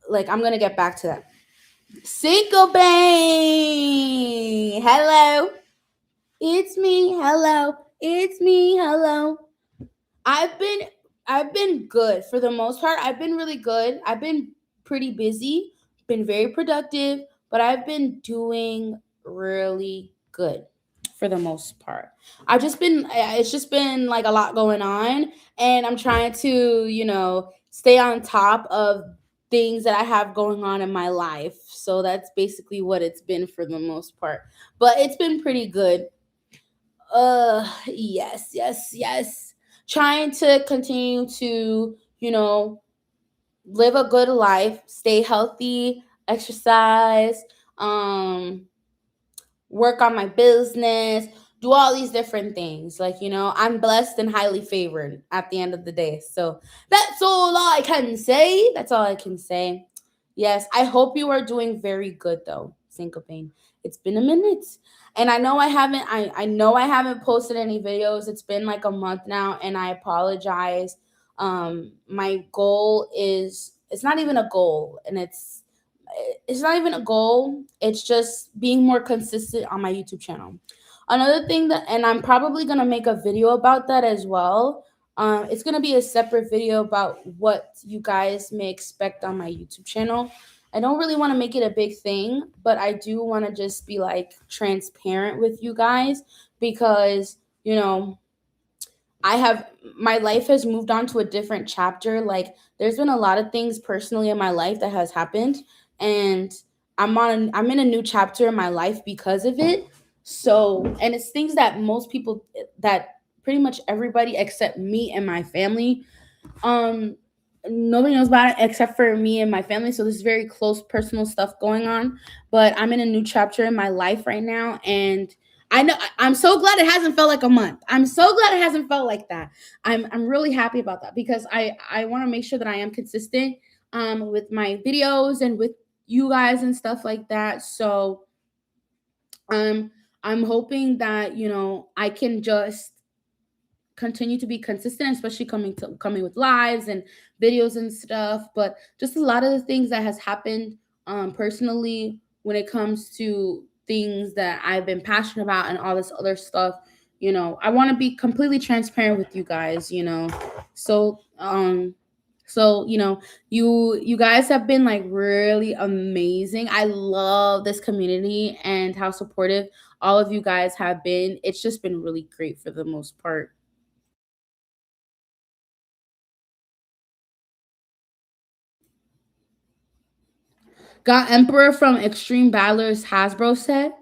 like I'm gonna get back to that. Cinco Bang! Hello, it's me. Hello, it's me. Hello. I've been I've been good for the most part. I've been really good. I've been pretty busy, been very productive, but I've been doing really good. for the most part. I've just been it's just been like a lot going on, and I'm trying to, stay on top of things that I have going on in my life. So that's basically what it's been for the most part. But it's been pretty good. Yes, yes, yes. Trying to continue to, live a good life, stay healthy, exercise, um work on my business, do all these different things. Like, I'm blessed and highly favored at the end of the day. So that's all I can say. That's all I can say. Yes, I hope you are doing very good though, Syncopane. It's been a minute. And I know I haven't posted any videos. It's been like a month now, and I apologize. My goal is, it's not even a goal, and it's not even a goal. It's just being more consistent on my YouTube channel. Another thing that, and I'm probably gonna make a video about that as well. It's gonna be a separate video about what you guys may expect on my YouTube channel. I don't really want to make it a big thing, but I do want to just be like transparent with you guys because, I have my life has moved on to a different chapter. Like, there's been a lot of things personally in my life that has happened, and I'm in a new chapter in my life because of it. So, and it's things that most people, that pretty much everybody except me and my family, um nobody knows about it except for me and my family. So this is very close personal stuff going on, but I'm in a new chapter in my life right now, and I'm so glad it hasn't felt like a month. I'm so glad it hasn't felt like that. I'm really happy about that because I want to make sure that I am consistent with my videos and with you guys and stuff like that. So um I'm hoping that, I can just continue to be consistent, especially coming with lives and videos and stuff. But just a lot of the things that has happened personally when it comes to things that I've been passionate about and all this other stuff. I want to be completely transparent with you guys. So you guys have been like really amazing. I love this community and how supportive all of you guys have been. It's just been really great for the most part. Got Emperor from Extreme Battlers, Hasbro set.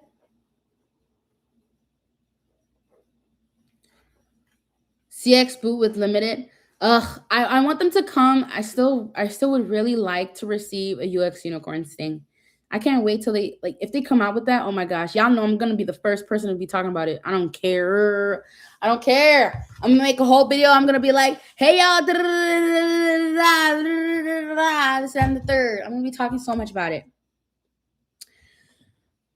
CX boot with limited. Ugh, I want them to come. I still would really like to receive a UX unicorn sting. I can't wait till they, like, if they come out with that. Oh my gosh, y'all know I'm gonna be the first person to be talking about it. I don't care. I don't care. I'm gonna make a whole video. I'm gonna be like, hey y'all, this and the third. I'm gonna be talking so much about it.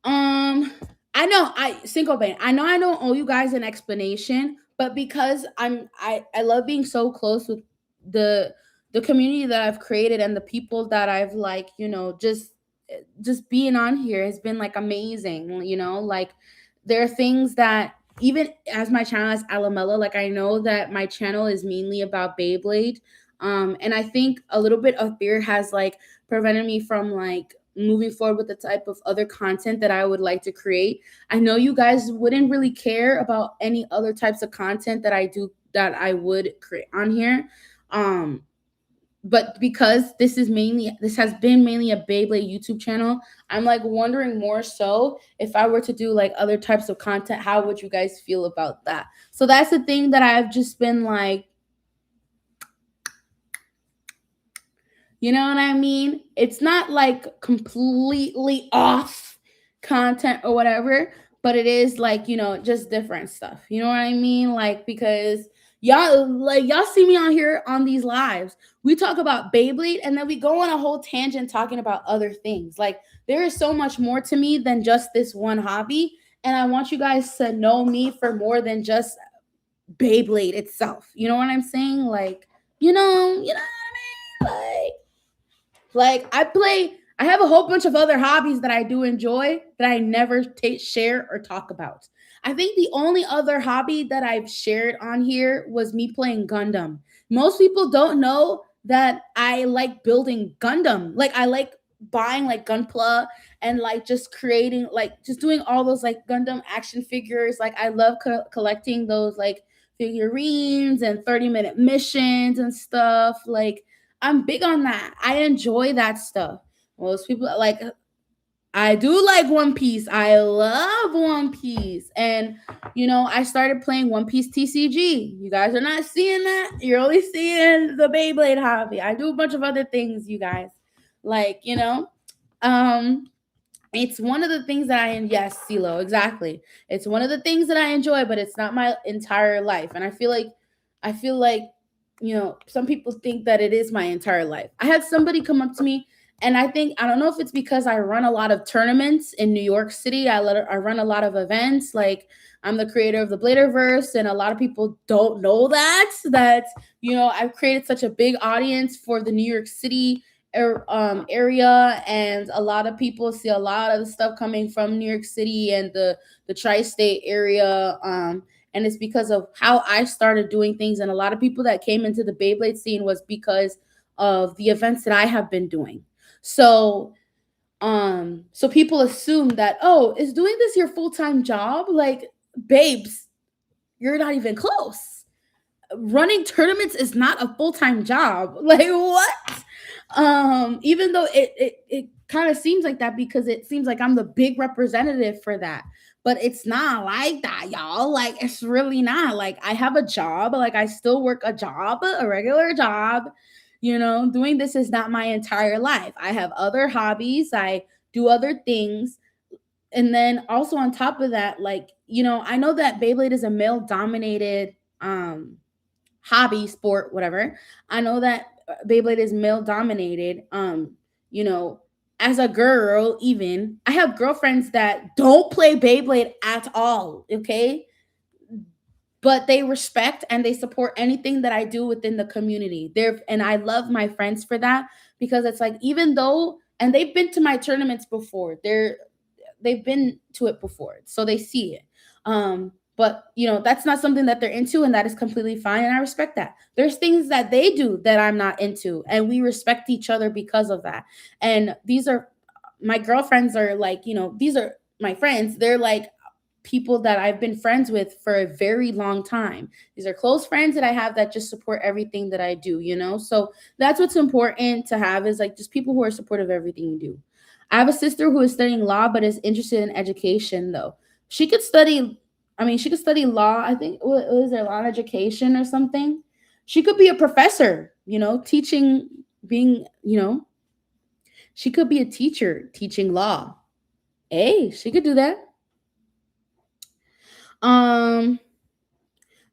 Um, I know Syncopane. I know I don't owe you guys an explanation, but because I love being so close with the the community that I've created and the people that I've, like, just being on here has been like amazing. Like, there are things that, even as my channel as Alamella, like, I know that my channel is mainly about Beyblade. And I think a little bit of fear has, like, prevented me from, like, moving forward with the type of other content that I would like to create. I know you guys wouldn't really care about any other types of content that I would create on here. Um but because this has been mainly a Beyblade YouTube channel, I'm like wondering more so, if I were to do like other types of content, how would you guys feel about that? So that's the thing that I've just been like, you know what I mean? It's not like completely off content or whatever, but it is like, just different stuff. You know what I mean? Like, because y'all see me on here on these lives. We talk about Beyblade and then we go on a whole tangent talking about other things. Like, there is so much more to me than just this one hobby. And I want you guys to know me for more than just Beyblade itself. You know what I'm saying? Like, you know what I mean? Like, I have a whole bunch of other hobbies that I do enjoy that I never share or talk about. I think the only other hobby that I've shared on here was me playing Gundam. Most people don't know that I like building Gundam. Like, I like buying like Gunpla and like just creating like just doing all those like Gundam action figures. Like I love collecting those like figurines and 30-minute missions and stuff. Like I'm big on that. I enjoy that stuff. Most people like I do like One Piece. I love One Piece. And, I started playing One Piece TCG. You guys are not seeing that. You're only seeing the Beyblade hobby. I do a bunch of other things, you guys. Like, um, it's one of the things that yes, CeeLo, exactly. It's one of the things that I enjoy, but it's not my entire life. And I feel like, some people think that it is my entire life. I had somebody come up to me, and I don't know if it's because I run a lot of tournaments in New York City. I run a lot of events. Like I'm the creator of the Bladerverse, and a lot of people don't know that I've created such a big audience for the New York City area, and a lot of people see a lot of the stuff coming from New York City and the tri-state area. And it's because of how I started doing things, and a lot of people that came into the Beyblade scene was because of the events that I have been doing. So people assume that, oh, is doing this your full-time job? Like, babes, you're not even close. Running tournaments is not a full-time job. Like, what? Even though it kind of seems like that, because it seems like I'm the big representative for that, but it's not like that, y'all. Like, it's really not. Like, I have a job. Like, I still work a job, a regular job. Doing this is not my entire life. I have other hobbies. I do other things. And then also on top of that, like, I know that Beyblade is a male dominated hobby, sport, whatever. I know that Beyblade is male dominated. You know, as a girl, even I have girlfriends that don't play Beyblade at all. Okay, but they respect and they support anything that I do within the community. And I love my friends for that, because it's like, even though, and they've been to my tournaments before, they've been to it before, so they see it. But that's not something that they're into, and that is completely fine, and I respect that. There's things that they do that I'm not into, and we respect each other because of that. And these are my girlfriends, are like, these are my friends. They're like people that I've been friends with for a very long time. These are close friends that I have that just support everything that I do, So that's what's important to have, is like just people who are supportive of everything you do. I have a sister who is studying law but is interested in education though. She could study, she could study law. I think, what was there, law and education or something? She could be a professor, teaching, she could be a teacher teaching law. Hey, she could do that. Um,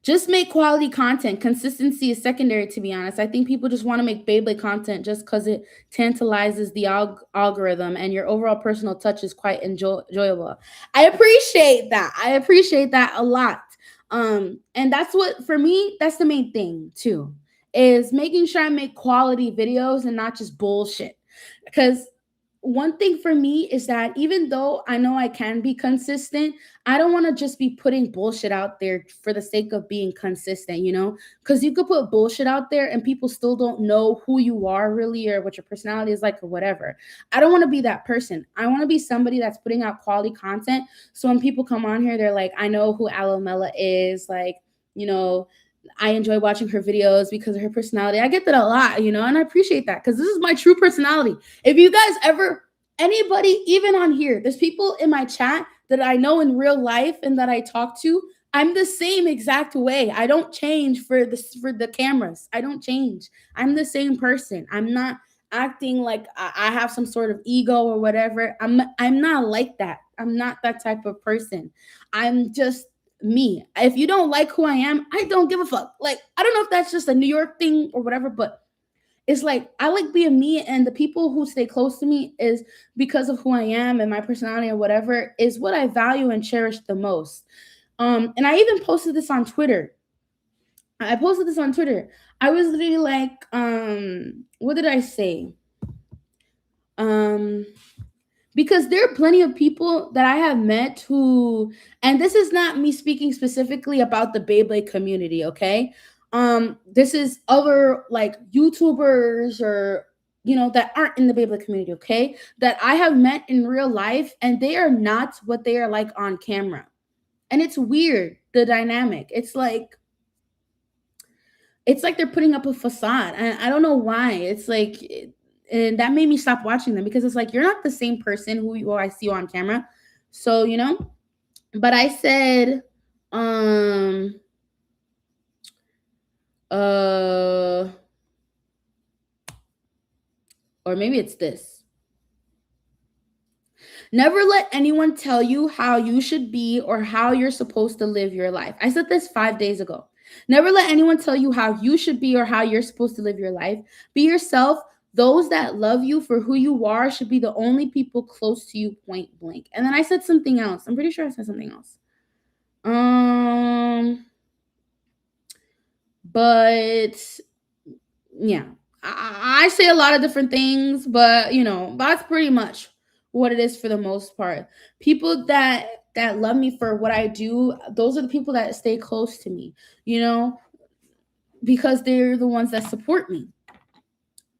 just make quality content. Consistency is secondary, to be honest. I think people just want to make Beyblade content just because it tantalizes the algorithm, and your overall personal touch is quite enjoyable. I appreciate that. I appreciate that a lot. And that's what, for me, that's the main thing too, is making sure I make quality videos and not just bullshit. Because one thing for me is that even though I know I can be consistent, I don't want to just be putting bullshit out there for the sake of being consistent, Because you could put bullshit out there and people still don't know who you are really, or what your personality is like, or whatever. I don't want to be that person. I want to be somebody that's putting out quality content. So when people come on here, they're like, I know who Alomela is. Like, I enjoy watching her videos because of her personality. I get that a lot, and I appreciate that, because this is my true personality. If you guys ever, anybody, even on here, there's people in my chat that I know in real life and that I talk to, I'm the same exact way. I don't change for the cameras. I don't change. I'm the same person. I'm not acting like I have some sort of ego or whatever. I'm not like that. I'm not that type of person. I'm just me. If you don't like who I am, I don't give a fuck. Like, I don't know if that's just a New York thing or whatever, but it's like, I like being me, and the people who stay close to me is because of who I am and my personality or whatever is what I value and cherish the most. And I even posted this on Twitter. I was literally like, what did I say? Because there are plenty of people that I have met who, and this is not me speaking specifically about the Beyblade community, okay? This is other like YouTubers or that aren't in the Beyblade community, okay? That I have met in real life, and they are not what they are like on camera. And it's weird, the dynamic. It's like they're putting up a facade. And I don't know why. And that made me stop watching them, because it's like you're not the same person who I see you on camera. So, but I said, um, uh, or maybe it's this. Never let anyone tell you how you should be or how you're supposed to live your life. I said this 5 days ago. Never let anyone tell you how you should be or how you're supposed to live your life. Be yourself. Those that love you for who you are should be the only people close to you, point blank. And then I said something else. I'm pretty sure I said something else. But yeah, I say a lot of different things, but that's pretty much what it is for the most part. People that love me for what I do, those are the people that stay close to me, because they're the ones that support me.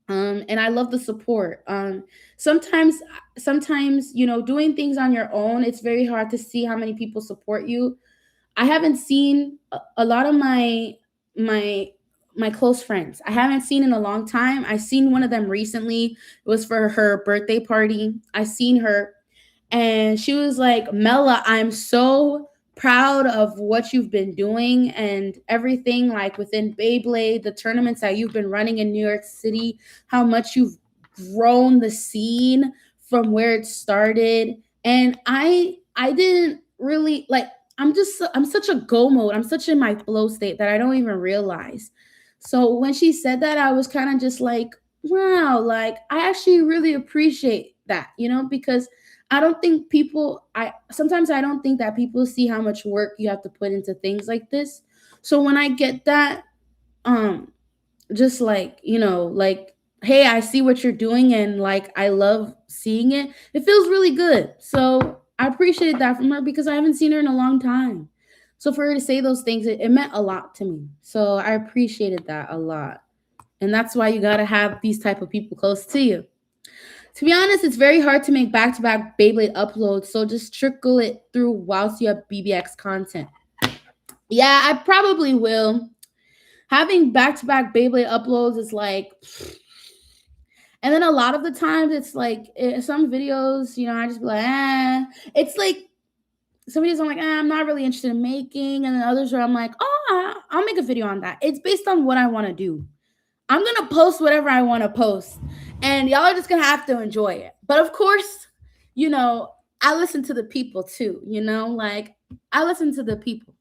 And I love the support. Sometimes, doing things on your own, it's very hard to see how many people support you. I haven't seen a lot of my my close friends. I haven't seen in a long time. I seen one of them recently. It was for her birthday party. I seen her, and she was like, "Mela, I'm so proud of what you've been doing and everything, like within Beyblade, the tournaments that you've been running in New York City, how much you've grown the scene from where it started." And I didn't really like, I'm such a go mode. I'm such in my flow state that I don't even realize. So when she said that, I was kind of just like, wow, like I actually really appreciate that, because I don't think people I sometimes I don't think that people see how much work you have to put into things like this. So when I get that, um just like, like, hey, I see what you're doing, and like I love seeing it. It feels really good. So I appreciated that from her, because I haven't seen her in a long time. So for her to say those things, it meant a lot to me. So I appreciated that a lot. And that's why you got to have these type of people close to you. To be honest, it's very hard to make back-to-back Beyblade uploads, so just trickle it through whilst you have BBX content. Yeah, I probably will. Having back-to-back Beyblade uploads is like, and then a lot of the times it's like some videos, I just be like, It's like some videos I'm like, I'm not really interested in making, and then others where I'm like, oh, I'll make a video on that. It's based on what I want to do. I'm gonna post whatever I want to post, and y'all are just gonna have to enjoy it. But of course, I listen to the people too. Like I listen to the people.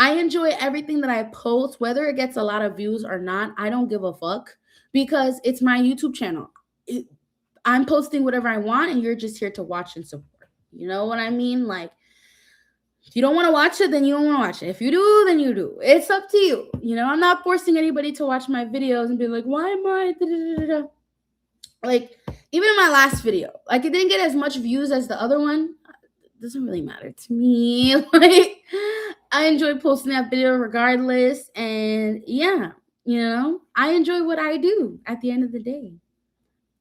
I enjoy everything that I post, whether it gets a lot of views or not. I don't give a fuck, because it's my YouTube channel. I'm posting whatever I want, and you're just here to watch and support. You know what I mean? Like, if you don't want to watch it, then you don't want to watch it. If you do, then you do. It's up to you. I'm not forcing anybody to watch my videos and be like, why am I? Da-da-da-da-da. Like, even in my last video, like, it didn't get as much views as the other one. It doesn't really matter to me. Like, I enjoy posting that video regardless. And yeah, I enjoy what I do at the end of the day.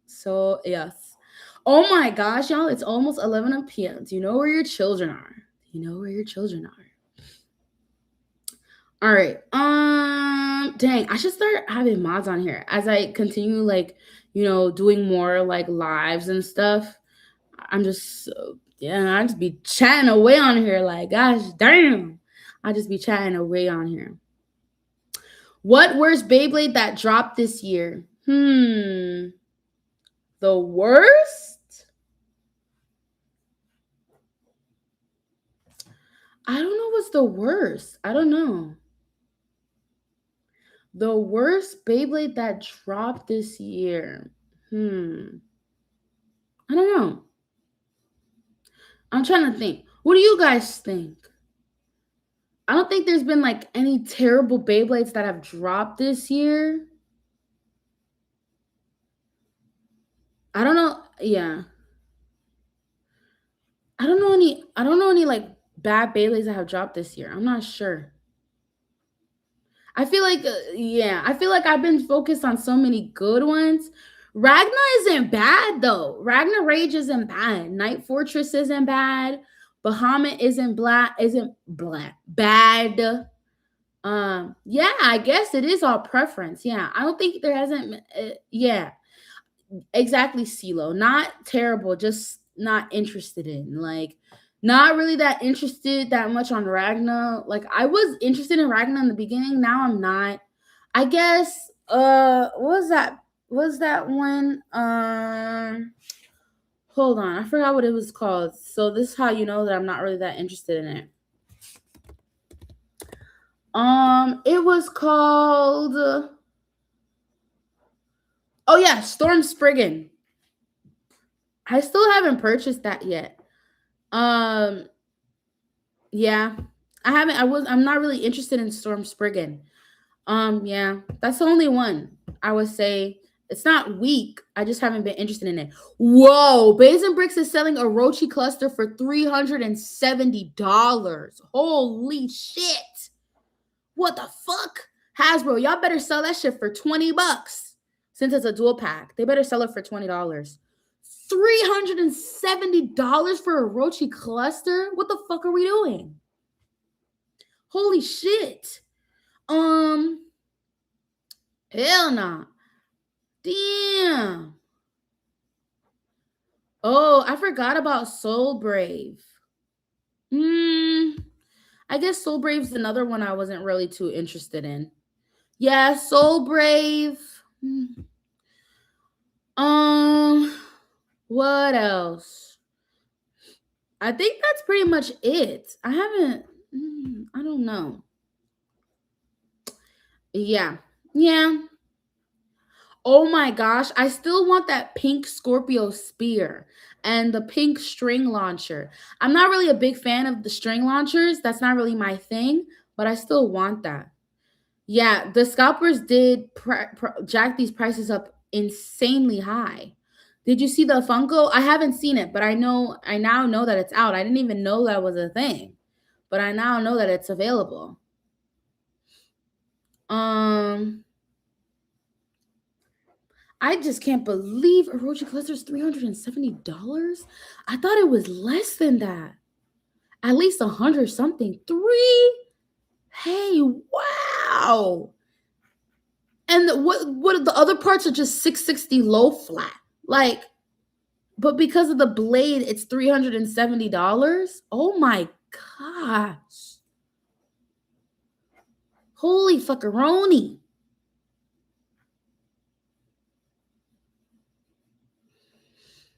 So, yes. Oh my gosh, y'all, it's almost 11 p.m. Do you know where your children are? You know where your children are. All right. Dang, I should start having mods on here as I continue, like, doing more like lives and stuff. I just be chatting away on here. Like, gosh, damn. I just be chatting away on here. What worst Beyblade that dropped this year? The worst? I don't know what's the worst. I don't know. The worst Beyblade that dropped this year. I don't know. I'm trying to think. What do you guys think? I don't think there's been like any terrible Beyblades that have dropped this year. I don't know. Yeah. I don't know any like bad Beyblades that have dropped this year. I'm not sure. I feel like I feel like I've been focused on so many good ones Ragna isn't bad though. Ragna Rage isn't bad. Night Fortress isn't bad. Bahamut isn't bad. Yeah, I guess it is all preference. Yeah, I don't think there hasn't. Yeah, exactly, CeeLo. Not terrible, just not interested in. Like, not really that interested that much on Ragna. Like, I was interested in Ragna in the beginning. Now I'm not. I guess. What was that? Was that one? Hold on, I forgot what it was called. So this is how you know that I'm not really that interested in it. It was called. Oh yeah, Storm Spriggan. I still haven't purchased that yet. Yeah, I haven't. I'm not really interested in Storm Spriggan. Yeah, that's the only one I would say. It's not weak. I just haven't been interested in it. Whoa, Bays and Bricks is selling a Orochi cluster for $370. Holy shit! What the fuck, Hasbro? Y'all better sell that shit for $20. Since it's a dual pack, they better sell it for $20. $370 for a Orochi cluster? What the fuck are we doing? Holy shit. Hell nah. Damn. Oh, I forgot about Soul Brave. I guess Soul Brave's another one I wasn't really too interested in. Yeah, Soul Brave. What else? I think that's pretty much it. I haven't. I don't know. Yeah. Oh my gosh, I still want that pink Scorpio spear and the pink string launcher. I'm not really a big fan of the string launchers. That's not really my thing, but I still want that. Yeah, the scalpers did jack these prices up insanely high. Did you see the Funko? I haven't seen it, but I now know that it's out. I didn't even know that was a thing, but I now know that it's available. I just can't believe Orochi Cluster's $370. I thought it was less than that. At least 100 something. Hey, wow. And what the other parts are just 660 low flat. Like, but because of the blade, it's $370. Oh my gosh. Holy fuckeroni.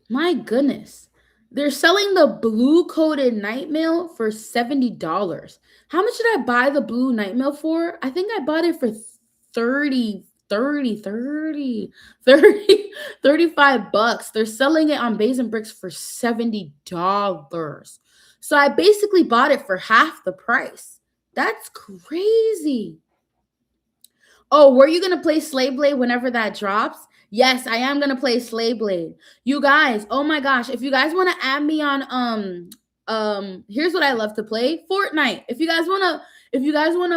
My goodness. They're selling the blue coated night mail for $70. How much did I buy the blue night mail for? I think I bought it for 35 bucks. They're selling it on Bays and Bricks for $70. So I basically bought it for half the price. That's crazy. Oh, were you going to play Slave Blade whenever that drops? Yes, I am gonna play Slay Blade. You guys, oh my gosh, if you guys want to add me on here's what I love to play. Fortnite. If you guys wanna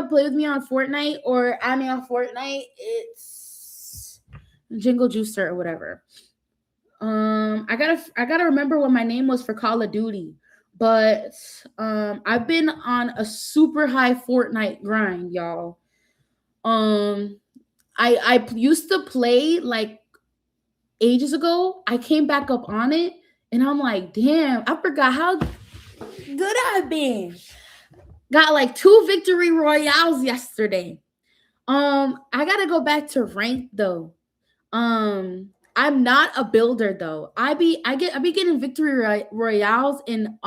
play with me on Fortnite or add me on Fortnite, it's Jingle Juicer or whatever. I gotta remember what my name was for Call of Duty. But I've been on a super high Fortnite grind, y'all. I used to play like ages ago. I came back up on it and I'm like, damn, I forgot how good I've been. Got like 2 victory royales yesterday. I gotta go back to rank though. I'm not a builder though. I be getting victory royales in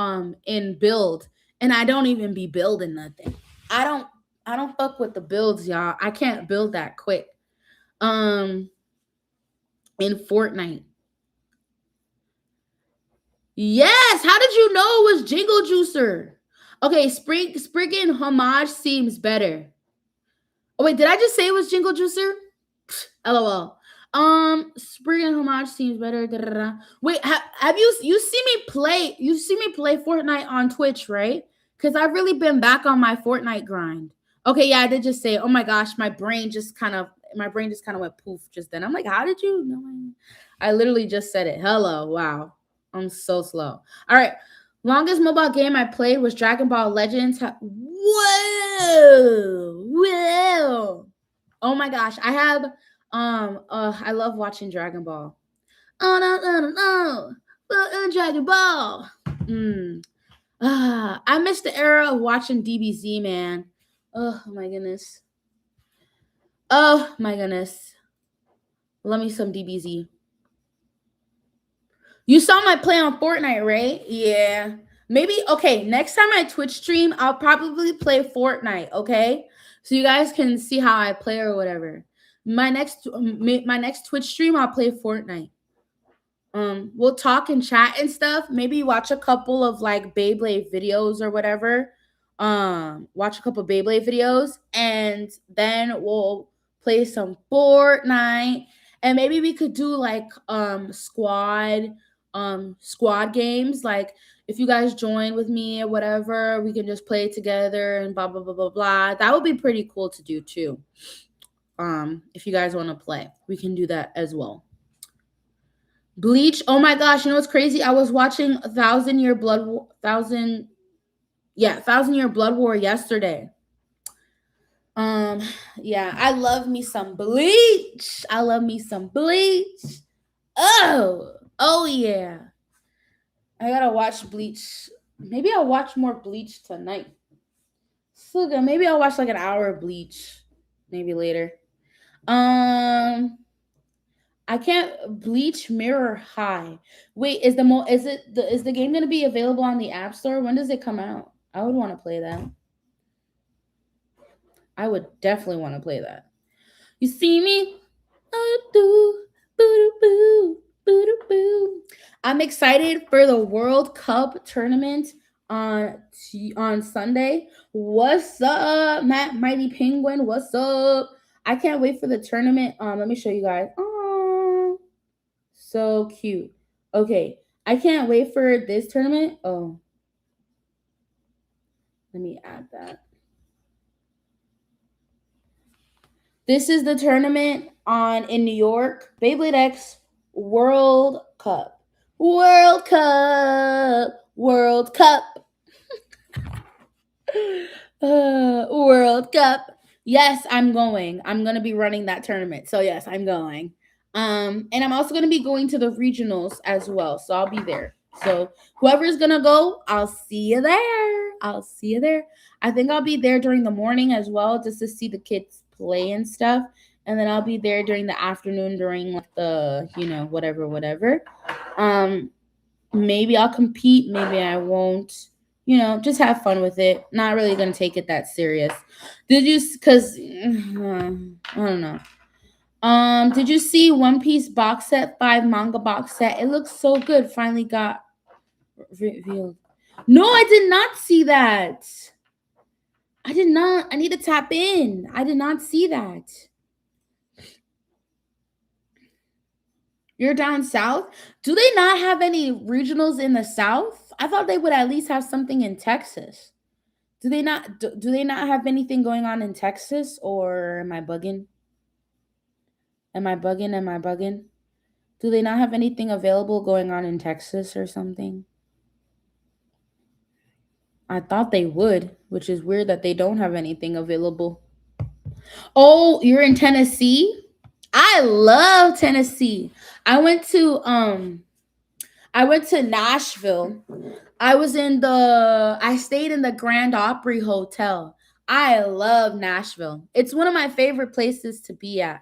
build, and I don't even be building nothing. I don't fuck with the builds, y'all. I can't build that quick. In Fortnite. Yes, how did you know it was Jingle Juicer? Okay, Spriggan Homage seems better. Oh wait, did I just say it was Jingle Juicer? LOL. Spriggan Homage seems better. Da, da, da. Wait, have you see me play? You see me play Fortnite on Twitch, right? Because I've really been back on my Fortnite grind. Okay, yeah, I did just say, oh my gosh, my brain just kind of my brain just kind of went poof just then. I'm like, how did you know? I literally just said it. Hello. Wow. I'm so slow. All right. Longest mobile game I played was Dragon Ball Legends. Whoa. Whoa. Oh my gosh. I have I love watching Dragon Ball. Oh no. Dragon Ball. I missed the era of watching DBZ, man. Oh my goodness. Oh my goodness. Love me some DBZ. You saw my play on Fortnite, right? Yeah. Maybe, okay, next time I Twitch stream, I'll probably play Fortnite, okay? So you guys can see how I play or whatever. My next Twitch stream, I'll play Fortnite. We'll talk and chat and stuff. Maybe watch a couple of like Beyblade videos or whatever. Watch a couple of Beyblade videos, and then we'll play some Fortnite. And maybe we could do like squad games. Like if you guys join with me or whatever, we can just play together and blah blah blah blah blah. That would be pretty cool to do too. If you guys want to play, we can do that as well. Bleach. Oh my gosh, you know what's crazy? I was watching Thousand Year Blood War yesterday. Yeah, I love me some Bleach. Oh yeah. I gotta watch Bleach. Maybe I'll watch more Bleach tonight. So good. Maybe I'll watch like an hour of Bleach. Maybe later. I can't Bleach Mirror High. Wait, is the game gonna be available on the App Store? When does it come out? I would want to play that. I would definitely want to play that. You see me? I'm excited for the World Cup tournament on Sunday. What's up, Matt Mighty Penguin? What's up? I can't wait for the tournament. Let me show you guys. Oh, so cute. Okay, I can't wait for this tournament. Oh, let me add that. This is the tournament in New York. Beyblade X World Cup. World Cup. World Cup. World Cup. Yes, I'm going. I'm going to be running that tournament. So yes, I'm going. And I'm also going to be going to the regionals as well. So I'll be there. So whoever's going to go, I'll see you there. I think I'll be there during the morning as well, just to see the kids play and stuff. And then I'll be there during the afternoon during like the, whatever. Maybe I'll compete. Maybe I won't. Just have fun with it. Not really going to take it that serious. Because, I don't know. Did you see One Piece box set 5 manga box set? It looks so good. Finally got revealed. No, I did not see that. I did not. I need to tap in. I did not see that. You're down south? Do they not have any regionals in the south? I thought they would at least have something in Texas. Do they not have anything going on in Texas, or am I bugging? Am I bugging? Do they not have anything available going on in Texas or something? I thought they would, which is weird that they don't have anything available. Oh, you're in Tennessee? I love Tennessee. I went to Nashville. I stayed in the Grand Opry Hotel. I love Nashville. It's one of my favorite places to be at.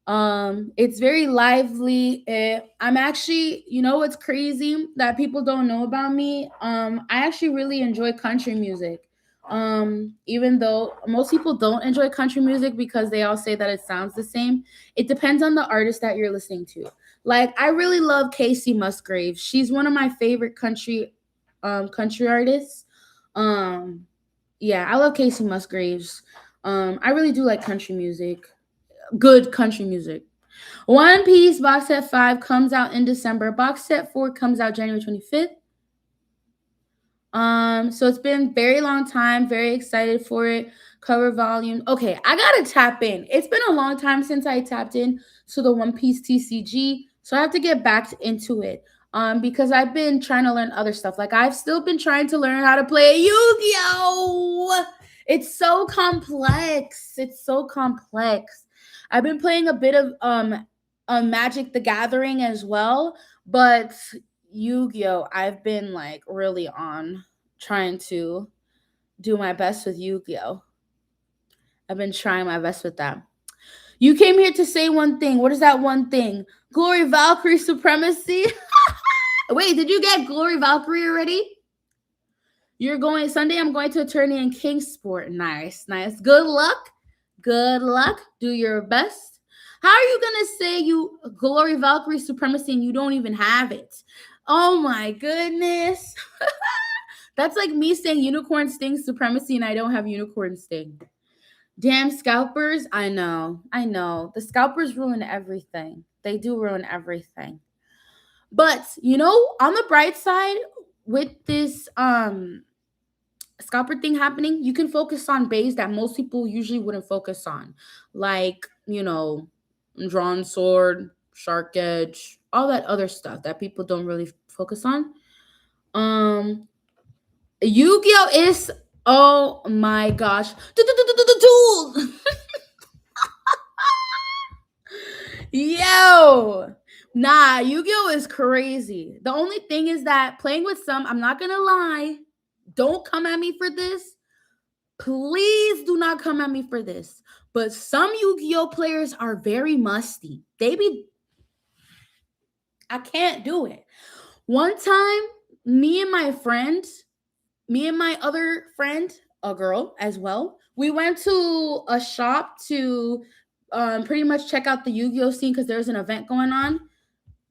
It's very lively. I'm actually, what's crazy that people don't know about me? I actually really enjoy country music. Even though most people don't enjoy country music because they all say that it sounds the same. It depends on the artist that you're listening to. Like, I really love Casey Musgraves. She's one of my favorite country artists. Yeah, I love Casey Musgraves. I really do like country music. Good country music. One Piece box set 5 comes out in December. Box set 4 comes out January 25th. So it's been very long time, very excited for it. Cover volume. Okay, I gotta tap in. It's been a long time since I tapped in to the One Piece TCG, so I have to get back into it. Because I've been trying to learn other stuff. Like I've still been trying to learn how to play Yu-Gi-Oh! It's so complex. It's so complex. I've been playing a bit of Magic the Gathering as well, but Yu-Gi-Oh! I've been like really on trying to do my best with Yu-Gi-Oh! I've been trying my best with that. You came here to say one thing. What is that one thing? Glory Valkyrie supremacy? Wait, did you get Glory Valkyrie already? You're going Sunday. I'm going to a tourney in Kingsport. Nice, nice. Good luck. Good luck. Do your best. How are you gonna say you Glory Valkyrie supremacy and you don't even have it? Oh my goodness. That's like me saying Unicorn Sting supremacy and I don't have Unicorn Sting. Damn scalpers. I know. The scalpers ruin everything. They do ruin everything. But, on the bright side, with this scalper thing happening, you can focus on bays that most people usually wouldn't focus on. Like, drawn sword, shark edge, all that other stuff that people don't really focus on. Yu-Gi-Oh is, oh my gosh, duel. Yo, nah, Yu-Gi-Oh is crazy. The only thing is that playing with some, I'm not gonna lie, don't come at me for this. Please do not come at me for this. But some Yu-Gi-Oh players are very musty. I can't do it. One time, me and my other friend, a girl as well, we went to a shop to pretty much check out the Yu-Gi-Oh scene because there's an event going on.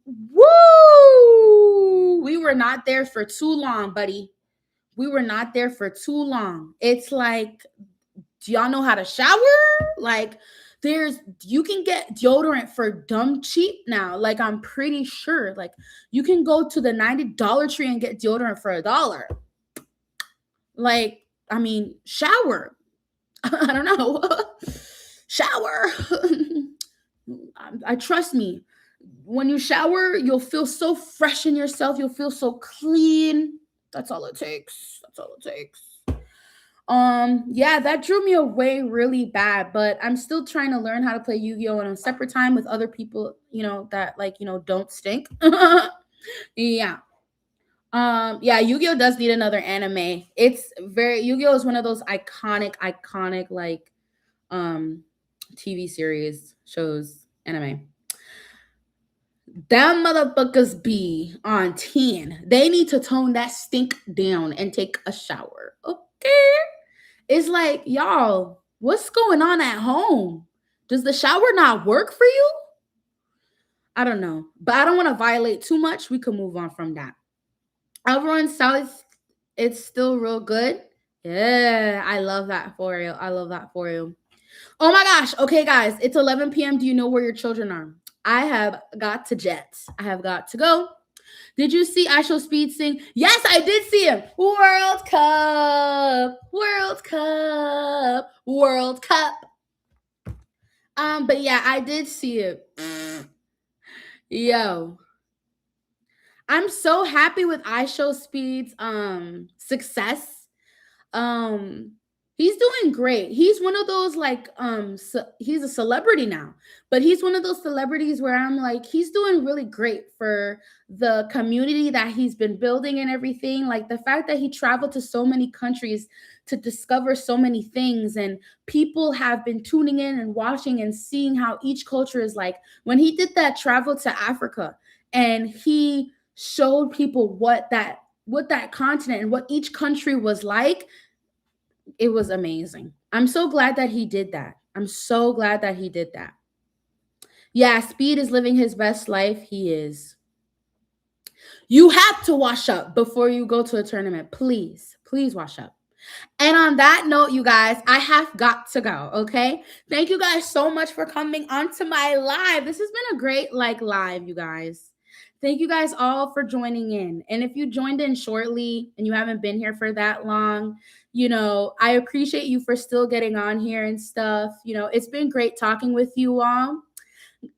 Woo! We were not there for too long, buddy. We were not there for too long. It's like, do y'all know how to shower? Like, you can get deodorant for dumb cheap now. Like, I'm pretty sure. Like, you can go to the $90 tree and get deodorant for $1. Like, I mean, shower. I don't know. Shower. I trust me. When you shower, you'll feel so fresh in yourself. You'll feel so clean. That's all it takes. Yeah, that drew me away really bad, but I'm still trying to learn how to play Yu-Gi-Oh! On a separate time with other people, that don't stink. Yeah. Yeah, Yu-Gi-Oh! Does need another anime. Yu-Gi-Oh! Is one of those iconic, like TV series, shows, anime. Them motherfuckers be on 10. They need to tone that stink down and take a shower. Okay. It's like, y'all, what's going on at home? Does the shower not work for you? I don't know. But I don't want to violate too much. We can move on from that. Everyone saw it's still real good. Yeah, I love that for you. Oh my gosh. Okay, guys, it's 11 p.m. Do you know where your children are? I have got to jet. I have got to go. Did you see Show Speed sing? Yes, I did see him. World Cup. But yeah, I did see it. Yo. I'm so happy with Show Speed's success. He's doing great. He's one of those he's a celebrity now, but he's one of those celebrities where I'm like, he's doing really great for the community that he's been building and everything. Like the fact that he traveled to so many countries to discover so many things, and people have been tuning in and watching and seeing how each culture is like. When he did that travel to Africa and he showed people what that continent and what each country was like, it was amazing. I'm so glad that he did that. Yeah, Speed is living his best life. He is. You have to wash up before you go to a tournament. Please wash up. And on that note, you guys, I have got to go, okay? Thank you guys so much for coming onto my live. This has been a great live, you guys. Thank you guys all for joining in. And if you joined in shortly and you haven't been here for that long, I appreciate you for still getting on here and stuff. It's been great talking with you all.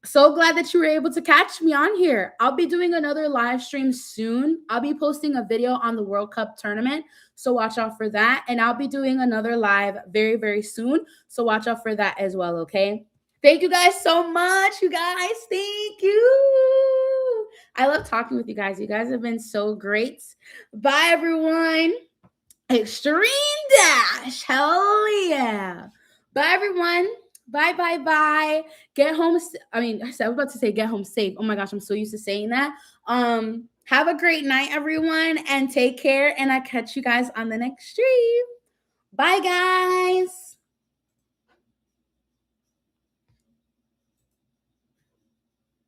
So glad that you were able to catch me on here. I'll be doing another live stream soon. I'll be posting a video on the World Cup tournament, so watch out for that. And I'll be doing another live very, very soon, so watch out for that as well, okay? Thank you guys so much, you guys. Thank you. I love talking with you guys. You guys have been so great. Bye, everyone. Extreme Dash. Hell yeah. Bye, everyone. Bye, bye, bye. Get home. I was about to say get home safe. Oh my gosh, I'm so used to saying that. Have a great night, everyone, and take care. And I'll catch you guys on the next stream. Bye, guys.